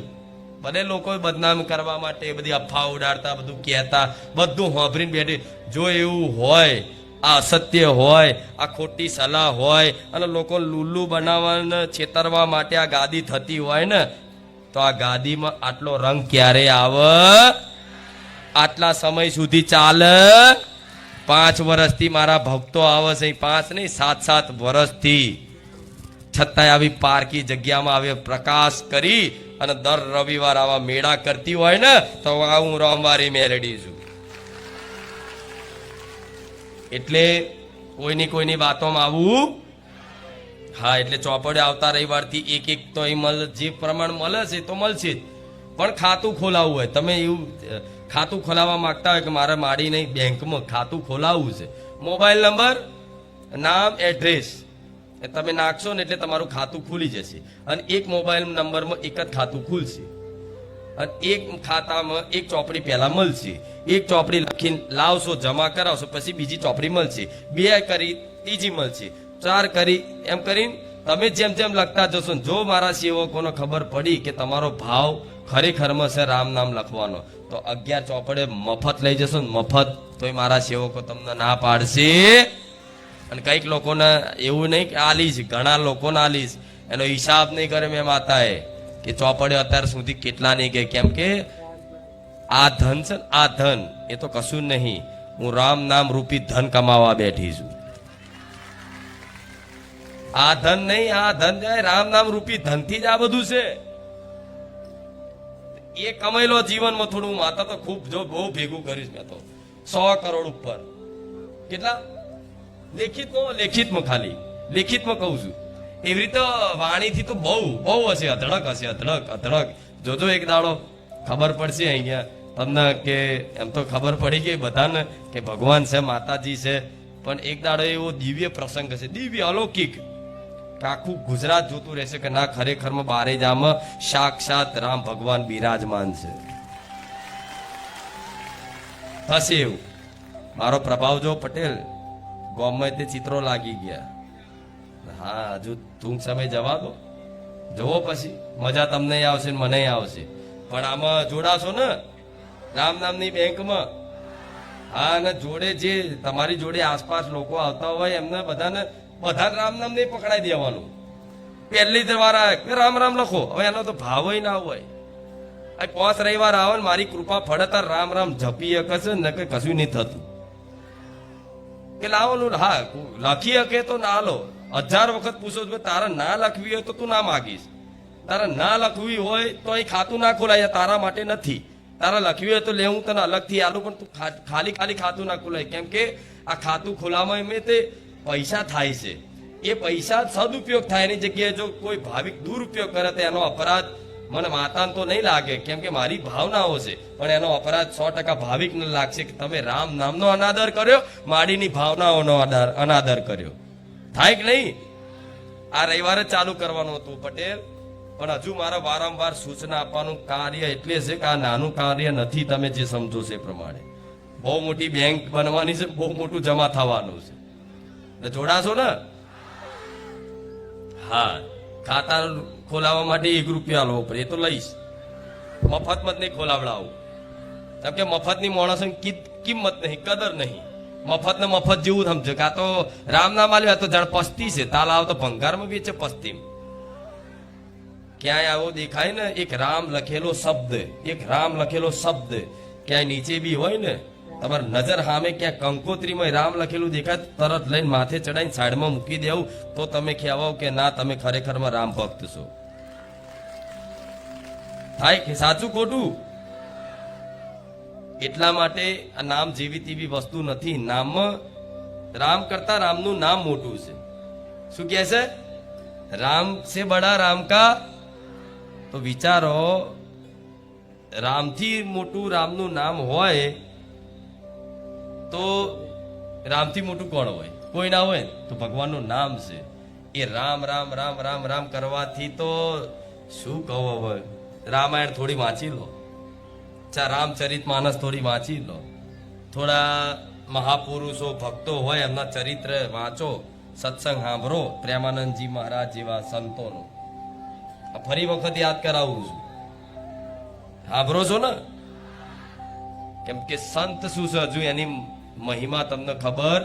ભલે લોકો બદનામ કરવા માટે બધી અફવા ઉડાડતા, બધું કહેતા, બધું હોંભરીને બેઠી. જો એવું હોય, આ અસત્ય હોય, આ ખોટી સલાહ હોય અને લોકો લુલ્લુ બનાવવાને છેતરવા માટે આ ગાદી થતી હોય ને, તો આ ગાદીમાં આટલો રંગ ક્યારે આવે? આટલા સમય સુધી ચાલે? 5 વર્ષથી મારા ભક્તો આવે છે, 5 નહીં 7 વર્ષથી, છતાંય આવી પારકી જગ્યામાં આવે પ્રકાશ કરી અને દર રવિવાર આવા મેળા કરતી હોય ને તો હું રમવારી મેલડી છું. એટલે કોઈની વાતોમાં આવું. હા, એટલે ચોપડે આવતા રવિવારથી એક તો જે પ્રમાણ મળે છે તો મળશે જ, પણ ખાતું ખોલાવવું હોય, તમે એવું ખાતું ખોલાવવા માંગતા હોય કે મારે મારી નહીં બેંકમાં ખાતું ખોલાવવું છે, મોબાઈલ નંબર, નામ, એડ્રેસ એ તમે નાખશો ને એટલે તમારું ખાતું ખુલી જશે. અને એક મોબાઈલ નંબરમાં એક જ ખાતું ખુલશે અને એક ખાતામાં એક ચોપડી પહેલા મળશે. એક ચોપડી લખીને લાવશો, જમા કરાવશો, પછી બીજી ચોપડી મળશે, 2 કરી ત્રીજી મળશે, 4 કરી, એમ કરીને તમે જેમ જેમ લખતા જશો. જો મારા સેવકોને ખબર પડી કે તમારો ભાવ ખરેખરમાં છે રામ નામ લખવાનો, તો 11 ચોપડે મફત લઈ જશો ને મફત, તોય મારા સેવકો તમને ના પાડશે. અને કઈક લોકોને એવું નહીં કે આલીશ, ઘણા લોકોને આલીશ, એનો હિસાબ નહીં કરે મેં માતાએ કે ચોપડે અત્યાર સુધી કેટલા નહીં ગઈ. કેમ કે આ ધન છે ને, આ ધન એ તો કશું નહીં, હું રામ નામ રૂપી ધન કમાવા બેઠી છું. આ ધન નહીં, આ ધન રામ નામ રૂપી ધનથી જ આ બધું છે. એ કમાયેલો જીવનમાં થોડું માતા તો ખૂબ જો બહુ ભેગું કરીશ મેં તો 100 કરોડ ઉપર. કેટલા? લેખિતમાં ખાલી લેખિતમાં કહું છું. એવી રીતે વાણીથી તો બહુ હશે, અધડક. જોજો એક દાડો ખબર પડશે અહીંયા તમને કે એમ તો ખબર પડી ગઈ બધાને કે ભગવાન છે, માતાજી છે, પણ એક દાડો એવો દિવ્ય પ્રસંગ હશે, દિવ્ય અલૌકિક, આખું ગુજરાત જોતું રહેશે કે ના ખરેખરમાં બારેજામાં સાક્ષાત રામ ભગવાન બિરાજમાન છે. થશે એવું. મારો પ્રભાવ જો પટેલ ગામમાં તે ચિત્રો લાગી ગયા. હા, હજુ ટૂંક સમય જવા દો, જવો પછી મજા તમને આવશે ને મને આવશે. પણ આમાં જોડાશો ને રામ નામની બેંકમાં. હા, અને જોડે જે તમારી જોડે આસપાસ લોકો આવતા હોય એમને બધાને રામ નામ નહીં પકડાઈ દેવાનું. પહેલી જ વાર આવે રામ રામ લખો, હવે એનો તો ભાવ ના હોય. 5 રવિવાર આવે ને મારી કૃપા ફળે તાર રામ રામ જપી શકે ને કે કશું નહીં થતું. કે લાવવાનું, હા લખી શકે તો ના લો. 1000 વખત પૂછો તારે ના લખવી હોય તો તું ના માગીશ, તારે ના લખવી હોય તો અહીં ખાતું ના ખોલાય, તારા માટે નથી. તારે લખવી હોય તો લેવું તને અલગથી આલું, પણ તું ખાલી ખાતું ના ખોલાય. કેમ કે આ ખાતું ખોલામાં એમ તે પૈસા થાય છે, એ પૈસા સદુપયોગ થાય એની જગ્યાએ જો કોઈ ભાવિક દુરુપયોગ કરે તો એનો અપરાધ મને માતાને તો નહીં લાગે, કેમ કે મારી ભાવનાઓ છે, પણ એનો અપરાધ 100% ભાવિકને લાગશે કે તમે રામ નામનો અનાદર કર્યો, માડીની ભાવનાઓનો અનાદર કર્યો. થાય કે નહીં? આ રવિવારે ચાલુ કરવાનું હતું પટેલ, પણ હજુ મારા વારંવાર સૂચના આપવાનું કાર્ય એટલે છે કે આ નાનું કાર્ય નથી. તમે જે સમજો છે એ પ્રમાણે બહુ મોટી બેંક બનવાની છે, બહુ મોટું જમા થવાનું છે. જોડાશો ને? હા, ખાતા ખોલાવવા માટે 1 રૂપિયા લો પડે, એ તો લઈશ, મફતમાં જ નહીં ખોલાવડાવું. કેમ કે મફતની માણસોની કિંમત નહીં, કદર નહીં. મફત ને મફત જેવું સમજો કે આ તો રામ નામ આલ્યું, તો જાણ પસ્તી છે, તાલ આવ તો ભંગારમાં વેચે પસ્તી. ક્યાંય આવો દેખાય ને એક રામ લખેલો શબ્દ ક્યાંય નીચે બી હોય ને, તમારી નજર સામે ક્યાં કંકોત્રીમાં રામ લખેલું દેખાય, તરત લઈને માથે ચડાઈને સાઈડમાં મૂકી દેવું, તો તમે કહેવાઓ કે ના તમે ખરેખરમાં રામ ભક્ત છો. થાય કે સાચું ખોટું? એટલા માટે આ નામ જેવી તેવી વસ્તુ નથી. નામમાં રામ કરતા રામનું નામ મોટું છે. શું કહે છે? રામ સે બડા રામ કા. તો વિચારો, રામથી મોટું રામનું નામ હોય તો રામથી મોટું કોણ હોય? કોઈ ના હોય. તો ભગવાનનું નામ છે એ રામ રામ રામ રામ રામ કરવાથી તો શું કહો. હવે રામાયણ થોડી વાંચી લો, રામચરિત માનસ થોડી વાંચી લો, થોડા મહાપુરુષો ભક્તો હોય એમના ચરિત્ર વાંચો, સત્સંગ સાંભળો, પ્રેમાનંદજી મહારાજ જેવા સંતોનો. ફરી વખત યાદ કરાવું છું, સાંભળો છો ને? કેમ કે સંત શું છે હજુ એની મહિમા તમને ખબર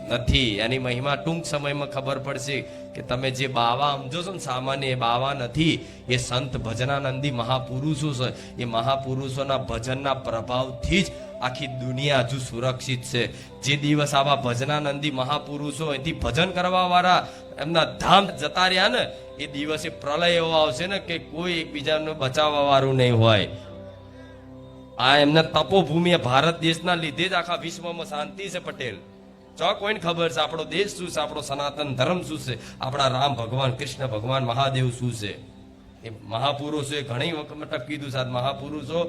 નથી. એની મહિમા ટૂંક સમયમાં ખબર પડશે કે તમે જે બાવા સમજો છો ને સામાન્ય, એ બાવા નથી, એ સંત ભજનાનંદી મહાપુરુષો છે. એ મહાપુરુષોના ભજનના પ્રભાવથી જ આખી દુનિયા હજુ સુરક્ષિત છે. જે દિવસ આવા ભજનાનંદી મહાપુરુષો અહીંથી ભજન કરવા વાળા એમના ધામ જતા રહ્યા ને, એ દિવસે પ્રલય એવો આવશે ને કે કોઈ એકબીજાને બચાવવા વાળું નહીં હોય. આ એમને તપોભૂમિ ભારત દેશના લીધે જ આખા વિશ્વમાં શાંતિ છે. પટેલ ચો કોઈને ખબર છે આપણો દેશ શું છે, આપણો સનાતન ધર્મ શું છે, આપણા રામ ભગવાન, કૃષ્ણ ભગવાન, મહાદેવ શું છે. એ મહાપુરુષોએ ઘણી વખત મતલબ કીધું સાહેબ, મહાપુરુષો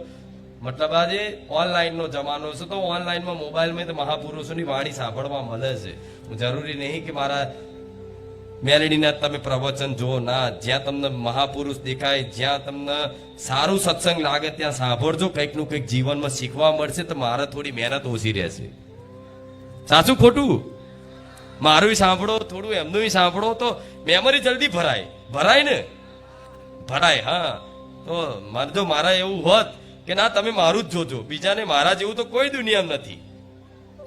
મતલબ આજે ઓનલાઈન નો જમાનો છે, તો ઓનલાઈનમાં મોબાઈલમાં તો મહાપુરુષોની વાણી સાંભળવા મળે છે. જરૂરી નહીં કે મારા મેલેડીના તમે પ્રવચન જુઓ, ના, જ્યાં તમને મહાપુરુષ દેખાય, જ્યાં તમને સારું સત્સંગ લાગે ત્યાં સાંભળજો. કંઈક નું કંઈક જીવનમાં શીખવા મળશે. તો મારે થોડી મહેનત ઓછી રહેશે. સાચું ખોટું? મારું સાંભળો, થોડું એમનું સાંભળો, તો મેમરી જલ્દી ભરાય ને ભરાય. હા, તો જો મારા એવું હોત કે ના તમે મારું જ જોજો, બીજાને મારા જેવું તો કોઈ દુનિયામાં નથી.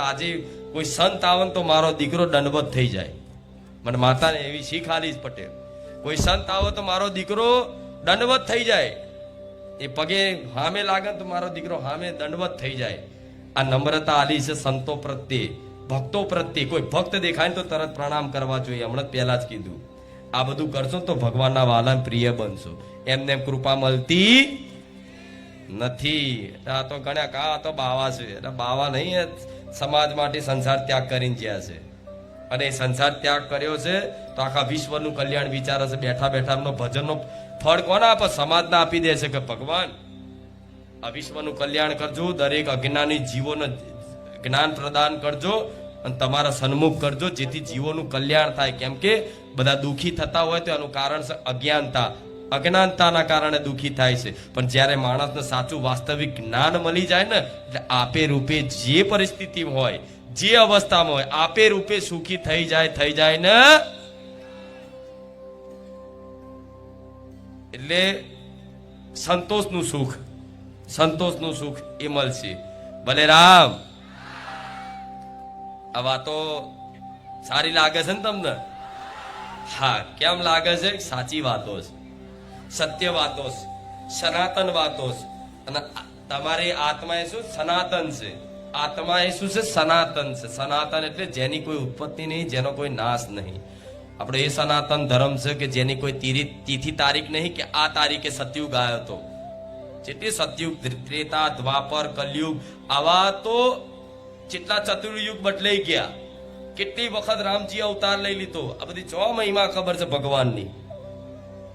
આજે કોઈ સંત આવે તો મારો દીકરો દંડવત થઈ જાય. મને માતાને એવી શીખ આલી જ પટેલ. કોઈ સંત આવે તો મારો દીકરો દંડવત થઈ જાય. એ પગે હામે લાગે તો મારો દીકરો હામે દંડવત થઈ જાય. આ નમ્રતા આલી છે સંતો પ્રત્યે, ભક્તો પ્રત્યે. કોઈ ભક્ત દેખાય તો તરત પ્રણામ કરવા જોઈએ. હમણાં પહેલા જ કીધું, આ બધું કરશો તો ભગવાનના વાલા પ્રિય બનશો. એમને એમ કૃપા મળતી નથી. આ તો ગણ્યા કા, આ તો બાવા છે. એટલે બાવા નહીં, સમાજ માટે સંસાર ત્યાગ કરીને જ્યાં છે, અને એ સંસાર ત્યાગ કર્યો છે તો આખા વિશ્વનું કલ્યાણ વિચારે છે. બેઠા બેઠા એમનો ભજનનો ફળ કોને આપે? સમાજને આપી દે છે કે ભગવાન આ વિશ્વનું કલ્યાણ કરજો, દરેક અજ્ઞાની જીવોને જ્ઞાન પ્રદાન કરજો અને તમારા સન્મુખ કરજો, જેથી જીવોનું કલ્યાણ થાય. કેમ કે બધા દુઃખી થતા હોય તો એનું કારણ છે અજ્ઞાનતા. અજ્ઞાનતાના કારણે દુઃખી થાય છે. પણ જ્યારે માણસને સાચું વાસ્તવિક જ્ઞાન મળી જાય ને, એટલે આપે રૂપે જે પરિસ્થિતિ હોય, જે અવસ્થામાં હોય, આપે રૂપે સુખી થઈ જાય ને. એટલે સંતોષનું સુખ એ મળશે. ભલે રામ. આ વાતો સારી લાગે છે ને તમને? હા, કેમ લાગે છે? સાચી વાતો છે, સત્ય વાતો છે, સનાતન વાતો છે. અને તમારી આત્મા એ શું? સનાતન છે. આત્મા એ શું છે? સનાતન છે. સનાતન એટલે જેની કોઈ ઉત્પત્તિ નહીં, જેનો કોઈ નાશ નહીં. આપણો એ સનાતન ધર્મ છે કે જેની કોઈ તિથિ તારીખ નહીં કે આ તારીખે સતયુગ આવ્યો હતો. જેટલી સતયુગ, ત્રેતા, દ્વાપર, કલયુગ, આવા તો જેટલા ચતુર્યુગ બદલાઈ ગયા. કેટલી વખત રામજી અવતાર લઈ લીધો. આ બધી જો મહિમા ખબર છે ભગવાનની.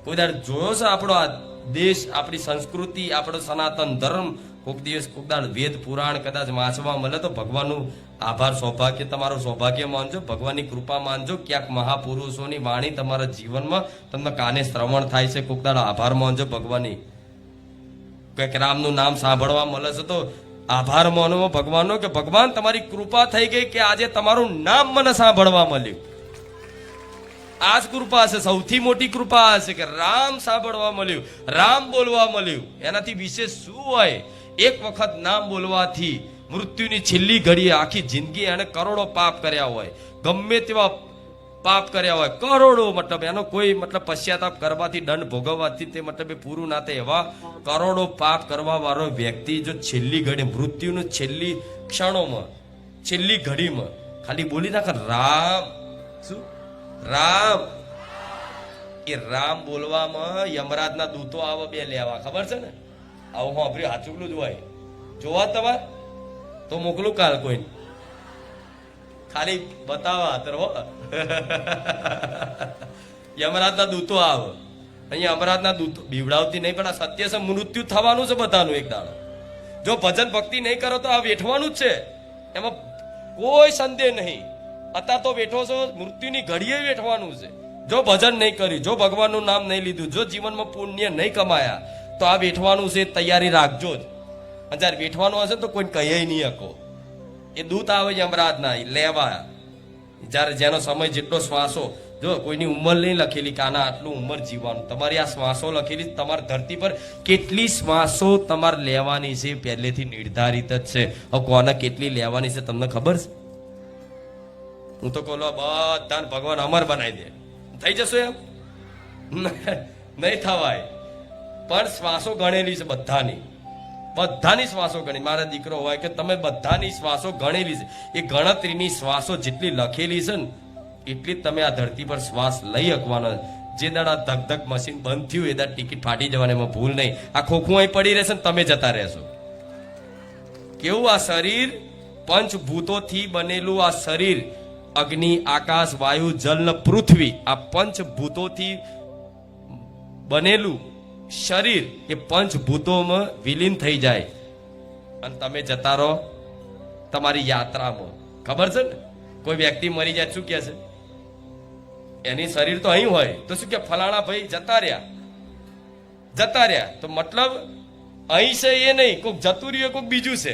કોઈ દાડ જોયો છે આપણો આ દેશ, આપણી સંસ્કૃતિ, આપણો સનાતન ધર્મ? કોઈક દિવસ કોઈક દાડ વેદ પુરાણ કદાચ વાંચવા મળે તો ભગવાનનું આભાર, સૌભાગ્ય, તમારું સૌભાગ્ય માનજો, ભગવાનની કૃપા માનજો. ક્યાંક મહાપુરુષોની વાણી તમારા જીવનમાં તમને કાને શ્રવણ થાય છે, કોઈક દાડ આભાર માનજો ભગવાનની. કંઈક રામનું નામ સાંભળવા મળે છે તો આભાર માનો ભગવાનનો કે ભગવાન તમારી કૃપા થઈ ગઈ કે આજે તમારું નામ મને સાંભળવા મળ્યું. આ જ કૃપા છે, સૌથી મોટી કૃપા છે કે રામ સાંભળવા મળ્યું, રામ બોલવા મળ્યું. એનાથી વિશેષ શું હોય? એક વખત નામ બોલવાથી મૃત્યુની છેલ્લી ઘડીએ આખી જિંદગી એને કરોડો પાપ કર્યા હોય, ગમે તેવા પાપ કર્યા હોય, કરોડો, મતલબ એનો કોઈ મતલબ પશ્ચાતાપ કરવાથી, દંડ ભોગવવાથી તે મતલબ એ પૂરું ના થાય. એવા કરોડો પાપ કરવા વાળો વ્યક્તિ જો છેલ્લી ઘડી, મૃત્યુનું છેલ્લી ક્ષણોમાં, છેલ્લી ઘડીમાં ખાલી બોલી નાખે રામ, શું રામ, એ રામ બોલવામાં યમરાજના દૂતો આવે બે લેવા. ખબર છે ને? આવું હું હાચુકલું જ હોય. જોવા તમારે તો મોકલું કાલ કોઈ, ખાલી બતાવા તરવો. યમરાજના દૂતો આવે અહીંયા. યમરાજના દૂતો બીવડાવતી નહીં, પણ આ સત્ય છે, મૃત્યુ થવાનું છે બધાનું એક દાડો. જો ભજન ભક્તિ નહીં કરો તો આ વેઠવાનું જ છે, એમાં કોઈ સંદેહ નહીં. અત્યારે તો વેઠો છો, મૃત્યુની ઘડીએ વેઠવાનું છે. જો ભજન નહીં કર્યું, જો ભગવાનનું નામ નહીં લીધું, જો જીવનમાં પુણ્ય નહીં કમાયા તો આ વેઠવાનું છે. તૈયારી રાખજો જ. અને જયારે વેઠવાનું હશે તો કોઈ કહે નહીં શકો. એ દૂત આવે યમરાજના લેવા. જયારે જેનો સમય જેટલો શ્વાસો, જો કોઈની ઉંમર નહીં લખેલી કે આના આટલું ઉંમર જીવવાનું, તમારી આ શ્વાસો લખેલી. તમારી ધરતી પર કેટલી શ્વાસો તમારે લેવાની છે પહેલેથી નિર્ધારિત જ છે. હવે કોને કેટલી લેવાની છે તમને ખબર છે? હું તો કહું બધાને ભગવાન અમર બનાવી દે, થઈ જશો એમ? નહીં થવાય. પણ શ્વાસો ગણેલી છે બધાની શ્વાસો ગણી. મારા દીકરો હોય કે તમે બધાની શ્વાસો ગણેલી છે. એ ગણતરીની શ્વાસો જેટલી લખેલી છે ને એટલી જ તમે આ ધરતી પર શ્વાસ લઈ શકવાનો. જે દાડા ધક ધક મશીન બંધ થયું એ દાડા ટિકિટ ફાટી જવાની, એમાં ભૂલ નહીં. આ ખોખું અહીં પડી રહેશે ને તમે જતા રહેશો. કેવું આ શરીર પંચભૂતોથી બનેલું આ શરીર, અગ્નિ, આકાશ, વાયુ, જલ ને પૃથ્વી, આ પંચભૂતોથી બનેલું શરીર એ પંચભૂતોમાં વિલીન થઈ જાય અને તમે જતા રહો તમારી યાત્રામાં. ખબર છે ને, કોઈ વ્યક્તિ મરી જાય શું કે છે? એની શરીર તો અહીં હોય તો શું કે ફલાણા ભાઈ જતા રહ્યા, તો મતલબ અહીં છે એ નહીં, કોઈક જતું રહ્યું, કોઈક બીજું છે,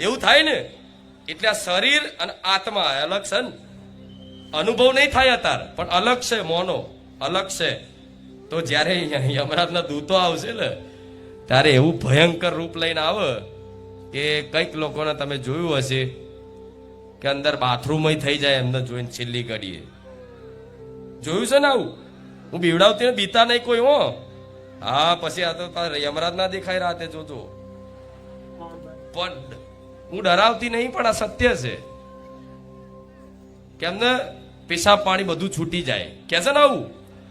એવું થાય ને. એટલે આ શરીર અને આત્મા અલગ છે ને, અનુભવ નહીં થાય અત્યારે પણ અલગ છે, મોનો અલગ છે. તો જ્યારે યમરાજના દૂતો આવશે ને ત્યારે એવું ભયંકર રૂપ લઈને આવે કે કઈક લોકોને તમે જોયું હશે કે અંદર બાથરૂમ થઈ જાય એમને જોઈને છેલ્લી ઘડીએ. જોયું છે ને આવું? હું બીવડાવતી બીતા નહીં કોઈ. હા પછી આ તો યમરાજ ના દેખાય રાતે જોજો. પણ હું ડરાવતી નહીં, પણ આ સત્ય છે કે એમને પેશાબ પાણી બધું છૂટી જાય. કે છે ને આવું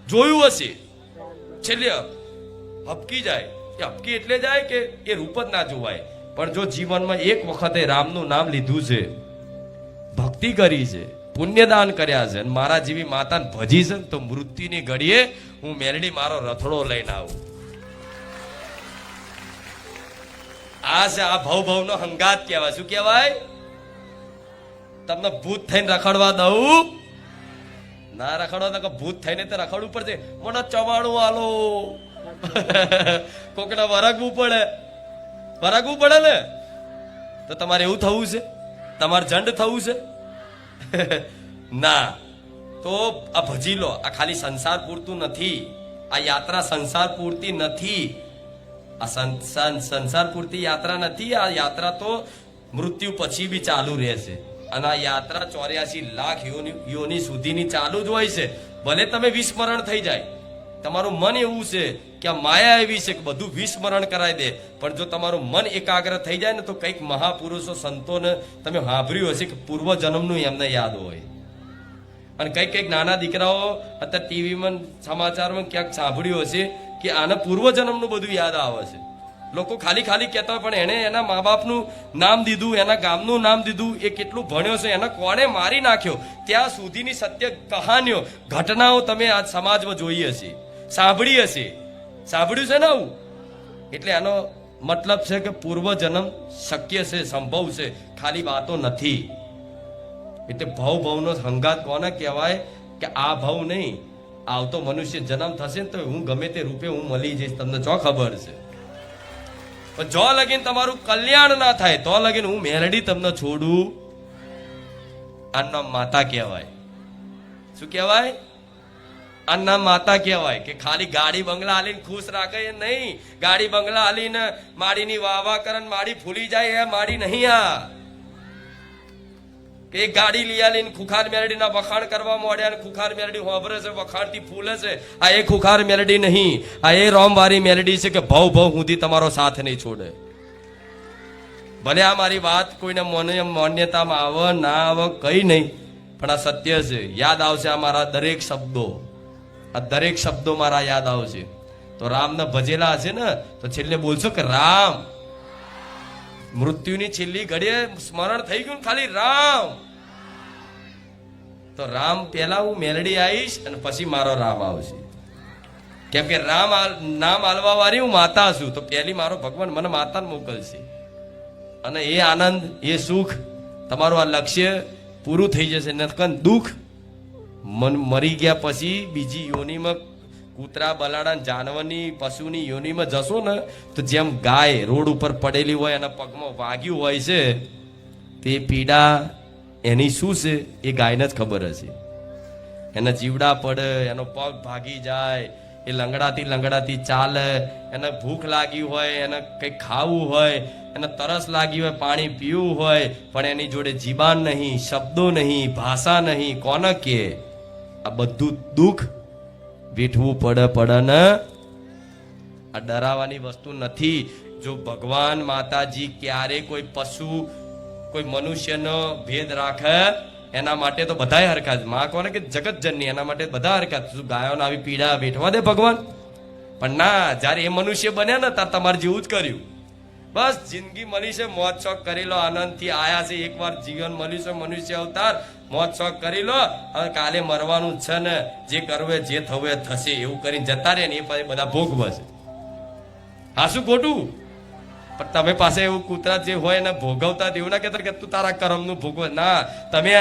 જોયું હશે? છેલ્લે હપકી જાય. એ હપકી એટલે જાય કે એ રૂપ જ ના જોવાય. પણ જો જીવનમાં એક વખતે રામનું નામ લીધું છે, ભક્તિ કરી છે, પુણ્યદાન કર્યા છે, મારા જેવી માતાને ભજી છે તો મૃત્યુની ઘડીએ હું મેલડી મારો રથડો લઈને આવું. આ છે આ ભવનો હંગાત કહેવાય. શું કહેવાય? તમને ભૂત થઈને રખડવા દઉં ના? રખડવા તો ભૂત થઈને તો રખડવું પડશે. મને ચવાણું આલો કોકના વરગવું પડે ને. તો તમારે એવું થવું છે? તમારે જંડ થવું છે? ના. તો આ ભજી લો. આ ખાલી સંસાર પૂરતું નથી. આ યાત્રા સંસાર પૂરતી નથી. આ સંસાર પૂરતી યાત્રા નથી. આ યાત્રા તો મૃત્યુ પછી બી ચાલુ રહેશે. અને આ યાત્રા 84 લાખ યોની સુધીની ચાલુ જ હોય છે. ભલે તમે વિસ્મરણ થઈ જાય, તમારું મન એવું છે કે આ માયા એવી છે કે બધું વિસ્મરણ કરાવી દે, પણ જો તમારું મન એકાગ્ર થઈ જાય ને તો કંઈક મહાપુરુષો સંતોને તમે સાંભળ્યું હશે કે પૂર્વ જન્મનું એમને યાદ હોય. અને કંઈક નાના દીકરાઓ અત્યારે ટીવીમાં સમાચારમાં ક્યાંક સાંભળ્યું હશે કે આને પૂર્વ જન્મનું બધું યાદ આવે છે. લોકો ખાલી કહેતા હોય પણ એણે એના મા બાપનું નામ દીધું, એના ગામનું નામ દીધું, એ કેટલું ભણ્યો છે, એને કોણે મારી નાખ્યો, ત્યાં સુધીની સત્ય કહાનીઓ, ઘટનાઓ તમે આ સમાજમાં જોઈ હશે, સાંભળી હશે. સાંભળ્યું છે ને આવું? એટલે આનો મતલબ છે કે પૂર્વજન્મ શક્ય છે, સંભવ છે, ખાલી વાતો નથી. એટલે ભવનો હંગાત કોને કહેવાય? કે આ ભવ નહીં, આવતો મનુષ્ય જન્મ થશે ને તો હું ગમે તે રૂપે હું મળી જઈશ. તમને ચો ખબર છે? પણ જો લગીન તમારું કલ્યાણ ના થાય તો લગીન હું મેલડી તમને છોડું. આના માતા કહેવાય. શું કહેવાય? આના માતા કહેવાય. કે ખાલી ગાડી બંગલા આલીને ખુશ રાખે એ નહીં. ગાડી બંગલા આલીને માડીની વાવા કરે માડી ફૂલી જાય એ માડી નહીં. આ કે એક ગાડી લઈ આલીને ખુખાર મેલડીના વખાણ કરવા માંડ્યા અને ખુખાર મેલડી હોભરે છે, વખાણથી ફૂલે છે. આ એ ખુખાર મેલડી નહીં, આ એ રોમવારી મેલડી છે કે ભવ સુધી તમારો સાથ નહીં છોડે. ભલે આ મારી વાત કોઈને માન્યતામાં આવે ના આવે કઈ નહીં, પણ આ સત્ય છે. યાદ આવશે આ મારા દરેક શબ્દો, આ દરેક શબ્દો મારા યાદ આવશે. તો રામને ભજેલા હશે ને તો છેલ્લે બોલશો કે રામ. મૃત્યુની છેલ્લી ઘડીએ સ્મરણ થઈ ગયું ખાલી રામ. તો રામ પહેલા હું મેલડી આવીશ અને પછી મારો રામ આવશે. કેમ કે રામ નામ આલવા વાળી હું માતા છું, તો પહેલી મારો ભગવાન મને માતાને મોકલશે. અને એ આનંદ, એ સુખ, તમારું આ લક્ષ્ય પૂરું થઈ જશે. નકન દુઃખ મરી ગયા પછી બીજી યોનીમાં કૂતરા, બલાડા, જાનવરની, પશુની યોનીમાં જશો ને તો જેમ ગાય રોડ ઉપર પડેલી હોય અને પગમાં વાગ્યું હોય છે, તે પીડા એની શું છે એ ગાયને જ ખબર હશે. એના જીવડા પડે, એનો પગ ભાગી જાય, એ લંગડાતી ચાલે, એને ભૂખ લાગી હોય, એને કંઈક ખાવું હોય, એને તરસ લાગી હોય, પાણી પીવું હોય, પણ એની જોડે જીબાન નહીં, શબ્દો નહીં, ભાષા નહીં, કોને કે? આ બધું દુઃખ વેઠવું પડે ને. આ ડરાવાની વસ્તુ નથી. જો ભગવાન માતાજી ક્યારે કોઈ પશુ કોઈ મનુષ્યનો ભેદ રાખે, એના માટે તો બધાય હરખા. માં કોને કે જગત જનની, એના માટે બધા હરખા. શું ગાયોને આવી પીડા વેઠવા દે ભગવાન? પણ ના, જયારે એ મનુષ્ય બન્યા ને ત્યારે તમારે જેવું જ કર્યું. બસ જિંદગી મળી છે, મોજ શોખ કરી લો, આનંદથી આયા છે, એકવાર જીવન મળ્યું છે મનુષ્ય અવતાર, મોજ શોખ કરી લો. હવે કાલે મરવાનું જ છે ને, જે કરવું જે થવું એ થશે, એવું કરીને જતા રહે ને એ પછી બધા ભોગવશે. હા, શું ખોટું? પણ તમે પાસે એવું કૂતરા જે હોય એને ભોગવતા એવું ના કહેતા કે તું તારા કર્મનું ભોગવ. ના, તમે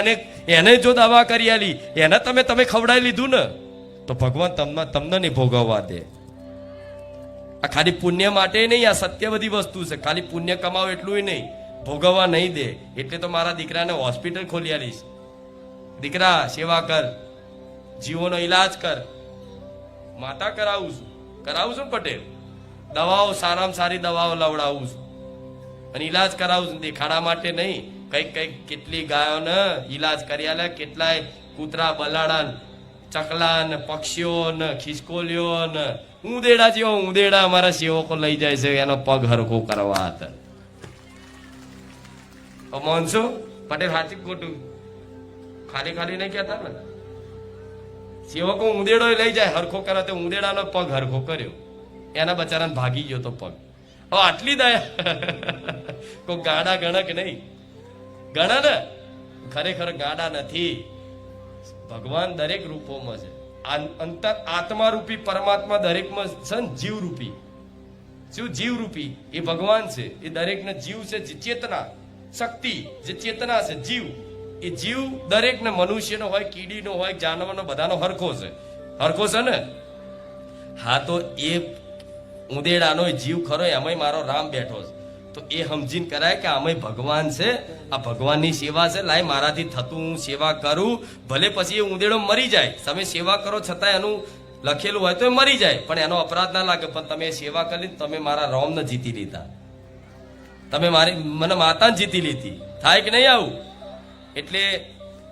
એને જો દવા કરી આલી, એને તમે ખવડાવી લીધું ને, તો ભગવાન તમને નહીં ભોગવવા દે. આ ખાલી પુણ્ય માટે નહીં, આ સત્ય બધી વસ્તુ છે. ખાલી પુણ્ય કમાવો એટલું નહીં, ભોગવવા નહીં દે. એટલે તો મારા દીકરાને હોસ્પિટલ ખોલી આલીશ. દીકરા સેવા કર, જીવોનો ઈલાજ કર. માતા કરાવું છું પટેલ. દવાઓ સારામાં સારી દવાઓ લવડાવું છું અને ઈલાજ કરાવું છું. દેખાડા માટે નહીં, કઈક કેટલી ગાયોને ઈલાજ કરી આલે, કેટલાય કૂતરા, બલાડા, ચકલા ને પક્ષીઓ ને ખિસકોલીઓ ને ઉંદેડા જેવો ઉંદેડા અમારા સેવકો લઈ જાય છે એનો પગ હરખો કરવા હતા. માનશો પટેલ? સાચું ખોટું? ખાલી નહીં કહેતા ને. સેવકો ઉંદેડો લઈ જાય હરખો કરે, તો ઉંદેડાનો પગ હરખો કર્યો, એના બચારાને ભાગી ગયો તો પગ. હવે આટલી દયા કોઈ ગાડા ગણક નહીં. ગણા ને ખરેખર ગાડા નથી. ભગવાન દરેક રૂપોમાં છે. અંતર આત્મા રૂપી પરમાત્મા દરેકમાં છે ને, જીવ રૂપી. શું જીવ રૂપી? એ ભગવાન છે. એ દરેકને જીવ છે, જે ચેતના શક્તિ, જે ચેતના છે, જીવ. એ જીવ દરેકને, મનુષ્યનો હોય, કીડીનો હોય, જાનવરનો, બધાનો હરખો છે. હરખો છે ને? હા, તો એ ઉંદેડાનો જીવ ખરો, એમાંય મારો રામ બેઠો છે. તો એ સમજીને કરાય કે આમાંય ભગવાન છે, આ ભગવાનની સેવા છે. લાય મારાથી થતું હું સેવા કરું, ભલે પછી એ ઉંદેડો મરી જાય, તમે સેવા કરો છતાં એનું લખેલું હોય તો એ મરી જાય, પણ એનો અપરાધ ના લાગે. પણ તમે સેવા કરી, તમે મારા રામને જીતી લીધા, તમે મને માતાને જીતી લીધી. થાય કે નહીં આવું? એટલે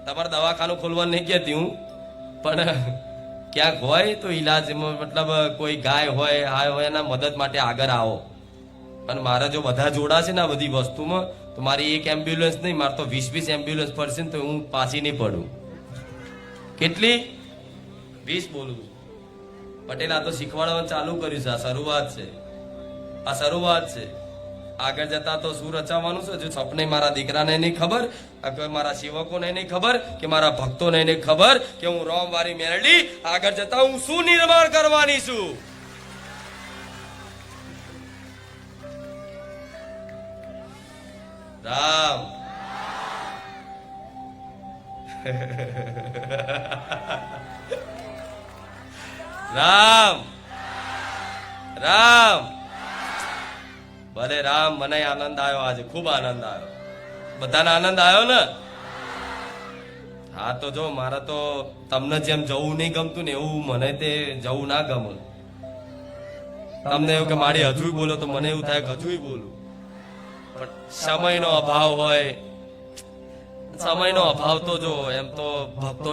તમારે દવાખાનું ખોલવાનું નહીં કહેતી હું, પણ ક્યાંક હોય તો ઈલાજ, મતલબ કોઈ ગાય હોય, હાય હોય, એના મદદ માટે આગળ આવો. અને મારા જો બધા જોડા છે ને આ બધી વસ્તુમાં, તો મારી એક એમ્બ્યુલન્સ નહીં, મારે તો 20 એમ્બ્યુલન્સ પડશે ને, તો હું પાછી નહીં પડું. કેટલી? 20 બોલું છું. પટેલ આ તો શીખવાડવાનું ચાલુ કર્યું છે. આ શરૂઆત છે. આગળ જતા તો શું રચાવવાનું છે જો સપને મારા દીકરાને નહીં ખબર, મારા સેવકોને નહીં ખબર, કે મારા ભક્તોને નહીં ખબર કે હું રોમ વારી મેરડી આગળ જતા હું શું નિર્માણ કરવાની છું. રામ રામ રામ. ભલે રામ, મને આનંદ આવ્યો, આજે ખૂબ આનંદ આવ્યો. બધાને આનંદ આવ્યો ને? હા, તો જો મારે તો તમને જેમ જવું નહીં ગમતું ને, એવું મને તે જવું ના ગમે. તમને એવું કે મારી હજુ બોલો, તો મને એવું થાય કે હજુ બોલું. પણ સમયનો અભાવ હોય, સમયનો અભાવ તો જો એમ તો ભક્તો